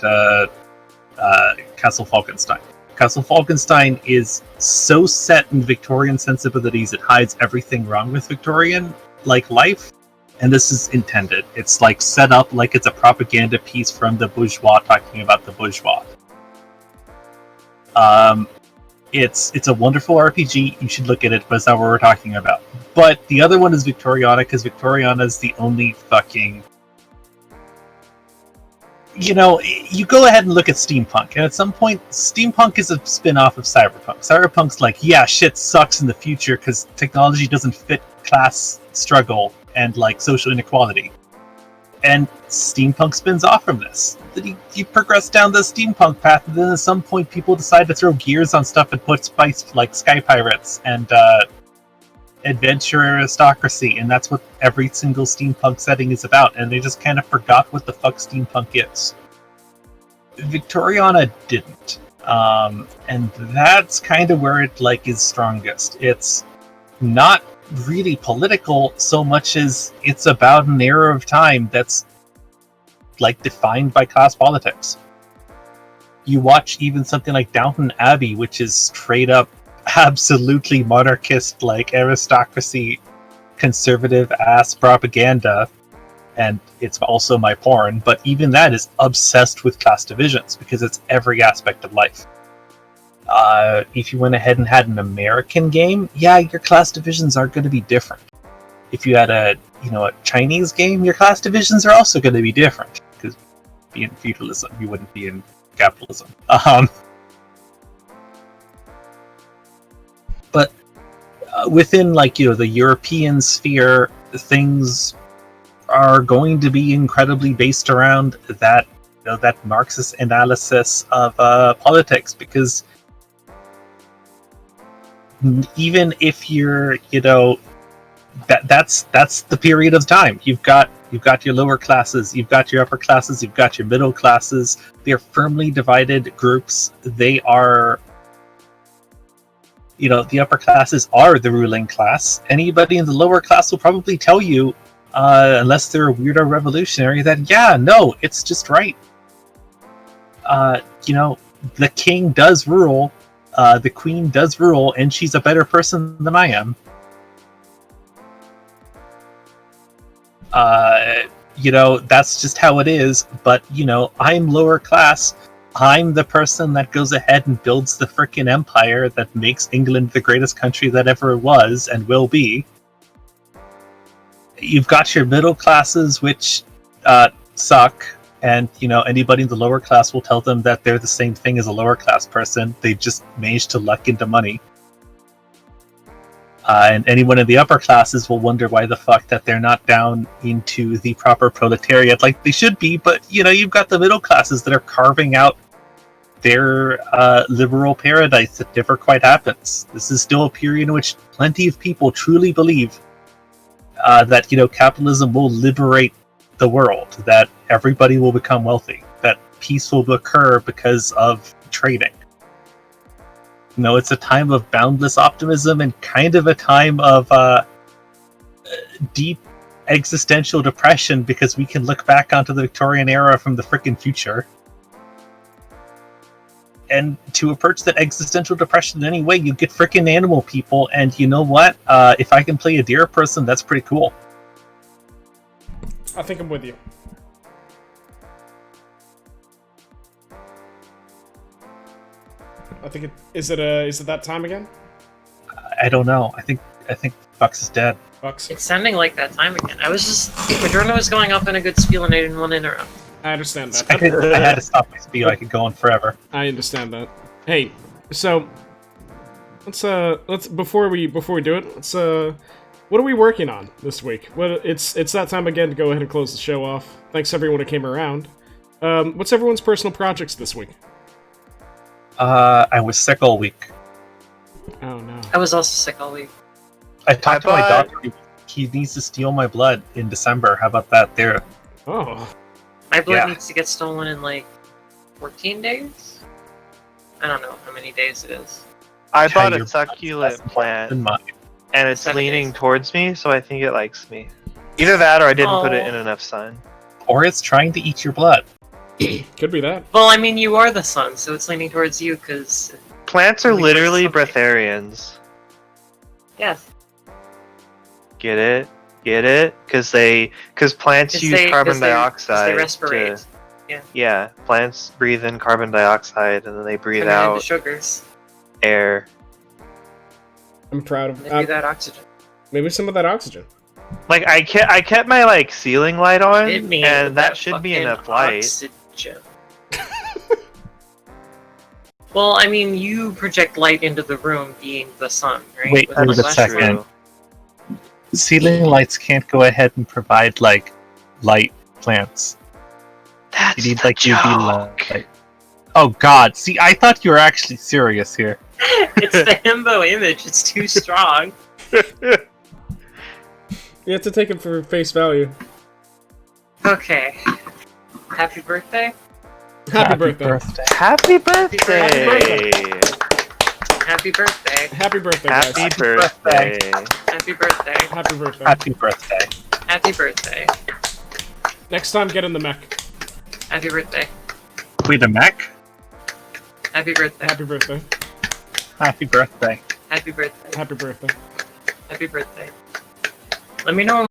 Castle Falkenstein. Castle Falkenstein is so set in Victorian sensibilities it hides everything wrong with Victorian like life, and this is intended. It's like set up like it's a propaganda piece from the bourgeois talking about the bourgeois. It's a wonderful RPG. You should look at it, but it's not what we're talking about. But the other one is Victoriana, because Victoriana is the only fucking... You know, you go ahead and look at steampunk, and at some point, steampunk is a spin-off of cyberpunk. Cyberpunk's like, yeah, shit sucks in the future because technology doesn't fit class struggle and like social inequality. And steampunk spins off from this. You progress down the steampunk path, and then at some point people decide to throw gears on stuff and put spice like sky pirates and adventure aristocracy, and that's what every single steampunk setting is about, and they just kind of forgot what the fuck steampunk is. Victoriana didn't. And that's kind of where it like is strongest. It's not really political so much as it's about an era of time that's like defined by class politics. You watch even something like Downton Abbey, which is straight up absolutely monarchist, like aristocracy, conservative ass propaganda, and it's also my porn, but even that is obsessed with class divisions because it's every aspect of life. If you went ahead and had an American game, yeah, your class divisions are going to be different. if you had a Chinese game, your class divisions are also going to be different because being feudalism, you wouldn't be in capitalism. But within the European sphere, things are going to be incredibly based around that that Marxist analysis of politics, because even if you're that's the period of time. You've got your lower classes, you've got your upper classes, you've got your middle classes. They're firmly divided groups. They are the upper classes are the ruling class. Anybody in the lower class will probably tell you, unless they're a weirdo revolutionary, that no, it's just right. The king does rule, the queen does rule, and she's a better person than I am. That's just how it is. But I'm lower class. I'm the person that goes ahead and builds the frickin' empire that makes England the greatest country that ever was and will be. You've got your middle classes, which suck, and anybody in the lower class will tell them that they're the same thing as a lower class person. They just managed to luck into money. And anyone in the upper classes will wonder why the fuck that they're not down into the proper proletariat like they should be. But you've got the middle classes that are carving out their liberal paradise that never quite happens. This is still a period in which plenty of people truly believe that capitalism will liberate the world, that everybody will become wealthy, that peace will occur because of trading. It's a time of boundless optimism and kind of a time of deep existential depression, because we can look back onto the Victorian era from the frickin' future. And to approach that existential depression in any way, you get frickin' animal people, and you know what? If I can play a deer person, that's pretty cool. I think I'm with you. I think is it that time again? I don't know. I think Fox is dead. Fox. It's sounding like that time again. Madrona was going off in a good spiel and I didn't want to interrupt. I understand that. I had to stop my spiel. I could go on forever. I understand that. Hey, so let's before we do it, what are we working on this week? Well, it's that time again to go ahead and close the show off. Thanks everyone who came around. What's everyone's personal projects this week? I was sick all week. Oh no. I was also sick all week. I talked to my doctor. He needs to steal my blood in December. How about that there? Oh. My blood needs to get stolen in 14 days? I don't know how many days it is. I bought a succulent plant, and it's 7 leaning days. towards me, so I think it likes me. Either that or I didn't put it in enough sun. Or it's trying to eat your blood. Could be that. Well, I mean, you are the sun, so it's leaning towards you, because... Plants are literally breatharians. Yes. Get it? Because plants use carbon dioxide. They respirate. Yeah, plants breathe in carbon dioxide and then they breathe out the sugars. air. I'm proud of They breathe out oxygen. Maybe some of that oxygen. I kept my ceiling light on, It means and that should be enough light. Oxygen. Well, I mean, you project light into the room, being the sun, right? Wait With a the second. flashlight. Ceiling lights can't go ahead and provide light plants. That's You need the UV joke. light. Oh God! See, I thought you were actually serious here. It's the himbo image. It's too strong. You have to take it for face value. Okay. Happy birthday. Happy birthday. Happy birthday! Happy birthday. Happy birthday, guys. Happy birthday! Happy birthday. Happy birthday. Happy birthday! Happy birthday. Next time, get in the mech. Happy birthday. Wait a mech? Happy birthday. Happy birthday. Happy birthday! Happy birthday. Happy birthday. Happy birthday. Let me know